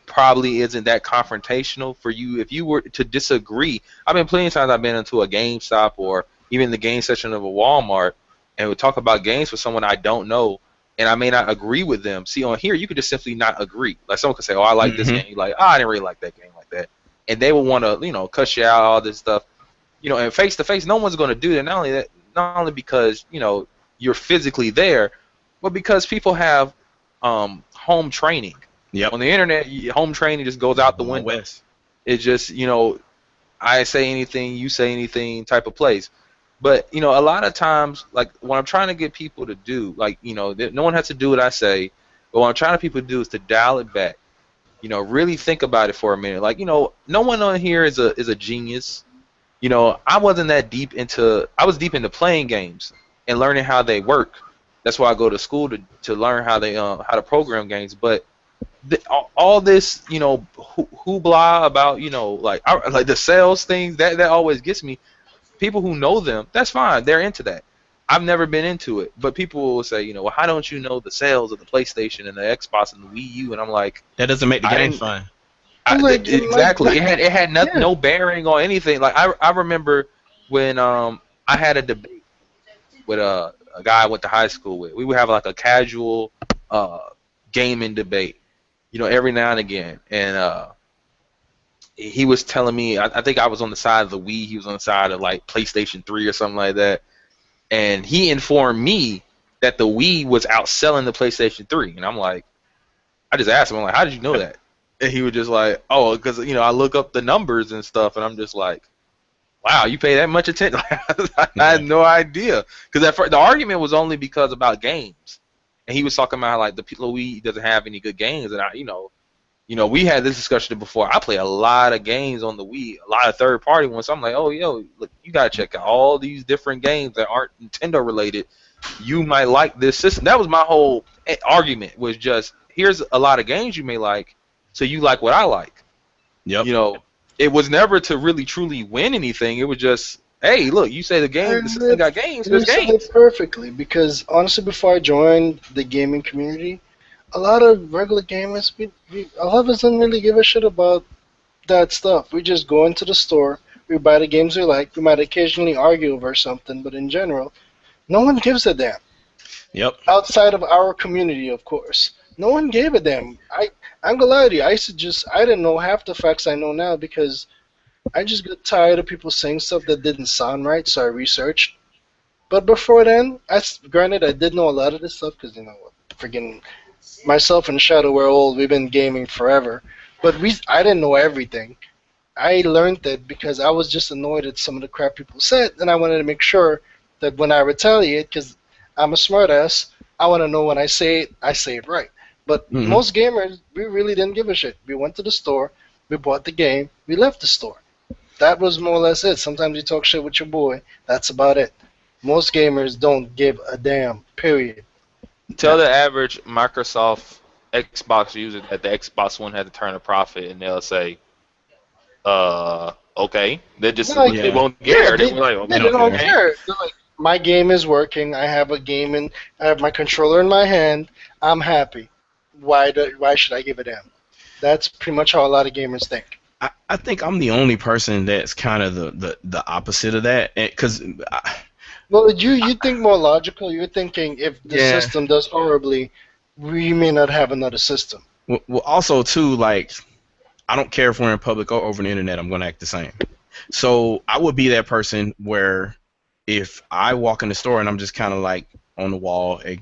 probably isn't that confrontational for you if you were to disagree. I've been plenty of times I've been into a GameStop or even the game section of a Walmart and we talk about games with someone I don't know and I may not agree with them. See, on here you could just simply not agree. Like someone could say, "Oh, I like this game." You're like, "Oh, I didn't really like that game like that," and they will want to cuss you out, all this stuff. And face to face, no one's going to do that. Not only that, not only because you're physically there, but because people have home training.
Yep.
On the internet, home training just goes out the
Wild
window.
West.
It's just I say anything, you say anything type of place. But a lot of times, like what I'm trying to get people to do, like no one has to do what I say, but what I'm trying to people to do is to dial it back. Really think about it for a minute. Like no one on here is a genius. I wasn't that deep into. I was deep into playing games and learning how they work. That's why I go to school to learn how they how to program games. But all this, hoopla about, like the sales things that always gets me. People who know them, that's fine. They're into that. I've never been into it, but people will say, well, how don't you know the sales of the PlayStation and the Xbox and the Wii U? And I'm like,
That doesn't make the
I
game
didn't.
fun.
Exactly. It had
Yeah.
no bearing on anything. Like I remember when I had a debate with a guy I went to high school with. We would have like a casual uh gaming debate, every now and again. And he was telling me, I think I was on the side of the Wii, he was on the side of like PlayStation 3 or something like that. And he informed me that the Wii was outselling the PlayStation 3. And I'm like, I just asked him, I'm like, how did you know that? And he was just like, oh, because I look up the numbers and stuff, and I'm just like, wow, you pay that much attention? I had no idea. Because at first, the argument was only because about games, and he was talking about how, like the Wii doesn't have any good games, and we had this discussion before. I play a lot of games on the Wii, a lot of third-party ones. So I'm like, oh, yo, look, you gotta check out all these different games that aren't Nintendo related. You might like this system. That was my whole argument. Was just here's a lot of games you may like, so you like what I like.
Yep.
It was never to really truly win anything. It was just, hey, look, you say the system got games,
You
there's
said
games.
it perfectly because honestly, before I joined the gaming community, a lot of regular gamers, a lot of us didn't really give a shit about that stuff. We just go into the store, we buy the games we like. We might occasionally argue over something, but in general, no one gives a damn.
Yep.
Outside of our community, of course, no one gave a damn. I'm gonna lie to you. I didn't know half the facts I know now because I just got tired of people saying stuff that didn't sound right, so I researched. But before then, granted, I did know a lot of this stuff because friggin' myself and Shadow, we're old. We've been gaming forever, but I didn't know everything. I learned it because I was just annoyed at some of the crap people said, and I wanted to make sure that when I retaliate, because I'm a smartass, I want to know when I say it right. But
Hmm.
most gamers, we really didn't give a shit. We went to the store, we bought the game, we left the store. That was more or less it. Sometimes you talk shit with your boy. That's about it. Most gamers don't give a damn. Period.
Tell the average Microsoft Xbox user that the Xbox One had to turn a profit, and they'll say, okay. They just
Like,
they
Yeah.
won't
yeah,
care. They were like,
They
they
don't
don't
care.
okay.
care. They're like, my game is working. I have a game and I have my controller in my hand. I'm happy. Why should I give a damn? That's pretty much how a lot of gamers think.
I think I'm the only person that's kind of the opposite of that, because
Well, you think more logical. You're thinking if the
yeah.
system does horribly, we may not have another system.
Well, also too, like I don't care if we're in public or over the internet. I'm gonna act the same. So I would be that person where if I walk in the store and I'm just kind of like on the wall at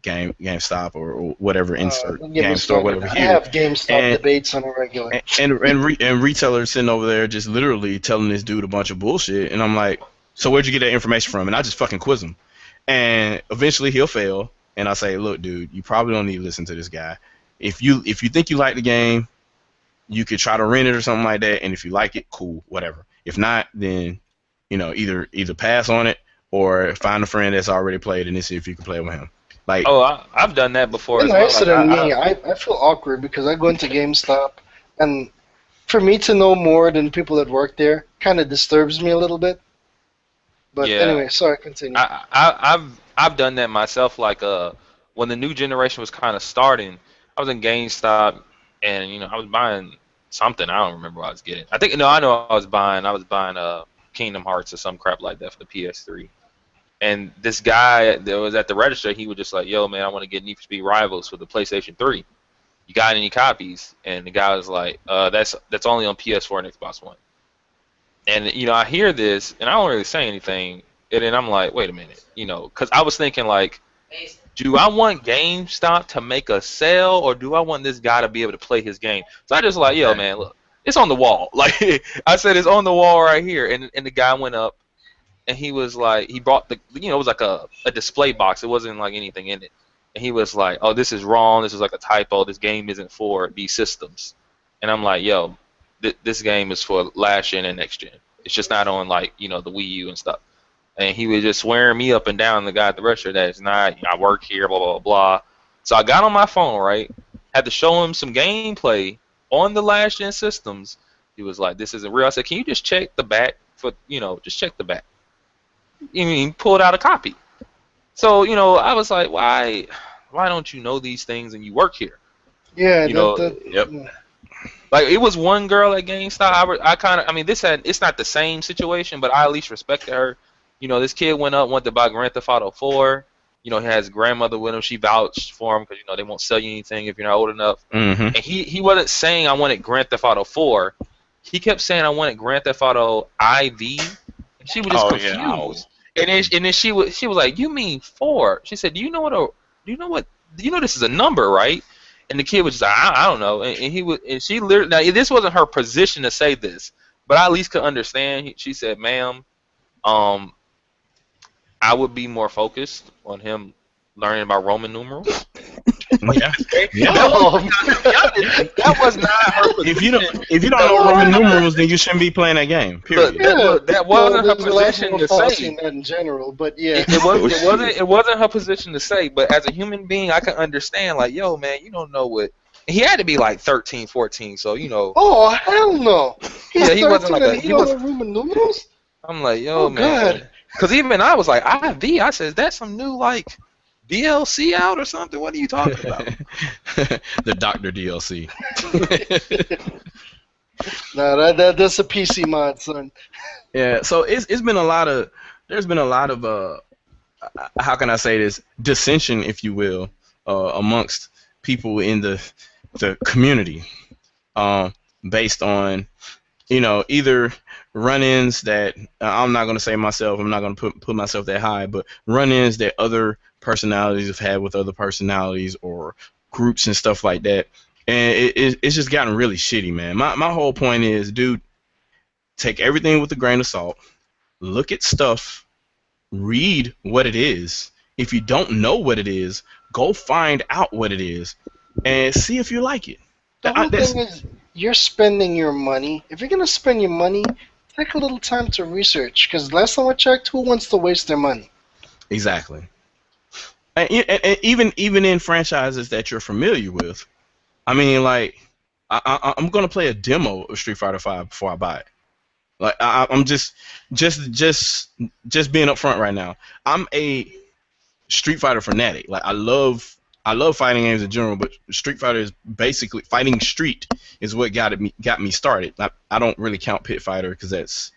GameStop or whatever, insert
Don't get me
game store,
started.
whatever
I
here.
have GameStop
And
debates on a regular.
and retailers sitting over there just literally telling this dude a bunch of bullshit, and I'm like, so where'd you get that information from? And I just fucking quiz him, and eventually he'll fail, and I say, look, dude, you probably don't need to listen to this guy. If you think you like the game, you could try to rent it or something like that, and if you like it, cool, whatever. If not, then either pass on it or find a friend that's already played and then see if you can play with him. Like,
I've done that before
It's
as well.
nicer than me. I feel awkward because I go into GameStop, and for me to know more than people that work there kind of disturbs me a little bit. But
Yeah.
anyway, sorry, continue.
I've done that myself. Like when the new generation was kind of starting, I was in GameStop, and I was buying something. I don't remember what I was getting. I know I was buying Kingdom Hearts or some crap like that for the PS3. And this guy that was at the register, he was just like, "Yo, man, I want to get Need for Speed Rivals for the PlayStation 3. You got any copies?" And the guy was like, "That's only on PS4 and Xbox One." And I hear this, and I don't really say anything. And then I'm like, "Wait a minute," because I was thinking like, do I want GameStop to make a sale, or do I want this guy to be able to play his game? So I just like, "Yo, man, look, it's on the wall." Like I said, it's on the wall right here. And the guy went up. And he was like, he brought it was like a display box. It wasn't like anything in it. And he was like, "Oh, this is wrong. This is like a typo. This game isn't for these systems." And I'm like, "Yo, this game is for last gen and next gen. It's just not on like, the Wii U and stuff." And he was just swearing me up and down, the guy at the register, that it's not, I work here, blah, blah, blah. So I got on my phone, right? Had to show him some gameplay on the last gen systems. He was like, "This isn't real." I said, "Can you just check the back for, just check the back." He pulled out a copy. So, I was like, why don't you know these things and you work here?
Yeah,
Yep.
Like, it was one girl at GameStop. It's not the same situation, but I at least respected her. This kid went to buy Grand Theft Auto 4. He has grandmother with him. She vouched for him because, they won't sell you anything if you're not old enough.
Mm-hmm.
And he wasn't saying I wanted Grand Theft Auto 4. He kept saying I wanted Grand Theft Auto IV. And she was just confused.
Yeah.
And then she was like, "You mean 4?" She said, "Do you know this is a number, right?" And the kid was just like, I don't know. And she literally, now this wasn't her position to say this, but I at least could understand. She said, "Ma'am, I would be more focused on him learning about Roman numerals."
Yeah.
That was not her position.
If you don't know Roman numerals, then you shouldn't be playing that game. Period.
That wasn't her position to say.
That in general, but yeah,
It wasn't her position to say. But as a human being, I can understand. Like, yo, man, you don't know what. He had to be like 13, 14, so
Oh hell no!
He wasn't like a.
He was Roman numerals.
I'm like, yo, man. Because even I was like, IV. I said, is that some new like DLC out or something? What are you talking about?
The Doctor DLC.
No, that's a PC mod, son.
Yeah, so there's been a lot of how can I say this, dissension, if you will, amongst people in the community, based on either run-ins that I'm not going to say myself, I'm not going to put myself that high, but run-ins that other personalities have had with other personalities or groups and stuff like that, and it's just gotten really shitty, man. My whole point is, dude, take everything with a grain of salt, look at stuff, read what it is. If you don't know what it is, go find out what it is and see if you like it.
The whole thing is, you're spending your money. If you're gonna spend your money, take a little time to research. Because last time I checked, who wants to waste their money?
Exactly. And even in franchises that you're familiar with, I mean, like, I'm gonna play a demo of Street Fighter V before I buy it. Like, I'm just being upfront right now. I'm a Street Fighter fanatic. Like, I love fighting games in general, but Street Fighter is basically Fighting Street is what got me started. I don't really count Pit Fighter because that's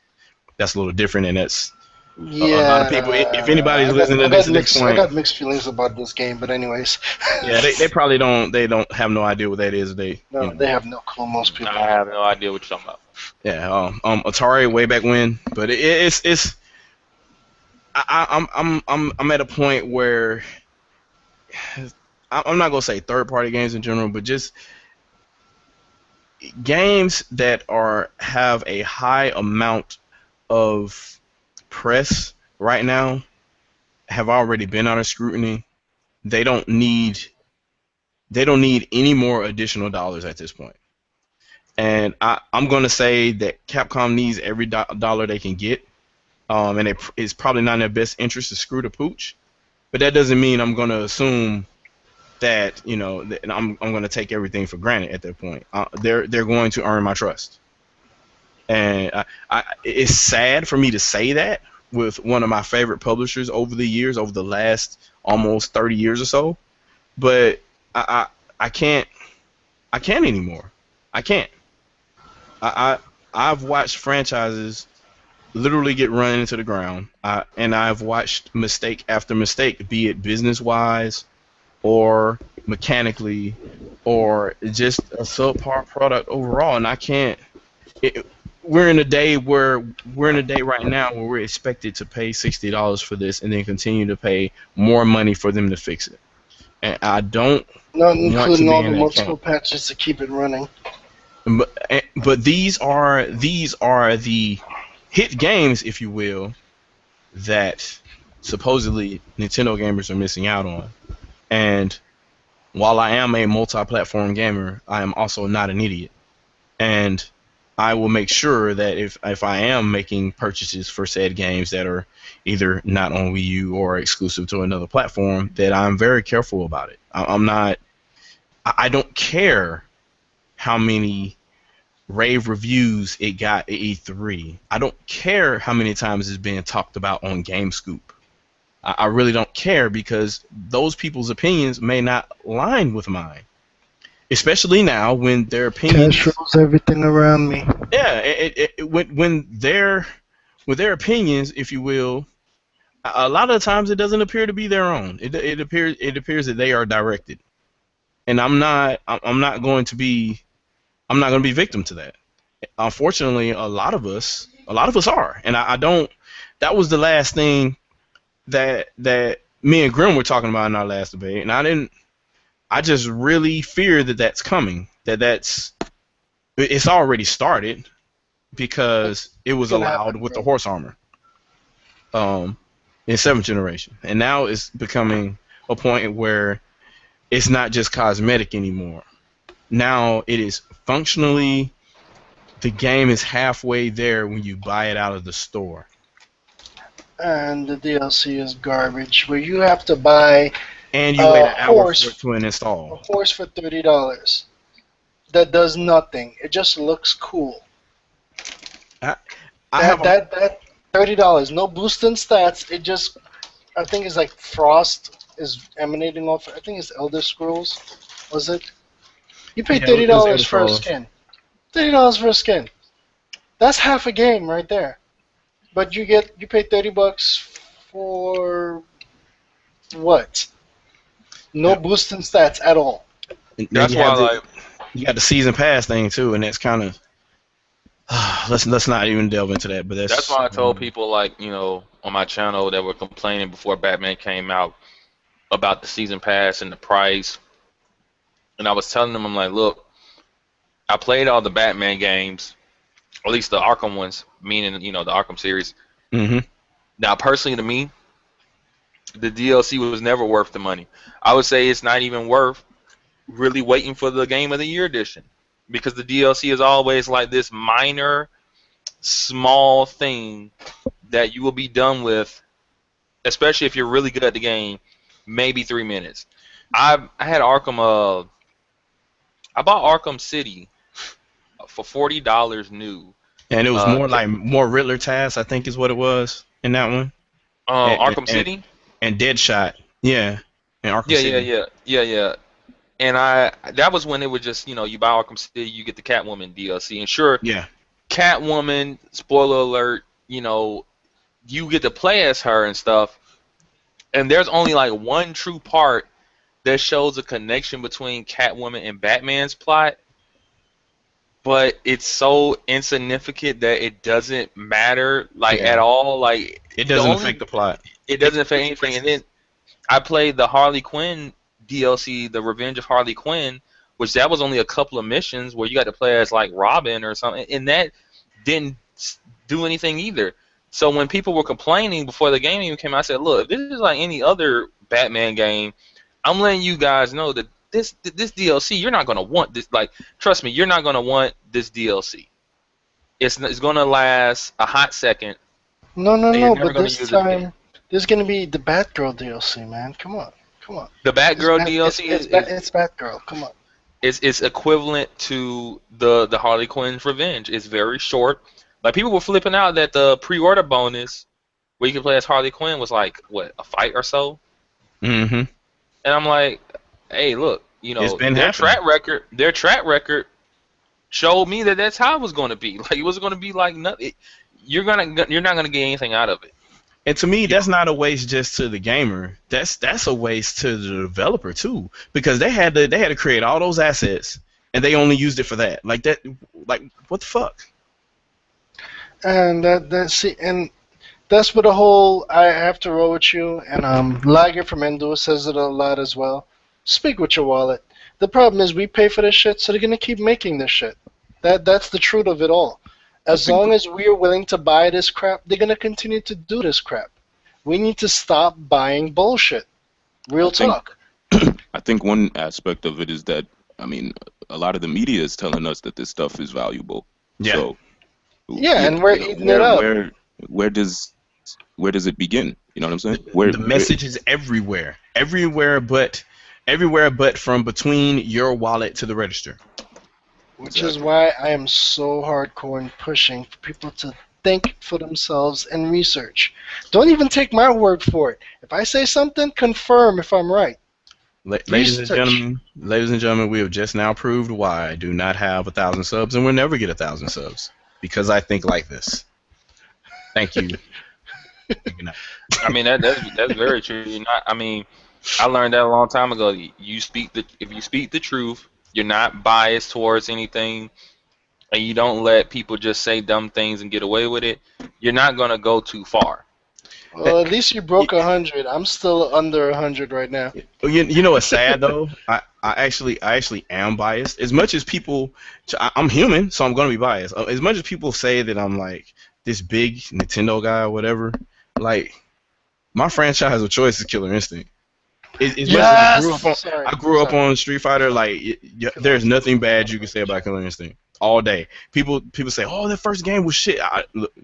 a little different, and that's a lot of people. If anybody's listening to this at this point,
I got mixed feelings about this game, but anyways.
Yeah, they probably don't. They don't have no idea what that is. They
have no clue. Most people.
I have no idea what you're talking about.
Yeah, Atari way back when, but it's I'm at a point where I'm not gonna say third party games in general, but just games that have a high amount of press right now have already been under scrutiny. They don't need any more additional dollars at this point. And I'm going to say that Capcom needs every dollar they can get. And it's probably not in their best interest to screw the pooch. But that doesn't mean I'm going to assume that, that I'm going to take everything for granted at that point. They're going to earn my trust. And it's sad for me to say that with one of my favorite publishers over the years, over the last almost 30 years or so. But I can't anymore. I can't. I've watched franchises literally get run into the ground, and I've watched mistake after mistake, be it business-wise or mechanically or just a subpar product overall, and I can't. We're in a day right now where we're expected to pay $60 for this and then continue to pay more money for them to fix it, and I don't
Not
want to
including
be
all
in
the
that
multiple
camp.
patches to keep it running.
But these are the hit games, if you will, that supposedly Nintendo gamers are missing out on. And while I am a multi-platform gamer, I am also not an idiot. And I will make sure that if I am making purchases for said games that are either not on Wii U or exclusive to another platform, that I'm very careful about it. I don't care how many rave reviews it got at E3. I don't care how many times it's being talked about on GameScoop. I really don't care because those people's opinions may not align with mine. Especially now when their opinions...
Cash rules everything around me.
Yeah, when their opinions, if you will, a lot of the times it doesn't appear to be their own. It appears that they are directed. And I'm not going to be victim to that. Unfortunately, a lot of us are, and I don't. That was the last thing that me and Grim were talking about in our last debate, and I just really fear that that's coming. It's already started because it was allowed with the horse armor, in 7th generation, and now it's becoming a point where it's not just cosmetic anymore. Now it is functionally, the game is halfway there when you buy it out of the store.
And the DLC is garbage, where you have to buy
And you wait an hour for it to
a
install.
horse for $30 that does nothing. It just looks cool.
I
That
have
that $30, no boosting stats. It just, I think it's like Frost is emanating off. I think it's Elder Scrolls. Was it? You pay
Yeah, it was Elder
$30 for a
Scrolls.
skin. $30 for a skin. That's half a game right there. But you pay $30 for what? No
Yeah.
boosting stats at all.
And then
That's
you
why,
have
like,
you got the season pass thing too, and that's kind of let's not even delve into that. But
that's why I told people, like, on my channel that were complaining before Batman came out about the season pass and the price, and I was telling them, I'm like, look, I played all the Batman games, or at least the Arkham ones, meaning the Arkham series.
Mm-hmm.
Now, personally, to me, the DLC was never worth the money. I would say it's not even worth really waiting for the Game of the Year edition, because the DLC is always like this minor, small thing that you will be done with, especially if you're really good at the game, maybe 3 minutes. I had Arkham. I bought Arkham City for $40 new.
And it was more Riddler tasks, I think, is what it was in that one.
Arkham City
and Deadshot, yeah, and Arkham City.
Yeah. And that was when it was just, you buy Arkham City, you get the Catwoman DLC, and sure,
Yeah,
Catwoman, spoiler alert, you get to play as her and stuff, and there's only like one true part that shows a connection between Catwoman and Batman's plot. but it's so insignificant that it doesn't matter like at all. Like
It doesn't affect the plot.
it doesn't affect anything. And then I played the Harley Quinn DLC, The Revenge of Harley Quinn, which that was only a couple of missions where you got to play as like Robin or something, and that didn't do anything either. So when people were complaining before the game even came out, I said, look, if this is like any other Batman game, I'm letting you guys know that this DLC, you're not going to want this. Like, trust me, you're not going to want this DLC. It's going to last a hot second.
No, but this time, there's going to be the Batgirl DLC, man. Come on.
The Batgirl DLC
it's Batgirl. Come on.
It's equivalent to the Harley Quinn's Revenge. It's very short. Like, people were flipping out that the pre-order bonus where you can play as Harley Quinn was like, what, a fight or so?
Mm-hmm.
And I'm like, hey, look, you know, their track record showed me that that's how it was going to be. Like, it was going to be like nothing. You're not going to get anything out of it.
And to me, that's not a waste just to the gamer. That's a waste to the developer too, because they had to create all those assets and they only used it for that. Like that, like what the fuck?
And that's what the whole I have to roll with you. And Lager from Endo says it a lot as well. Speak with your wallet. The problem is we pay for this shit, so they're gonna keep making this shit. That's the truth of it all. As long as we are willing to buy this crap, they're gonna continue to do this crap. We need to stop buying bullshit. Real talk.
I think one aspect of it is that, I mean, a lot of the media is telling us that this stuff is valuable.
Yeah.
So,
and we're eating it up.
Where does it begin? You know what I'm saying?
The message is everywhere. Everywhere but from between your wallet to the register.
Which is why I am so hardcore in pushing for people to think for themselves and research. Don't even take my word for it. If I say something, confirm if I'm right.
Ladies and gentlemen, we have just now proved why I do not have 1,000 subs and will never get 1,000 subs. Because I think like this. Thank you.
I mean, that's very true. I mean, I learned that a long time ago. If you speak the truth, you're not biased towards anything, and you don't let people just say dumb things and get away with it, you're not gonna go too far.
Well, at least you broke 100. I'm still under 100 right now.
You know what's sad though? I actually am biased. As much as people, I'm human, so I'm gonna be biased. As much as people say that I'm like this big Nintendo guy or whatever, like my franchise of choice is Killer Instinct.
Yes!
I grew up on Street Fighter. Like there's nothing bad you can say about Killer Instinct all day. People say, "Oh, that first game was shit."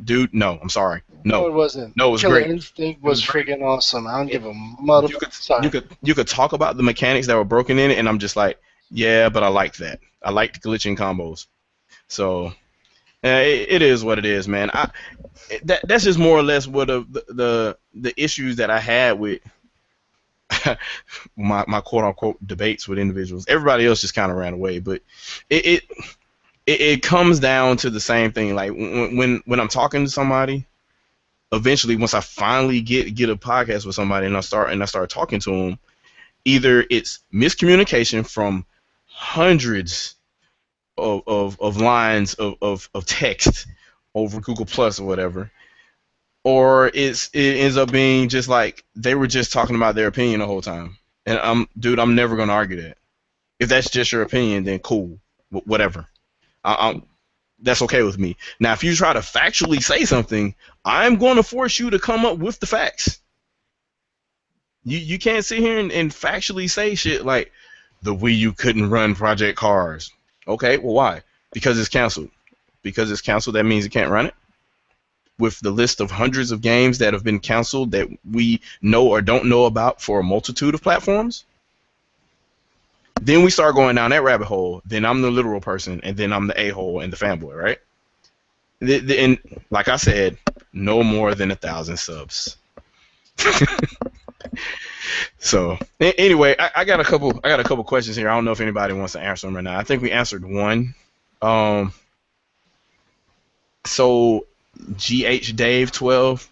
Dude, no, I'm sorry. No,
it wasn't.
No, it was
Killer
great.
Instinct was freaking awesome. I don't give a motherfucker.
You could talk about the mechanics that were broken in it, and I'm just like, yeah, but I liked that. I liked glitching combos. So it is what it is, man. That's just more or less what the issues that I had with my quote unquote debates with individuals. Everybody else just kind of ran away, but it comes down to the same thing. Like when I'm talking to somebody, eventually once I finally get a podcast with somebody and I start talking to them, either it's miscommunication from hundreds of lines of text over Google Plus or whatever, or it ends up being just like they were just talking about their opinion the whole time. And I'm never gonna argue that. If that's just your opinion, then cool, whatever. That's okay with me. Now, if you try to factually say something, I'm going to force you to come up with the facts. You can't sit here and factually say shit like the Wii U couldn't run Project Cars. Okay, well, why? Because it's canceled. Because it's canceled, that means it can't run it? With the list of hundreds of games that have been canceled that we know or don't know about for a multitude of platforms? Then we start going down that rabbit hole. Then I'm the literal person, and then I'm the a-hole and the fanboy, right? And like I said, no more than 1,000 subs. So anyway, I got a couple questions here. I don't know if anybody wants to answer them or not. I think we answered one. So GH Dave 12,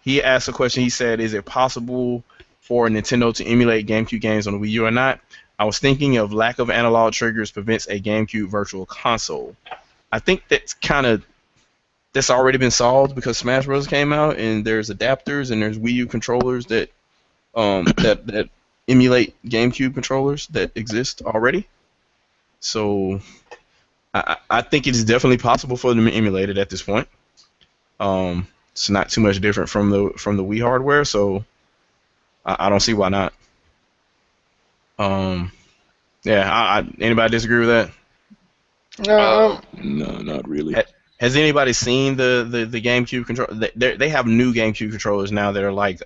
he asked a question. He said, "Is it possible for Nintendo to emulate GameCube games on the Wii U or not? I was thinking of lack of analog triggers prevents a GameCube virtual console." I think that's already been solved because Smash Bros came out and there's adapters and there's Wii U controllers that emulate GameCube controllers that exist already. So I think it is definitely possible for them to emulate it at this point. It's not too much different from the Wii hardware, so I don't see why not. Yeah, anybody disagree with that?
No,
No, not really.
Has anybody seen the GameCube controller? They have new GameCube controllers now that are like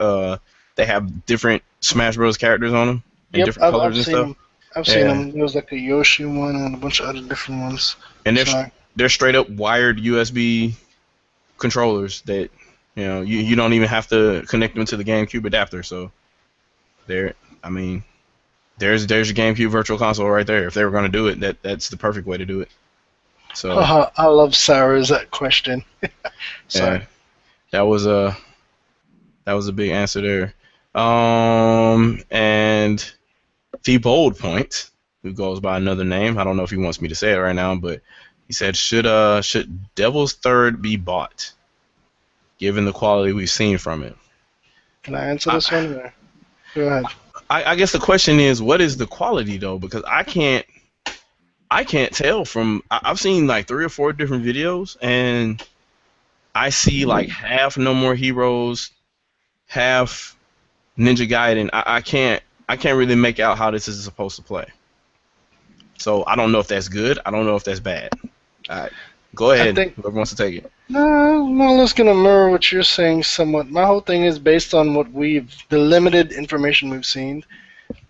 they have different Smash Bros characters on them and
yep,
different colors
I've
and
seen
stuff.
them. I've seen them. There was like a Yoshi one and a bunch of other different ones.
And
So,
they're straight up wired USB controllers that you don't even have to connect them to the GameCube adapter. So there's your GameCube Virtual Console right there. If they were going to do it, that's the perfect way to do it. So
I love Sarah's question. Sorry.
yeah, that was a big answer there. And the Bold Point, who goes by another name, I don't know if he wants me to say it right now, but he said, should Devil's Third be bought, given the quality we've seen from it?
Can I answer this one? Or? Go ahead.
I guess the question is, what is the quality though? Because I can't tell from I've seen like 3 or 4 different videos, and I see like half No More Heroes, half Ninja Gaiden. I can't really make out how this is supposed to play. So I don't know if that's good. I don't know if that's bad. All right, go ahead. Whoever wants to take it.
No, more or less gonna mirror what you're saying somewhat. My whole thing is based on the limited information we've seen.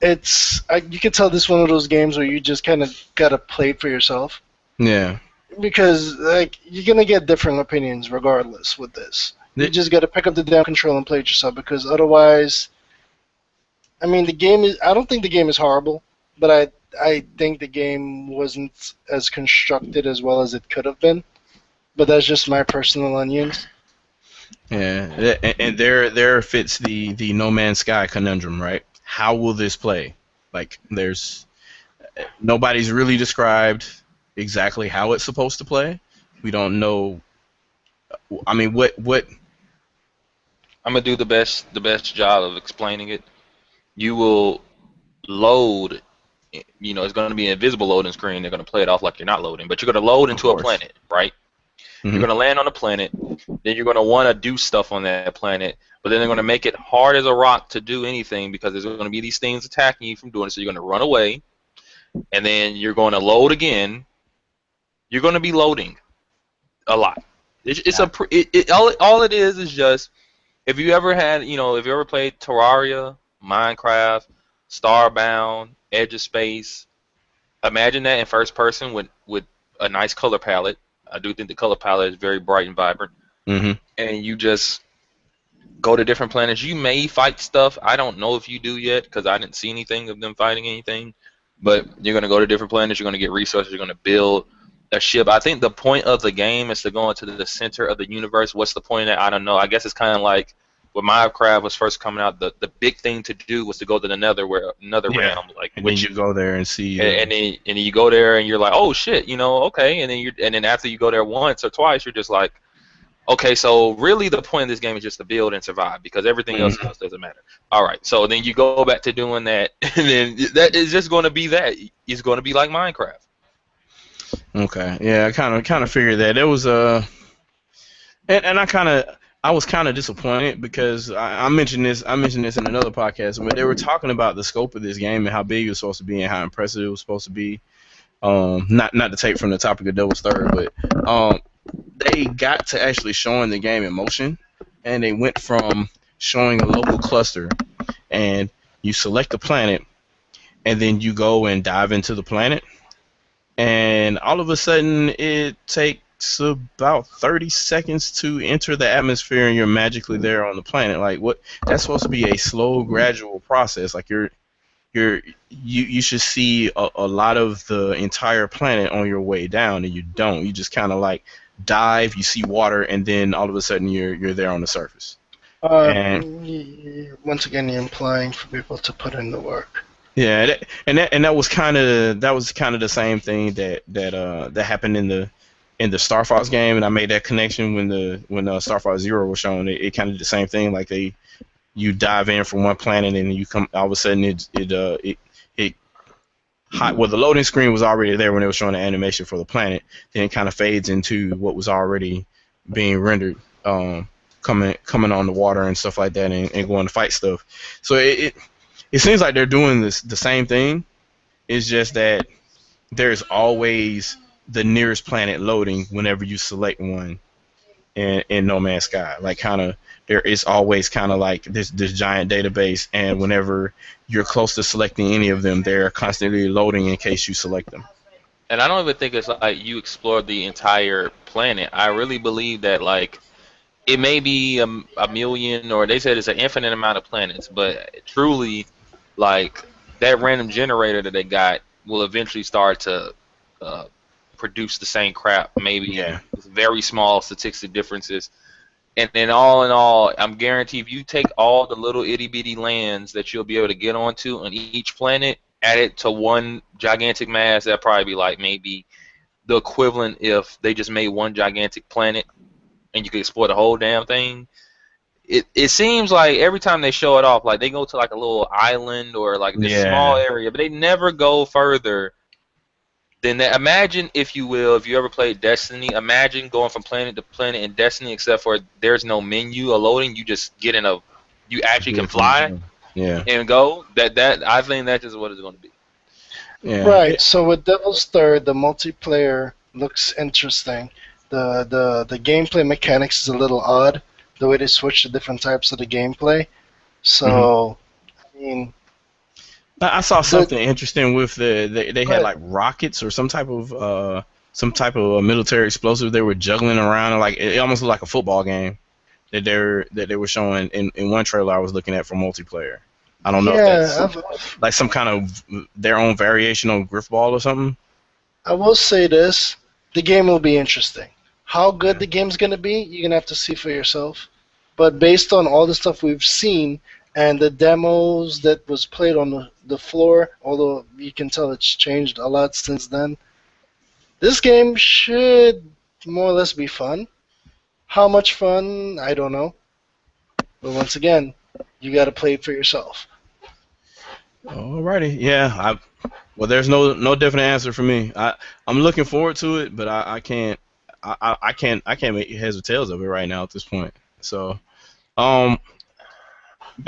You can tell this is one of those games where you just kind of gotta play it for yourself.
Yeah.
Because like you're gonna get different opinions regardless with this. You just gotta pick up the damn control and play it yourself, because otherwise, I mean, I don't think the game is horrible, but I think the game wasn't as constructed as well as it could have been. But that's just my personal onions.
Yeah, and there fits the No Man's Sky conundrum, right? How will this play? Like, nobody's really described exactly how it's supposed to play. We don't know. I mean, what?
I'm gonna do the best job of explaining it. You will load. It's going to be an invisible loading screen. They're going to play it off like you're not loading, but you're going to load into a planet, right? Mm-hmm. You're going to land on a planet. Then you're going to want to do stuff on that planet, but then they're going to make it hard as a rock to do anything because there's going to be these things attacking you from doing it. So you're going to run away, and then you're going to load again. You're going to be loading a lot. All it is just, if you ever played Terraria, Minecraft, Starbound, Edge of Space, imagine that in first person with a nice color palette. I do think the color palette is very bright and vibrant.
Mm-hmm.
And you just go to different planets. You may fight stuff. I don't know if you do yet because I didn't see anything of them fighting anything. But you're going to go to different planets. You're going to get resources. You're going to build a ship. I think the point of the game is to go into the center of the universe. What's the point of that? I don't know. I guess it's kind of like when Minecraft was first coming out, the big thing to do was to go to another realm, like
when you go there and see,
and then you go there and you're like, oh shit, okay, and then after you go there once or twice, you're just like, okay, so really the point of this game is just to build and survive because everything else doesn't matter. All right, so then you go back to doing that, and then that is just going to be that. It's going to be like Minecraft.
Okay, yeah, I kind of figured that it was and I was kind of disappointed because I mentioned this in another podcast when they were talking about the scope of this game and how big it was supposed to be and how impressive it was supposed to be. Not to take from the topic of Devil's Third, but they got to actually showing the game in motion, and they went from showing a local cluster, and you select a planet, and then you go and dive into the planet, and all of a sudden it takes about 30 seconds to enter the atmosphere and you're magically there on the planet. Like, what? That's supposed to be a slow, gradual process. Like you should see a lot of the entire planet on your way down, and you don't. You just kind of like dive, you see water, and then all of a sudden you're there on the surface.
Once again, you're implying for people to put in the work.
Yeah, that was kind of the same thing that happened in in the Star Fox game, and I made that connection when Star Fox Zero was shown. It kind of did the same thing. Like you dive in from one planet and you come all of a sudden it well, the loading screen was already there when they were showing the animation for the planet. Then it kind of fades into what was already being rendered, coming on the water and stuff like that, and going to fight stuff. So it seems like they're doing the same thing. It's just that there's always the nearest planet loading whenever you select one in No Man's Sky. Like kind of there is always kind of like this giant database, and whenever you're close to selecting any of them, they're constantly loading in case you select them.
And I don't even think it's like you explore the entire planet. I really believe that like it may be a million, or they said it's an infinite amount of planets, but truly, like that random generator that they got will eventually start to produce the same crap. Maybe with very small statistic differences. And then all in all, I'm guaranteed if you take all the little itty bitty lands that you'll be able to get onto on each planet, add it to one gigantic mass, that'd probably be like maybe the equivalent if they just made one gigantic planet and you could explore the whole damn thing. It seems like every time they show it off, like they go to like a little island or like this small area, but they never go further than that. Imagine, if you will, if you ever played Destiny, imagine going from planet to planet in Destiny, except for there's no menu or loading. You just get in you actually can fly and go. That I think that's just what it's going to be.
Yeah.
Right. So with Devil's Third, the multiplayer looks interesting. The gameplay mechanics is a little odd, the way they switch to different types of the gameplay. So, I mean,
I saw something interesting with they had like rockets or some type of military explosive they were juggling around, and like it almost looked like a football game that they were showing in one trailer I was looking at for multiplayer. I don't know if that's like some kind of their own variation on Griffball or something.
I will say this: the game will be interesting. How good the game's gonna be, you're gonna have to see for yourself. But based on all the stuff we've seen and the demos that was played on the floor, although you can tell it's changed a lot since then, this game should more or less be fun. How much fun, I don't know. But once again, you got to play it for yourself.
Alrighty, yeah. Well, there's no definite answer for me. I'm looking forward to it, but I can't make heads or tails of it right now at this point. So, got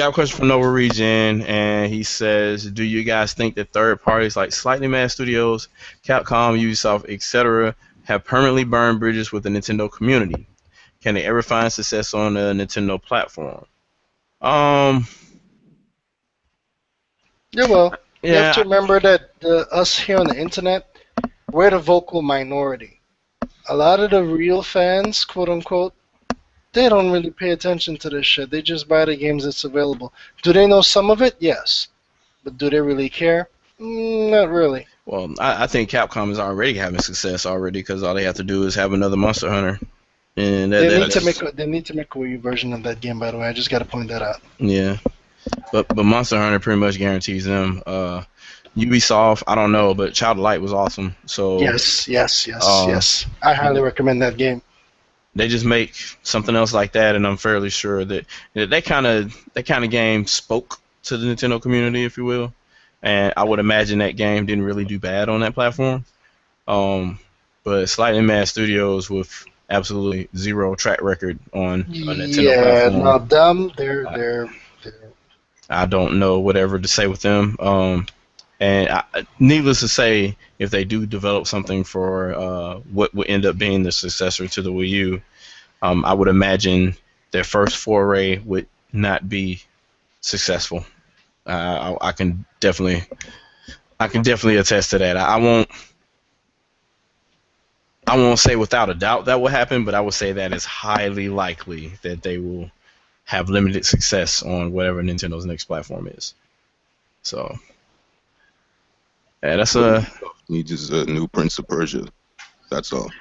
a question from Nova Region, and he says, do you guys think that third parties like Slightly Mad Studios, Capcom, Ubisoft, etc. have permanently burned bridges with the Nintendo community? Can they ever find success on the Nintendo platform?
Yeah, well, you have to remember that us here on the internet, we're the vocal minority. A lot of the real fans, quote unquote, they don't really pay attention to this shit. They just buy the games that's available. Do they know some of it? Yes. But do they really care? Not really.
Well, I think Capcom is already having success already because all they have to do is have another Monster Hunter. And
they need to make a Wii U version of that game, by the way. I just got to point that out.
Yeah. But Monster Hunter pretty much guarantees them. Ubisoft, I don't know, but Child of Light was awesome. So
yes. I highly recommend that game.
They just make something else like that, and I'm fairly sure that that kind of game spoke to the Nintendo community, if you will. And I would imagine that game didn't really do bad on that platform. But Slightly Mad Studios with absolutely zero track record on Nintendo platform.
Yeah, no, they're
I don't know whatever to say with them. And needless to say, if they do develop something for what would end up being the successor to the Wii U, I would imagine their first foray would not be successful. I can definitely attest to that. I won't say without a doubt that will happen, but I would say that it's highly likely that they will have limited success on whatever Nintendo's next platform is. So. Yeah, that's
needs a new Prince of Persia. That's all.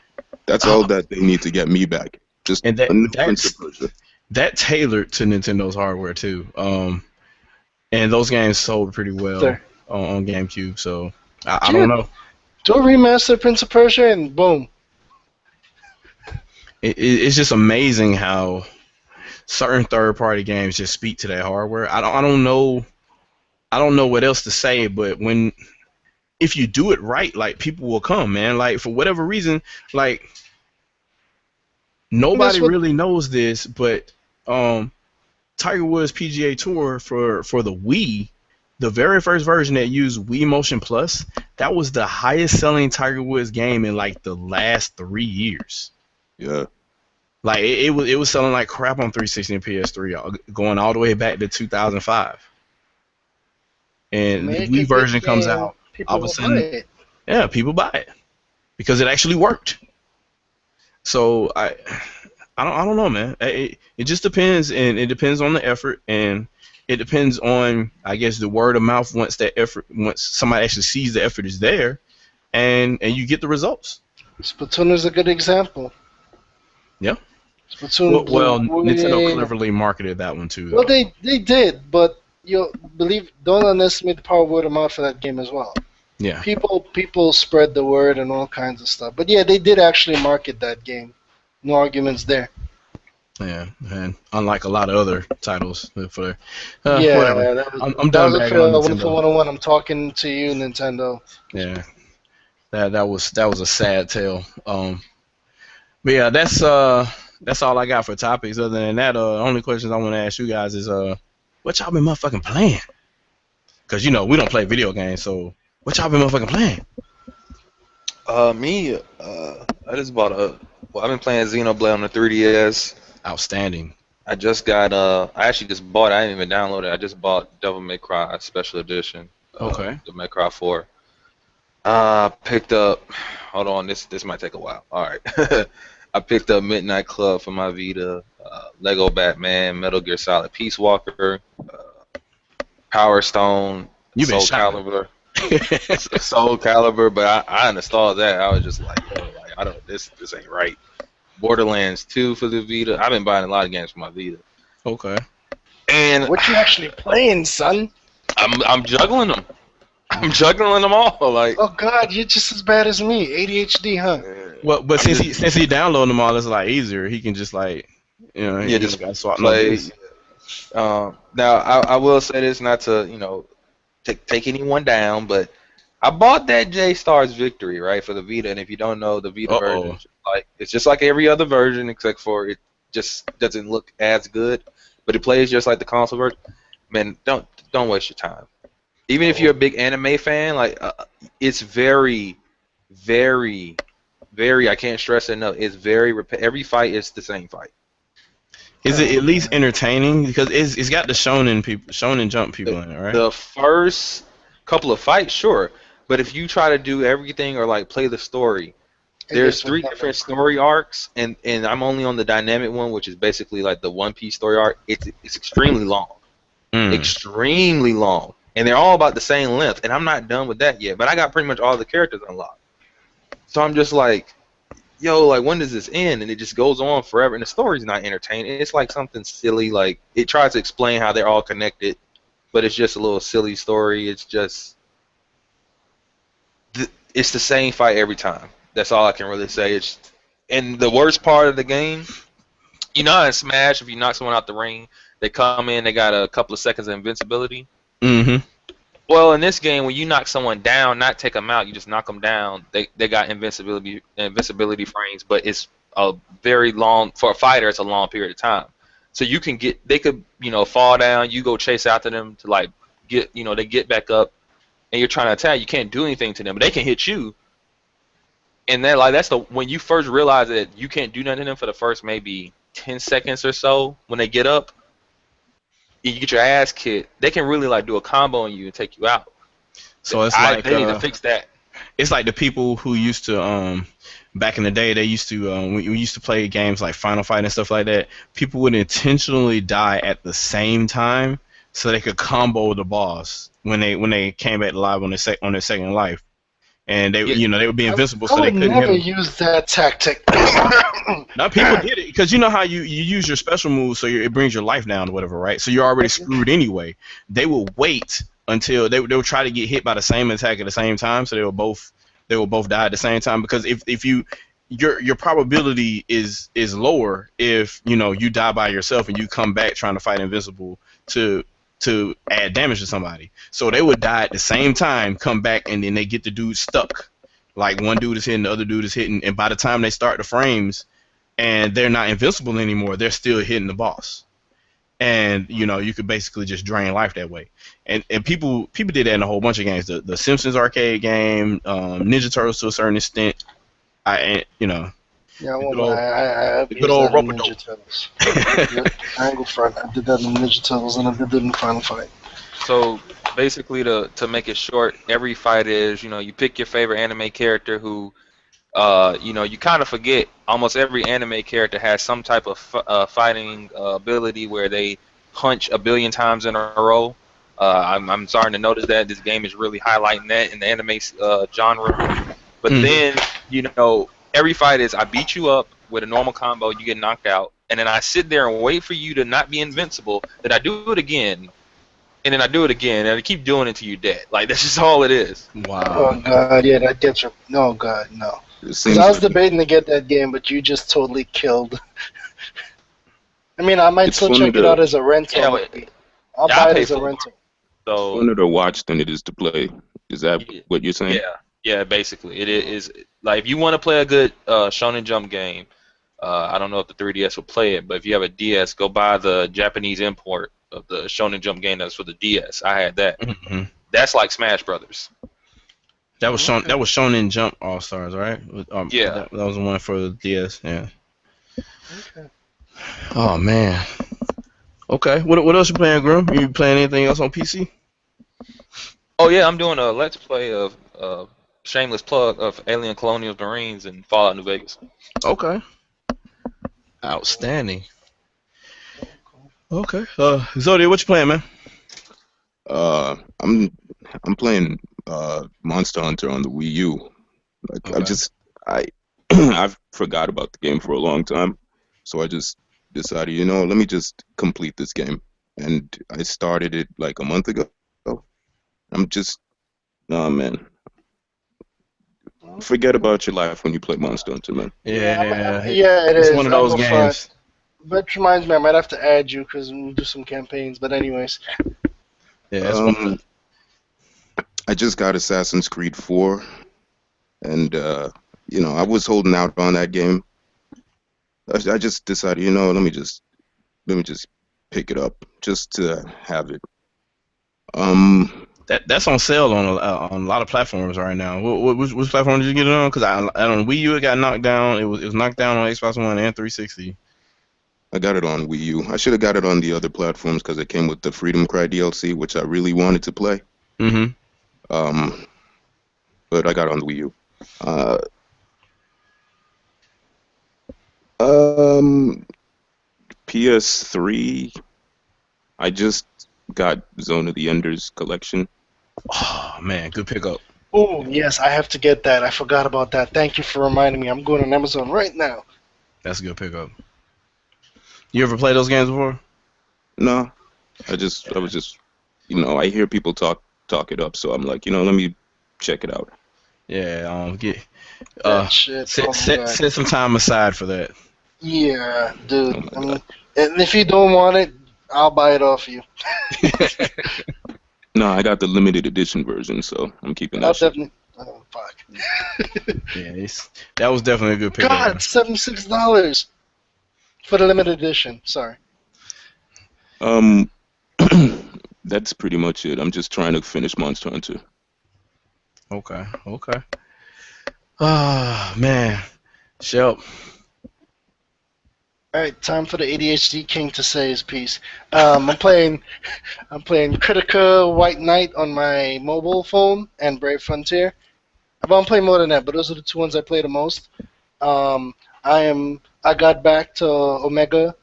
That's all that they need to get me back. Just a new Prince of Persia.
That tailored to Nintendo's hardware too. And those games sold pretty well on GameCube. So I don't know.
Do a remaster of Prince of Persia and boom.
it's just amazing how certain third-party games just speak to that hardware. I don't know what else to say, but if you do it right, like people will come, man. Like for whatever reason, like nobody really knows this, but Tiger Woods PGA Tour for the Wii, the very first version that used Wii Motion Plus, that was the highest selling Tiger Woods game in like the last 3 years.
Yeah.
Like it was selling like crap on 360 and PS3, going all the way back to 2005. And the Wii version comes out, all of a sudden, yeah, people buy it because it actually worked. So I don't know, man. It just depends, and it depends on the effort, and it depends on, I guess, the word of mouth once somebody actually sees the effort is there, and you get the results.
Splatoon is a good example.
Yeah.
Splatoon.
Well, Nintendo cleverly marketed that one too, though.
Well, they did, but don't underestimate the power of word of mouth for that game as well.
Yeah.
People spread the word and all kinds of stuff. But yeah, they did actually market that game. No arguments there.
Yeah, and unlike a lot of other titles, whatever.
I'm done bagging on Nintendo. For 101, I'm talking to you, Nintendo.
Yeah, that was a sad tale. But yeah, that's all I got for topics. Other than that, only questions I want to ask you guys is what y'all been motherfucking playing? Because we don't play video games, so what y'all been motherfucking playing?
Me, I just bought I've been playing Xenoblade on the 3DS.
Outstanding.
I just got I actually just bought it. I didn't even download it. I just bought Devil May Cry Special Edition.
Okay.
Devil May Cry 4. Picked up. Hold on, this might take a while. All right. I picked up Midnight Club for my Vita. Lego Batman, Metal Gear Solid Peace Walker, Power Stone, Soul Calibur. Soul Calibur, but I uninstalled that. I was just like, I don't. This ain't right. Borderlands 2 for the Vita. I've been buying a lot of games for my Vita.
Okay.
And
what you actually playing, son?
I'm juggling them. I'm juggling them all. Like,
oh God, you're just as bad as me. ADHD, huh?
Well, but since he downloaded them all, it's a lot easier. He can just just
got swap play. Now I will say this, not to take anyone down, but I bought that J-Stars Victory, right, for the Vita, and if you don't know, the Vita version, it's just like every other version, except for it just doesn't look as good, but it plays just like the console version. Man, don't waste your time. Even if you're a big anime fan, it's very, very, very, I can't stress it enough, it's very, every fight is the same fight.
Is it at least entertaining? Because it's got the Shonen Jump people in it, right?
The first couple of fights, sure. But if you try to do everything or play the story, there's 3 different story arcs, and I'm only on the dynamic one, which is basically like the One Piece story arc. It's extremely long. Extremely long. And they're all about the same length, and I'm not done with that yet. But I got pretty much all the characters unlocked. So I'm just like, yo, when does this end? And it just goes on forever, and the story's not entertaining. It's like something silly, it tries to explain how they're all connected, but it's just a little silly story. It's just, it's the same fight every time. That's all I can really say. And the worst part of the game, in Smash, if you knock someone out the ring, they come in, they got a couple of seconds of invincibility.
Mm-hmm.
Well, in this game, when you knock someone down, not take them out, you just knock them down. They got invincibility frames, but it's a very long, for a fighter, it's a long period of time. So they could fall down, you go chase after them to they get back up, and you're trying to attack. You can't do anything to them, but they can hit you. And then that's when you first realize that you can't do nothing to them for the first maybe 10 seconds or so when they get up. You get your ass kicked, they can really do a combo on you and take you out.
So it's
they need to fix that.
It's like the people who used to back in the day, they used to when we used to play games like Final Fight and stuff like that, people would intentionally die at the same time so they could combo the boss when they came back alive on their second life. And they they would be invincible, so they couldn't hit them.
I would never use that tactic.
Now people did it because you know how you use your special move, so it brings your life down or whatever, right? So you're already screwed anyway. They will wait until they will try to get hit by the same attack at the same time, so they will both die at the same time. Because if you your probability is lower if you die by yourself and you come back trying to fight invincible to add damage to somebody. So they would die at the same time, come back, and then they get the dude stuck. Like one dude is hitting, the other dude is hitting, and by the time they start the frames and they're not invincible anymore, they're still hitting the boss. And you could basically just drain life that way. And people did that in a whole bunch of games. The Simpsons arcade game, Ninja Turtles to a certain extent.
Yeah, well, I've
the
used
good old
that in
rope-a-dope.
Ninja Turtles. Angle front. I did that in Ninja Turtles, and I did it in Final Fight.
So basically, to make it short, every fight is you pick your favorite anime character who you kind of forget almost every anime character has some type of fighting ability where they punch a billion times in a row. I'm starting to notice that this game is really highlighting that in the anime genre. But then, every fight is I beat you up with a normal combo, you get knocked out, and then I sit there and wait for you to not be invincible, then I do it again, and then I do it again, and I keep doing it until you're dead. Like, that's just all it is.
Wow.
Oh, God, yeah, that gets you. No, God, no. Because I was debating to get that game, but you just totally killed. I mean, I might still check it out as a rental.
Yeah,
I'll buy it as a rental.
So,
It's funner to watch than it is to play. Is that what you're saying?
Yeah, basically. It is like if you want to play a good Shonen Jump game, I don't know if the 3DS will play it, but if you have a DS, go buy the Japanese import of the Shonen Jump game that's for the DS. I had that.
Mm-hmm.
That's like Smash Brothers.
That was Shonen Jump All Stars, right?
Yeah.
That was the one for the DS. Yeah.
Okay.
Oh man. Okay. What else you playing, Grim? You playing anything else on PC?
Oh yeah, I'm doing a Let's Play of shameless plug of Alien Colonial Marines and Fallout New Vegas.
Okay. Outstanding. Okay. Zodiac, what you playing, man?
I'm playing Monster Hunter on the Wii U. Like
Okay.
I've forgot about the game for a long time, so I just decided, let me just complete this game, and I started it like a month ago. Oh man, forget about your life when you play Monster Hunter, man.
Yeah.
Yeah, it
it's
is.
one of those games.
But reminds me, I might have to add you because I'm gonna do some campaigns. But anyways.
Yeah, it's one.
I just got Assassin's Creed 4, and I was holding out on that game. I just decided, let me just pick it up just to have it.
That's on sale on a lot of platforms right now. Which platform did you get it on? Because on Wii U it got knocked down. It was knocked down on Xbox One and 360.
I got it on Wii U. I should have got it on the other platforms because it came with the Freedom Cry DLC, which I really wanted to play.
Mm-hmm.
But I got it on the Wii U. PS3. I just got Zone of the Enders collection.
Oh man, good pickup.
Oh yes, I have to get that. I forgot about that. Thank you for reminding me. I'm going on Amazon right now.
That's a good pickup. You ever play those games before?
No, I was just, I hear people talk it up, so I'm like, let me check it out.
Yeah, set some time aside for that.
Yeah, dude.
Oh
and if you don't want it, I'll buy it off you.
No, I got the limited edition version, so I'm keeping that.
Definitely. Oh fuck.
Yeah, that was definitely a good pickup.
God, $76 for the limited edition. Sorry.
That's pretty much it. I'm just trying to finish Monster Hunter.
Okay. Ah, man. Shelp.
Alright, time for the ADHD King to say his piece. I'm playing Critica White Knight on my mobile phone and Brave Frontier. I'm playing more than that, but those are the two ones I play the most. I got back to Omega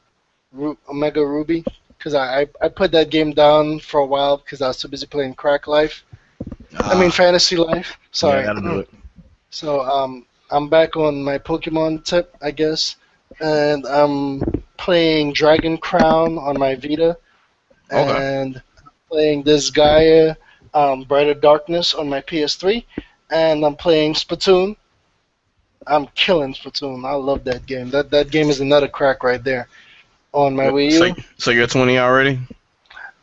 Ruby because I put that game down for a while because I was too busy playing Crack Life. Fantasy Life. Sorry.
Yeah, that'll do it.
So I'm back on my Pokemon tip, I guess, and I'm playing Dragon Crown on my Vita, and playing Disgaea, Brighter Darkness on my PS3, and I'm playing Splatoon. I'm killing Splatoon. I love that game. That game is another crack right there on my Wii
So,
U.
so you're 20 already?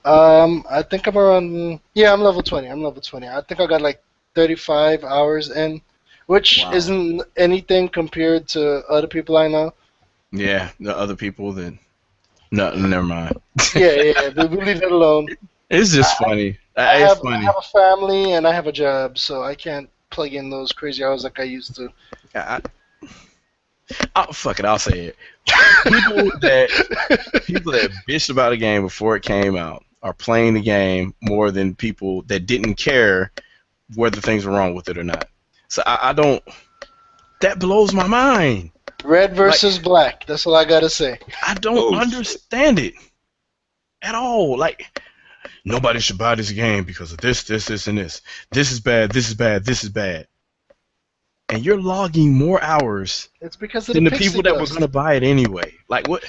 I think I'm around. Yeah, I'm level 20. I'm level 20. I think I got like 35 hours in, which
Wow.
isn't anything compared to other people I know.
Yeah, the other people that. No, never mind.
Yeah. We'll leave it alone.
It's just funny.
I
It's
have I
funny.
have a family and I have a job, so I can't plug in those crazy hours like I used to.
I, fuck it. I'll say it. People that bitched about a game before it came out are playing the game more than people that didn't care whether things were wrong with it or not. So I don't. That blows my mind.
Red
Like,
versus black. That's all I gotta say.
I don't
Oh, shit.
understand it at all. Like, nobody should buy this game because of this, and this. This is bad. This is bad. This is bad. And you're logging more hours
It's because of
than
the
the
pixie
people that were
dust.
gonna buy it anyway. Like, what?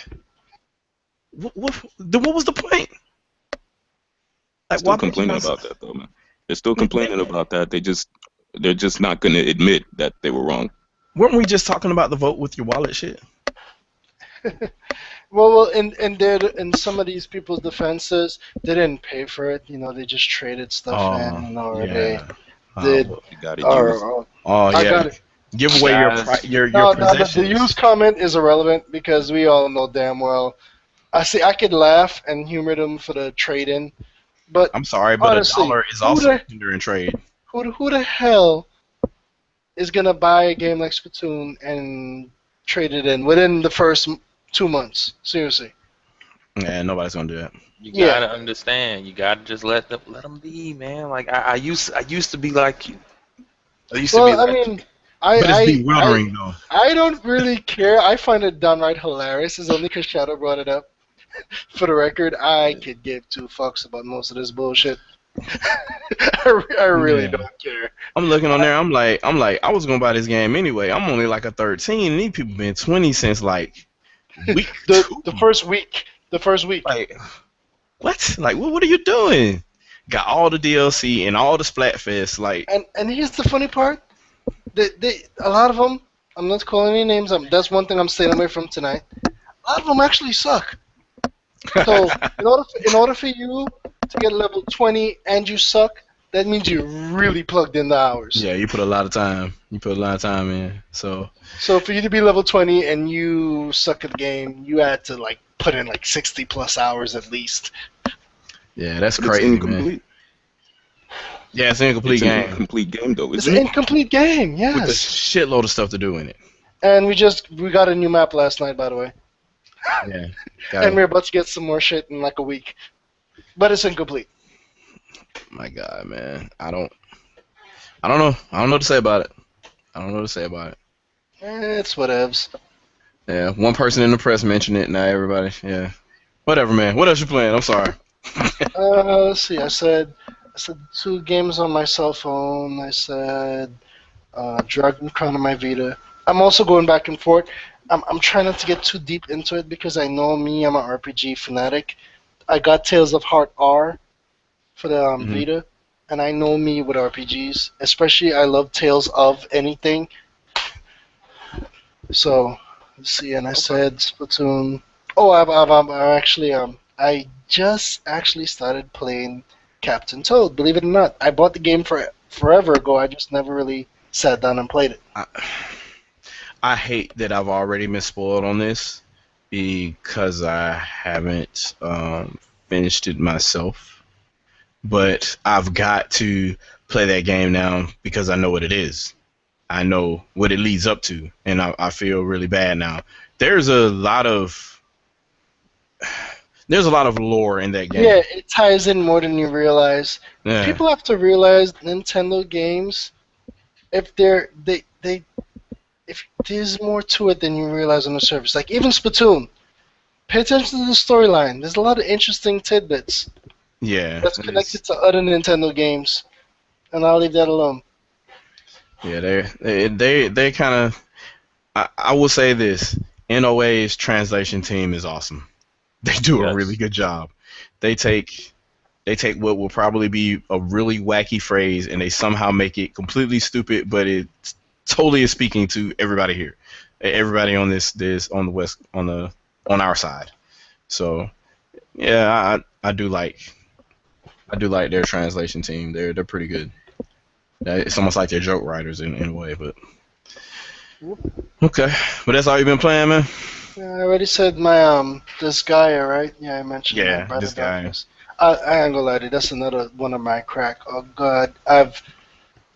What was the point? Like,
Still
why would you
complaining
not?
about that though, man. They're still complaining about that. They're just not gonna admit that they were wrong.
Weren't we just talking about the vote with your wallet shit?
Well, in some of these people's defenses, they didn't pay for it. You know, they just traded stuff in, or
Yeah.
they did,
You got it used.
or
Oh
I
yeah.
got it.
Give away your
Guys,
your
No,
possessions.
the use comment is irrelevant because we all know damn well. I could laugh and humor them for the trade in, but
I'm sorry, but
honestly,
$1 is
who
also
the
hindering trade.
who the hell is gonna buy a game like Splatoon and trade it in within the first 2 months? Seriously.
Yeah, nobody's gonna do that.
you
Yeah.
gotta understand. You gotta just let them be, man. Like I used to be like you. I used to be
Well, I
like
mean,
But it's
I
bewildering though.
I don't really care. I find it downright hilarious. It's only because Shadow brought it up. For the record, I could give two fucks about most of this bullshit. I really
Yeah.
don't care.
I'm looking on there. I'm like, I was gonna buy this game anyway. I'm only like a 13, and these people been 20 since like week
The
two.
the first week. The first week.
Like, what? Like, what are you doing? Got all the DLC and all the Splatfest. Like,
And here's the funny part. A lot of them. I'm not calling any names. That's one thing I'm staying away from tonight. A lot of them actually suck. So in order for you to get level 20 and you suck, that means you really plugged in the hours.
yeah, you put a lot of time. You put a lot of time in. So
So for you to be level 20 and you suck at the game, you had to like put in like 60 plus hours at least.
yeah, that's
But it's
crazy, man.
incomplete.
Yeah, it's an incomplete
It's an
game
incomplete game though,
It's
isn't
an
it?
incomplete game,
with a
yes.
shitload of stuff to do in it.
And we got a new map last night, by the way.
Yeah,
And we're about to get some more shit in like a week. But it's incomplete.
my God, man, I don't know. I don't know what to say about it. I don't know what to say about it.
It's whatevs.
Yeah, one person in the press mentioned it. Now everybody, yeah, whatever, man. What else you playing? I'm sorry.
Let's see. I said 2 games on my cell phone. I said Dragon Crown on my Vita. I'm also going back and forth. I'm trying not to get too deep into it because I know me. I'm an RPG fanatic. I got Tales of Heart R for the
Mhm.
Vita, and I know me with RPGs. Especially, I love Tales of anything. So, let's see. And I said Splatoon. Oh, I've actually I just actually started playing Captain Toad. Believe it or not, I bought the game forever ago. I just never really sat down and played it.
I hate that I've already been spoiled on this because I haven't finished it myself. But I've got to play that game now because I know what it is. I know what it leads up to, and I feel really bad now. There's a lot of lore in that game.
Yeah, it ties in more than you realize.
Yeah.
People have to realize Nintendo games, if if there's more to it than you realize on the surface. Like even Splatoon, pay attention to the storyline. There's a lot of interesting tidbits
Yeah.
that's connected to other Nintendo games, and I'll leave that alone.
Yeah, they kind of. I will say this: NOA's translation team is awesome. They do a
Yes.
really good job. They take what will probably be a really wacky phrase and they somehow make it completely stupid, but it's totally is speaking to everybody here, everybody on this on the west on our side. So yeah, I do like their translation team. They're pretty good. It's almost like they're joke writers in a way, but okay. But that's all you've been playing, man.
Yeah, I already said my this guy, right? Yeah, I mentioned
Yeah,
Brother
this guy.
Darkness. I ain't gonna lie to you, that's another one of my crack. Oh god,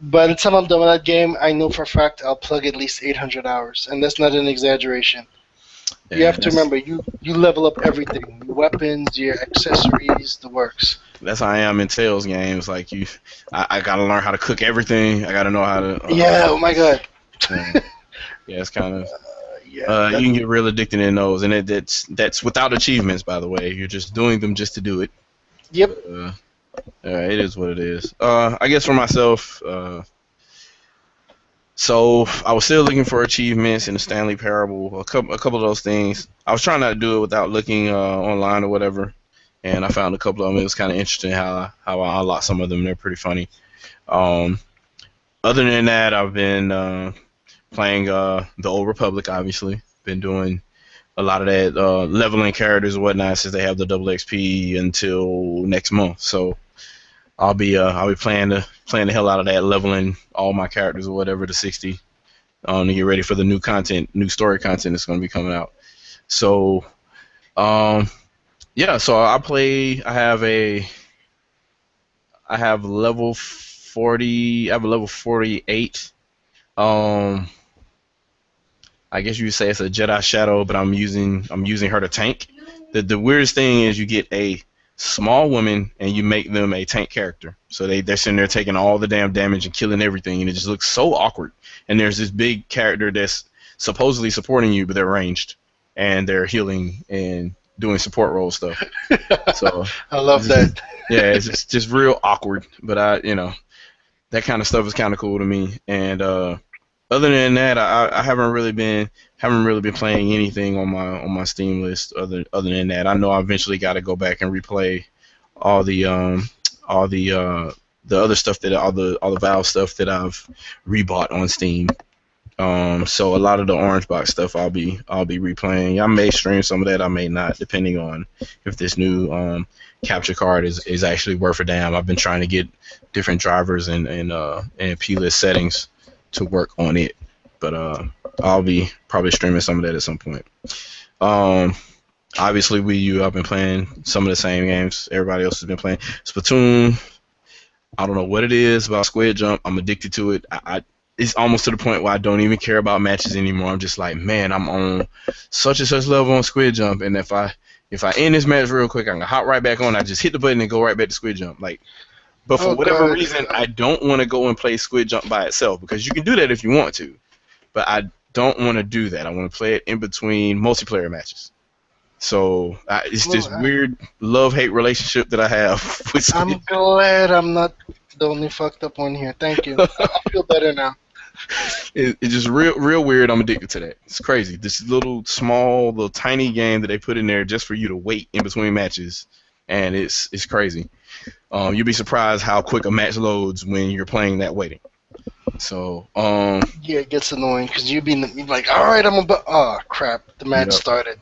by the time I'm done with that game, I know for a fact I'll plug at least 800 hours, and that's not an exaggeration.
Yeah,
You have to remember, you level up everything, your weapons, your accessories, the works.
That's how I am in Tales games. Like I gotta learn how to cook everything. I gotta know how to.
Yeah, oh my god.
Yeah, it's kind of.
Yeah.
You can get real addicted in those, and that's without achievements, by the way. You're just doing them just to do it.
Yep.
It is what it is. I guess for myself, so I was still looking for achievements in the Stanley Parable. A couple of those things. I was trying not to do it without looking online or whatever, and I found a couple of them. It was kind of interesting how I unlocked some of them. They're pretty funny. Other than that, I've been playing the Old Republic. Obviously, been doing a lot of that leveling characters and whatnot since they have the double XP until next month. So I'll be playing the hell out of that, leveling all my characters or whatever to 60 to get ready for the new content, new story content that's going to be coming out. So yeah, so I have level 40. I have a level 48. I guess you would say it's a Jedi Shadow, but I'm using her to tank. The weirdest thing is you get a small woman and you make them a tank character. So they're sitting there taking all the damn damage and killing everything, and it just looks so awkward. And there's this big character that's supposedly supporting you, but they're ranged and they're healing and doing support role stuff. So
I love that.
Yeah, it's just real awkward. But that kind of stuff is kind of cool to me. And other than that, I haven't really been playing anything on my Steam list. Other than that, I know I eventually got to go back and replay all the other stuff that all the Valve stuff that I've rebought on Steam. So a lot of the Orange Box stuff I'll be replaying. I may stream some of that, I may not, depending on if this new capture card is actually worth a damn. I've been trying to get different drivers and plist settings to work on it, but I'll be probably streaming some of that at some point. Obviously Wii U, I've been playing some of the same games everybody else has been playing. Splatoon, I don't know what it is about Squid Jump. I'm addicted to it. It's almost to the point where I don't even care about matches anymore. I'm just like, man, I'm on such and such level on Squid Jump, and if I end this match real quick, I can hop right back on. I just hit the button and go right back to Squid Jump. But for whatever reason, I don't want to go and play Squid Jump by itself, because you can do that if you want to, but I don't want to do that. I want to play it in between multiplayer matches. So it's this weird love-hate relationship that I have with Squid Jump.
I'm glad I'm not the only fucked up one here. Thank you. I feel better now.
It's just real weird. I'm addicted to that. It's crazy. This little tiny game that they put in there just for you to wait in between matches, and it's crazy. You'll be surprised how quick a match loads when you're playing that waiting. So
yeah, it gets annoying because you're like, all right, oh crap, the match started.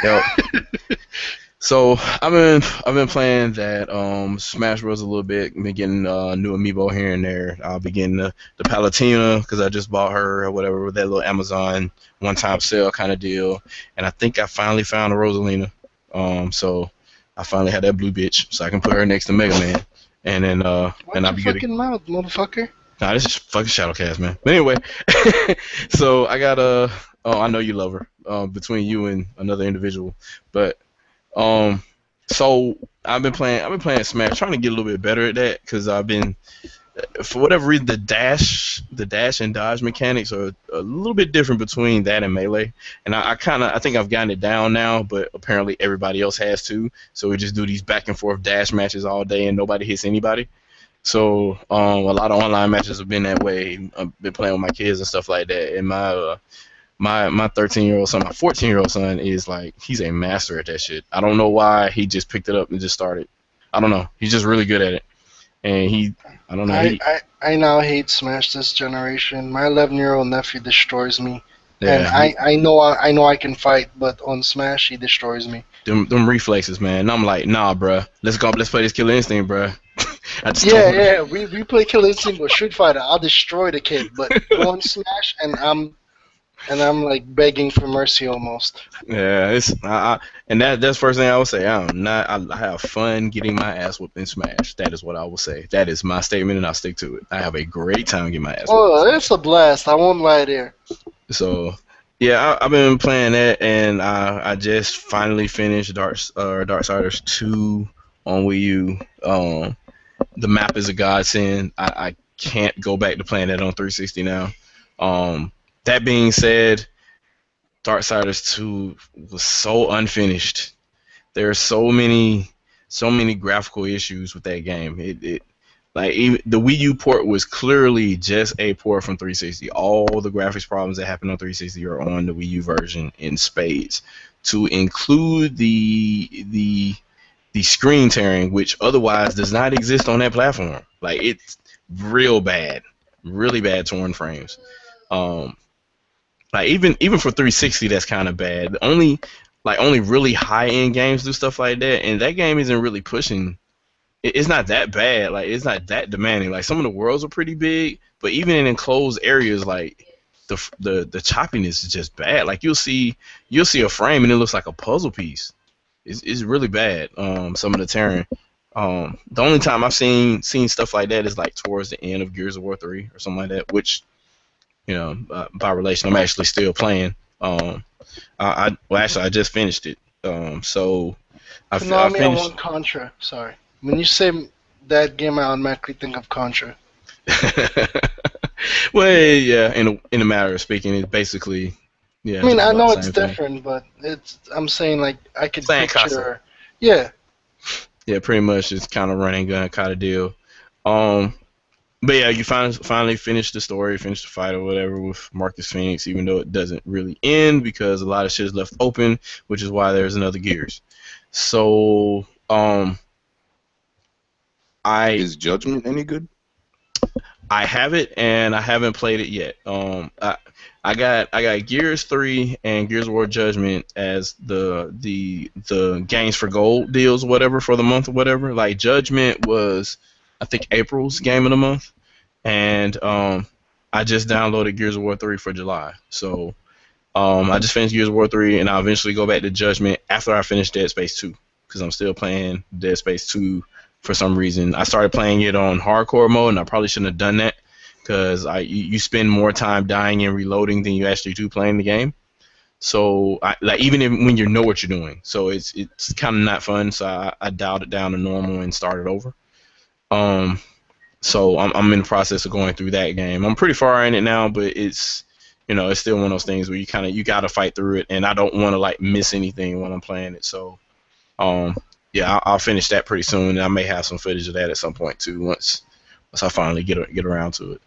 Yep. So I've been playing that Smash Bros a little bit. Been getting new amiibo here and there. I'll be getting the Palutena because I just bought her or whatever with that little Amazon one-time sale kind of deal. And I think I finally found a Rosalina. So I finally had that blue bitch, so I can put her next to Mega Man. And then and I'll be good.
Fucking mouth, motherfucker.
Nah, this is fucking ShadowCast, man. But anyway, so I got I know you love her. Between you and another individual, but. So I've been playing Smash, trying to get a little bit better at that, because I've been, for whatever reason, the dash and dodge mechanics are a little bit different between that and Melee, and I think I've gotten it down now, but apparently everybody else has too. So we just do these back and forth dash matches all day, and nobody hits anybody. So a lot of online matches have been that way. I've been playing with my kids and stuff like that, and my 13-year-old son, my 14-year-old son is like, he's a master at that shit. I don't know why he just picked it up and just started. I don't know. He's just really good at it. and I don't know,
I now hate Smash this generation. My 11-year-old nephew destroys me, and
yeah,
I know I can fight, but on Smash he destroys me.
them reflexes, man. And I'm like, nah, bruh, let's play this Killer Instinct, bruh. I just
Yeah,
don't.
yeah, we play Killer Instinct or Street Fighter. I'll destroy the kid, but go on Smash, and I'm like begging for mercy almost.
Yeah, and that's the first thing I would say. I have fun getting my ass whooped in Smash. That is what I will say. That is my statement, and I'll stick to it. I have a great time getting my ass whooped in
Oh,
Smash.
it's a blast. I won't lie there.
So, yeah, I've been playing that, and I just finally finished Darksiders 2 on Wii U. The map is a godsend. I can't go back to playing that on 360 now. That being said, Darksiders 2 was so unfinished. There are so many graphical issues with that game. It like even the Wii U port was clearly just a port from 360. All the graphics problems that happened on 360 are on the Wii U version in spades. To include the screen tearing, which otherwise does not exist on that platform. Like it's real bad, really bad torn frames. Um, like even for 360, that's kind of bad. Only really high end games do stuff like that, and that game isn't really pushing. It's not that bad. Like it's not that demanding. Like some of the worlds are pretty big, but even in enclosed areas, like the choppiness is just bad. Like you'll see a frame and it looks like a puzzle piece. It's really bad. Some of the tearing. The only time I've seen stuff like that is like towards the end of Gears of War 3 or something like that, which by relation, I'm actually still playing. Actually, I just finished it. So I
Konami, I
finished.
want Contra. Sorry. When you say that game, I automatically think of Contra.
Well, yeah. In a matter of speaking, it's basically
I mean,
just
I
about the
know it's
same thing.
different, but I'm saying like I could
Same
picture.
concept.
Yeah.
Yeah, pretty much. It's kind of running gun kind of deal. Um, but yeah, you finally finish the story, finish the fight or whatever with Marcus Phoenix, even though it doesn't really end because a lot of shit is left open, which is why there's another Gears. So,
Is Judgment any good?
I have it and I haven't played it yet. I got Gears 3 and Gears of War Judgment as the games for gold deals, whatever, for the month or whatever. Like Judgment was, I think, April's game of the month, and I just downloaded Gears of War 3 for July. So I just finished Gears of War 3, and I'll eventually go back to Judgment after I finish Dead Space 2, because I'm still playing Dead Space 2 for some reason. I started playing it on hardcore mode, and I probably shouldn't have done that, because you spend more time dying and reloading than you actually do playing the game. So when you know what you're doing, so it's kind of not fun. So I dialed it down to normal and started over. So I'm in the process of going through that game. I'm pretty far in it now, but it's still one of those things where you gotta fight through it, and I don't want to like miss anything when I'm playing it. So yeah, I'll finish that pretty soon, and I may have some footage of that at some point too once I finally get around to it.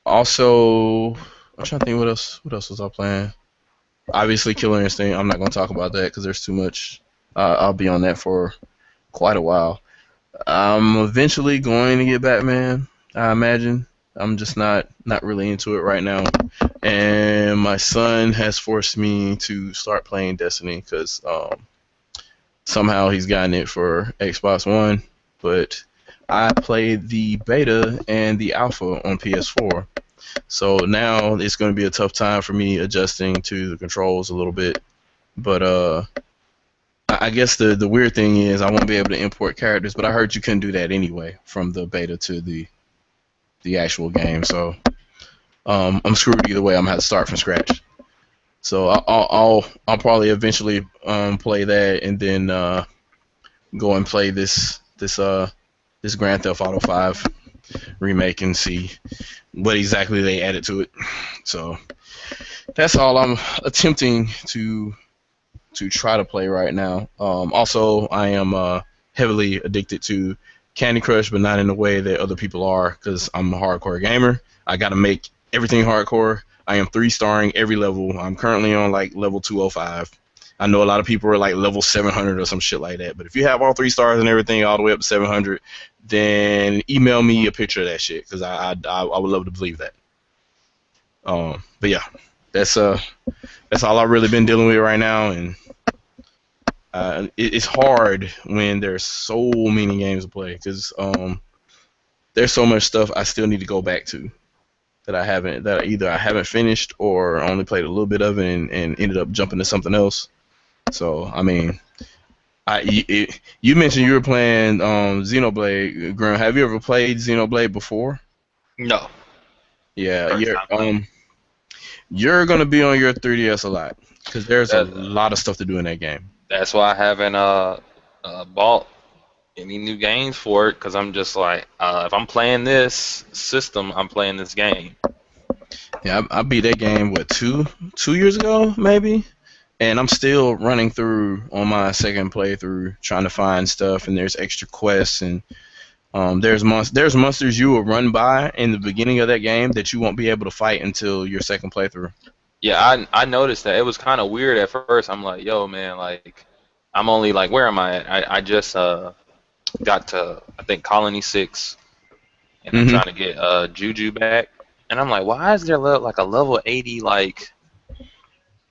Also, I'm trying to think what else was I playing. Obviously, Killer Instinct. I'm not gonna talk about that because there's too much. I'll be on that for quite a while. I'm eventually going to get Batman, I imagine. I'm just not really into it right now. And my son has forced me to start playing Destiny because somehow he's gotten it for Xbox One, but I played the beta and the alpha on PS4. So now it's going to be a tough time for me adjusting to the controls a little bit. But I guess the weird thing is I won't be able to import characters, but I heard you couldn't do that anyway from the beta to the actual game. So I'm screwed either way. I'm gonna have to start from scratch. So I'll probably eventually play that and then go and play this Grand Theft Auto 5 remake and see what exactly they added to it. So that's all I'm attempting to try to play right now. Also, I am heavily addicted to Candy Crush, but not in the way that other people are, because I'm a hardcore gamer. I got to make everything hardcore. I am 3-starring every level. I'm currently on like level 205. I know a lot of people are like level 700 or some shit like that. But if you have all 3 stars and everything all the way up to 700, then email me a picture of that shit because I would love to believe that. But yeah, that's all I've really been dealing with right now, and it's hard when there's so many games to play because there's so much stuff I still need to go back to that either I haven't finished or only played a little bit of it and ended up jumping to something else. So I mean, you mentioned you were playing Xenoblade. Grim, have you ever played Xenoblade before?
No.
Yeah,
First time playing.
you're gonna be on your 3DS a lot because there's a
That,
lot of stuff to do in that game.
that's why I haven't bought any new games for it, because I'm just like, if I'm playing this system, I'm playing this game.
Yeah, I beat that game what 2 years ago maybe, and I'm still running through on my second playthrough trying to find stuff, and there's extra quests and there's monsters you will run by in the beginning of that game that you won't be able to fight until your second playthrough.
Yeah, I noticed that. It was kind of weird at first. I'm like, yo, man, like, I'm only like, where am I at? I just got to, I think, Colony 6, and I'm
Hmm.
trying to get Juju back. And I'm like, why is there like a level 80 like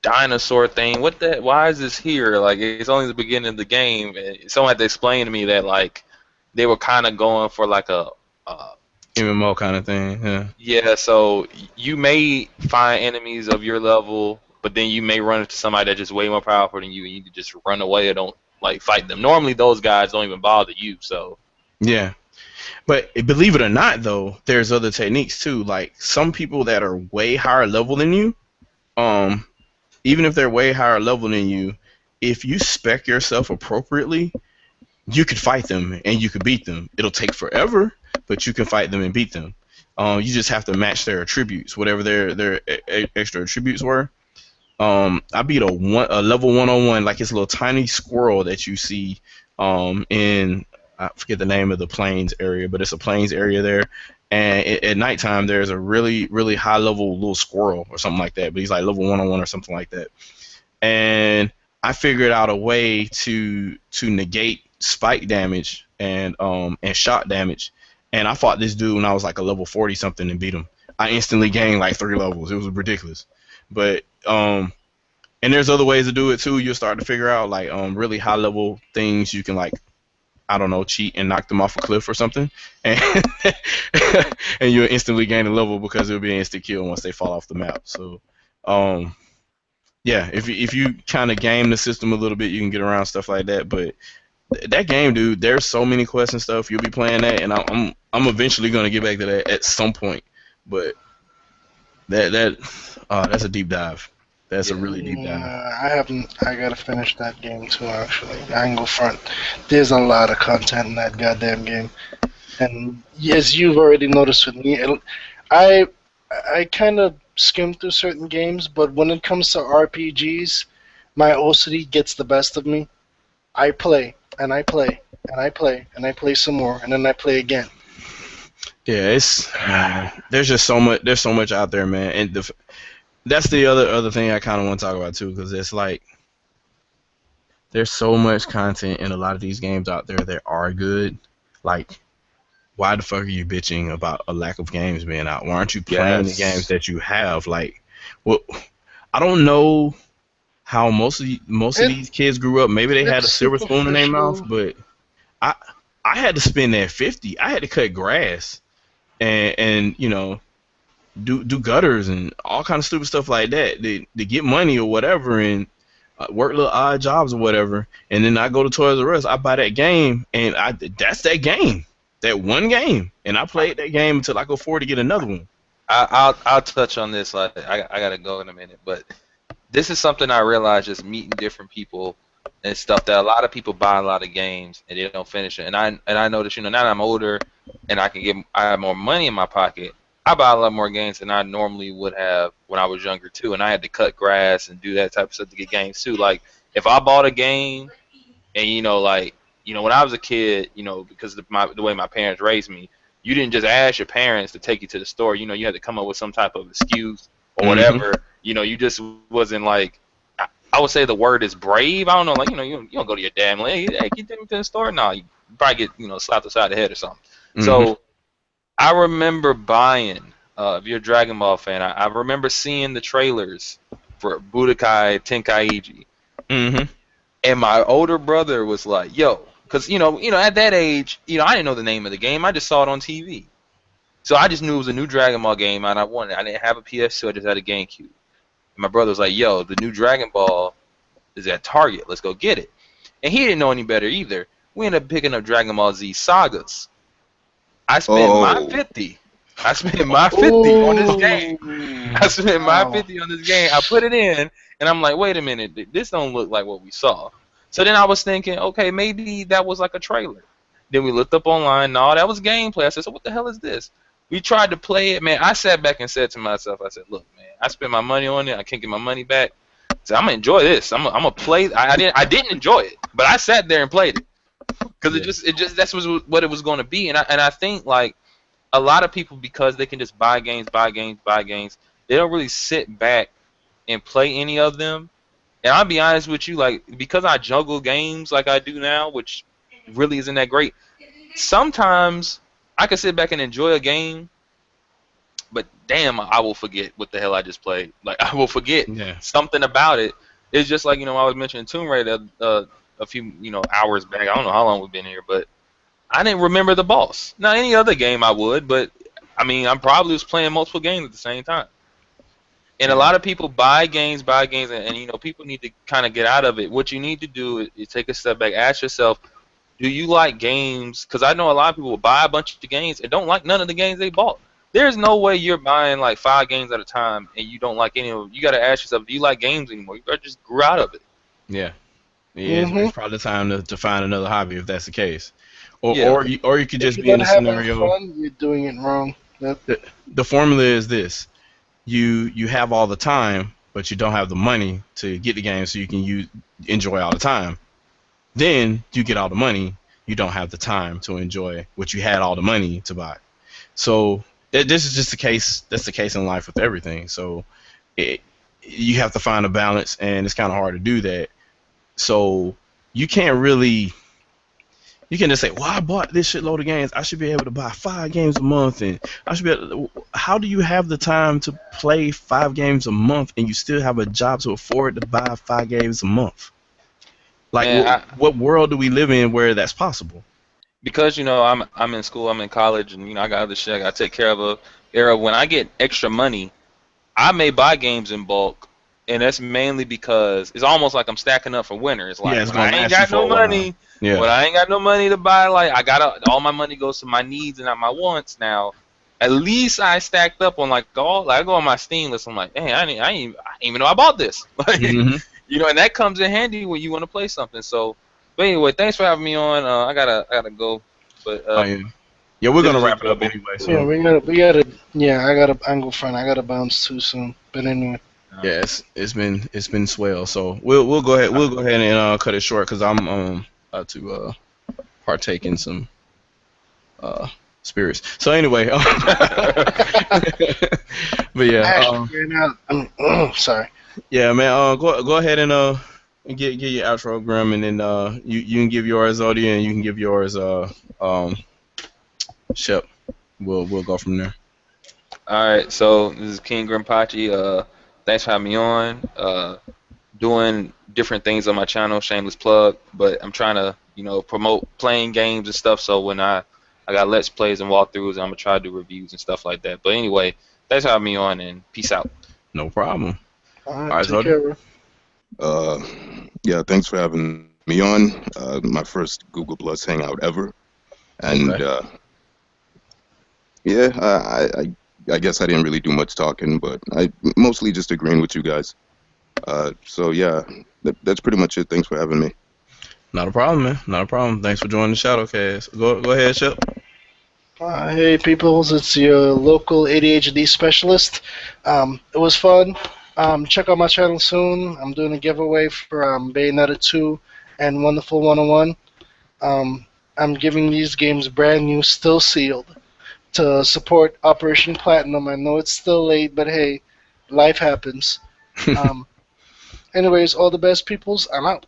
dinosaur thing? What the? Why is this here? Like, it's only the beginning of the game. And someone had to explain to me that like they were kind of going for like a
MMO kind of thing. Yeah.
yeah. So you may find enemies of your level, but then you may run into somebody that's just way more powerful than you, and you can just run away or don't like fight them. Normally, those guys don't even bother you. So
Yeah. But believe it or not, though, there's other techniques too. Like some people that are way higher level than you, um, even if they're way higher level than you, if you spec yourself appropriately, you could fight them and you could beat them. It'll take forever, but you can fight them and beat them. You just have to match their attributes, whatever their extra attributes were. I beat a level 101, like it's a little tiny squirrel that you see in I forget the name of the plains area, but it's a plains area there. And at nighttime, there's a really high level little squirrel or something like that. But he's like level 101 or something like that. And I figured out a way to negate spike damage and shot damage. And I fought this dude when I was like a level 40 something and beat him. I instantly gained like 3 levels. It was ridiculous. But and there's other ways to do it too. You'll start to figure out like really high level things you can like, I don't know, cheat and knock them off a cliff or something, and and you'll instantly gain a level because it'll be an instant kill once they fall off the map. So yeah, if you kind of game the system a little bit, you can get around stuff like that. But that game, dude, there's so many quests and stuff. You'll be playing that, and I'm eventually gonna get back to that at some point. But that's a deep dive. That's a really deep dive.
I haven't. I gotta finish that game too. Actually, I ain't go front. There's a lot of content in that goddamn game, and as you've already noticed with me, I kind of skim through certain games, but when it comes to RPGs, my OCD gets the best of me. I play and I play and I play and I play some more, and then I play again.
Yeah, it's there's just so much. There's so much out there, man, and that's the other thing I kind of want to talk about too, because it's like there's so much content in a lot of these games out there that are good. Like, why the fuck are you bitching about a lack of games being out? Why aren't you playing the games that you have? Like, well, I don't know how most of these kids grew up. Maybe they had a silver spoon in their mouth, but I had to spend that 50. I had to cut grass and you know, do gutters and all kind of stupid stuff like that to get money or whatever, and work little odd jobs or whatever, and then I go to Toys R Us, I buy that game, and that's that game, that one game, and I played that game until I could afford to get another one.
I'll touch on this. I gotta go in a minute, but this is something I realized just meeting different people and stuff, that a lot of people buy a lot of games and they don't finish it. And I notice, you know, now that I'm older and I have more money in my pocket, I buy a lot more games than I normally would have when I was younger too. And I had to cut grass and do that type of stuff to get games too. Like, if I bought a game and, you know, like, you know, when I was a kid, you know, because of the way my parents raised me, you didn't just ask your parents to take you to the store. You know, you had to come up with some type of excuse or whatever. You know, you just wasn't like, I would say the word is brave. I don't know, like you don't go to your dad and like, hey, can you take me to the store? No, you probably get slapped upside the head or something.
Mm-hmm.
So I remember buying. If you're a Dragon Ball fan, I remember seeing the trailers for Budokai Tenkaichi,
Mm-hmm.
and my older brother was like, "Yo," because at that age, I didn't know the name of the game. I just saw it on TV, so I just knew it was a new Dragon Ball game, and I wanted it. I didn't have a PS2, I just had a GameCube. And my brother was like, "Yo, the new Dragon Ball is at Target. Let's go get it." And he didn't know any better either. We ended up picking up Dragon Ball Z Sagas. I spent my
Oh,
50. I spent my 50 on this game.
Ooh.
I spent my
Wow.
50 on this game. I put it in, and I'm like, wait a minute, this don't look like what we saw. So then I was thinking, okay, maybe that was like a trailer. Then we looked up online. No, that was gameplay. I said, so what the hell is this? We tried to play it, man. I sat back and said to myself, I said, look, man, I spent my money on it. I can't get my money back. So I'm gonna enjoy this. I'm gonna play. I didn't enjoy it, but I sat there and played it because it just that's what it was going to be. And I think like a lot of people, because they can just buy games, they don't really sit back and play any of them. And I'll be honest with you, like because I juggle games like I do now, which really isn't that great. Sometimes I can sit back and enjoy a game, but damn, I will forget what the hell I just played. Like I will forget
Yeah.
something about it. It's just like I was mentioning Tomb Raider a few hours back. I don't know how long we've been here, but I didn't remember the boss. Now any other game I would, but I mean I probably was playing multiple games at the same time. And a lot of people buy games, and people need to kind of get out of it. What you need to do is take a step back, ask yourself, do you like games? Because I know a lot of people will buy a bunch of games and don't like none of the games they bought. There's no way you're buying like 5 games at a time and you don't like any of them. You got to ask yourself, do you like games anymore? You got to just grow out of it.
Yeah. Yeah. It's,
Mm-hmm.
it's probably time to find another hobby if that's the case. Or
Yeah.
or you could
If
just
you're
be in
not
a
having
scenario.
fun, you're doing it wrong. Yep.
The formula is this: you have all the time, but you don't have the money to get the game, so you can enjoy all the time. Then you get all the money, you don't have the time to enjoy what you had all the money to buy. So this is just the case. That's the case in life with everything. So it, you have to find a balance, and it's kind of hard to do that. So you can't really. You can just say, "Well, I bought this shitload of games. I should be able to buy 5 games a month." And I should be. How do you have the time to play 5 games a month, and you still have a job to afford to buy 5 games a month? Like,
Man,
what world do we live in where that's possible?
because I'm in school, I'm in college, and I got other shit I got to take care of. When I get extra money, I may buy games in bulk, and that's mainly because it's almost like I'm stacking up for winter. It's
Yeah,
like
it's
when I
gonna
ain't
last you
got
for
no
a while.
money,
Yeah.
when I ain't got no money to buy, like all my money goes to my needs and not my wants. Now, at least I stacked up on like I go on my Steam list. I'm like, hey, I ain't even know I bought this. Like,
Hmm.
and that comes in handy when you want to play something. So, but anyway, thanks for having me on. I gotta go, but
Oh yeah. Yeah, we're
this
gonna
was
wrap it up
enjoyable.
anyway.
Yeah,
So
we gotta. Yeah, I gotta. I'm go friend. I gotta bounce too soon. But anyway.
yeah, it's been swell. So we'll go ahead and cut it short because I'm about to partake in some uh spirits. So anyway, but yeah,
Actually, ran out. Sorry.
yeah, man. Go ahead and get your outro, Grim, and then you can give yours, Odie, and you can give yours, um Shep. We'll go from there.
All right, so this is King Grimpachi. Thanks for having me on. Doing different things on my channel, shameless plug, but I'm trying to, promote playing games and stuff. So when I got let's plays and walkthroughs, I'm gonna try to do reviews and stuff like that. But anyway, thanks for having me on, and peace out.
No problem.
All
All
right,
right,
take
Odie.
care, bro.
uh, yeah. Thanks for having me on. My first Google Plus hangout ever, and
Okay.
yeah, I guess I didn't really do much talking, but I mostly just agreeing with you guys. So yeah, that's pretty much it. Thanks for having me.
Not a problem, man. Not a problem. Thanks for joining the ShadowCast. Go ahead, Shep.
Hey, peoples, it's your local ADHD specialist. It was fun. Check out my channel soon. I'm doing a giveaway for Bayonetta 2 and Wonderful 101. I'm giving these games brand new, still sealed, to support Operation Platinum. I know it's still late, but hey, life happens. Um, Anyways, all the best, peoples. I'm out.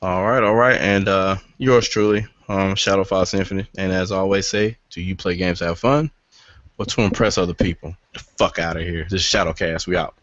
All right, and yours truly, Shadow Fox Infinite. And as I always say, do you play games to have fun or to impress other people? The fuck out of here. This is ShadowCast. We out.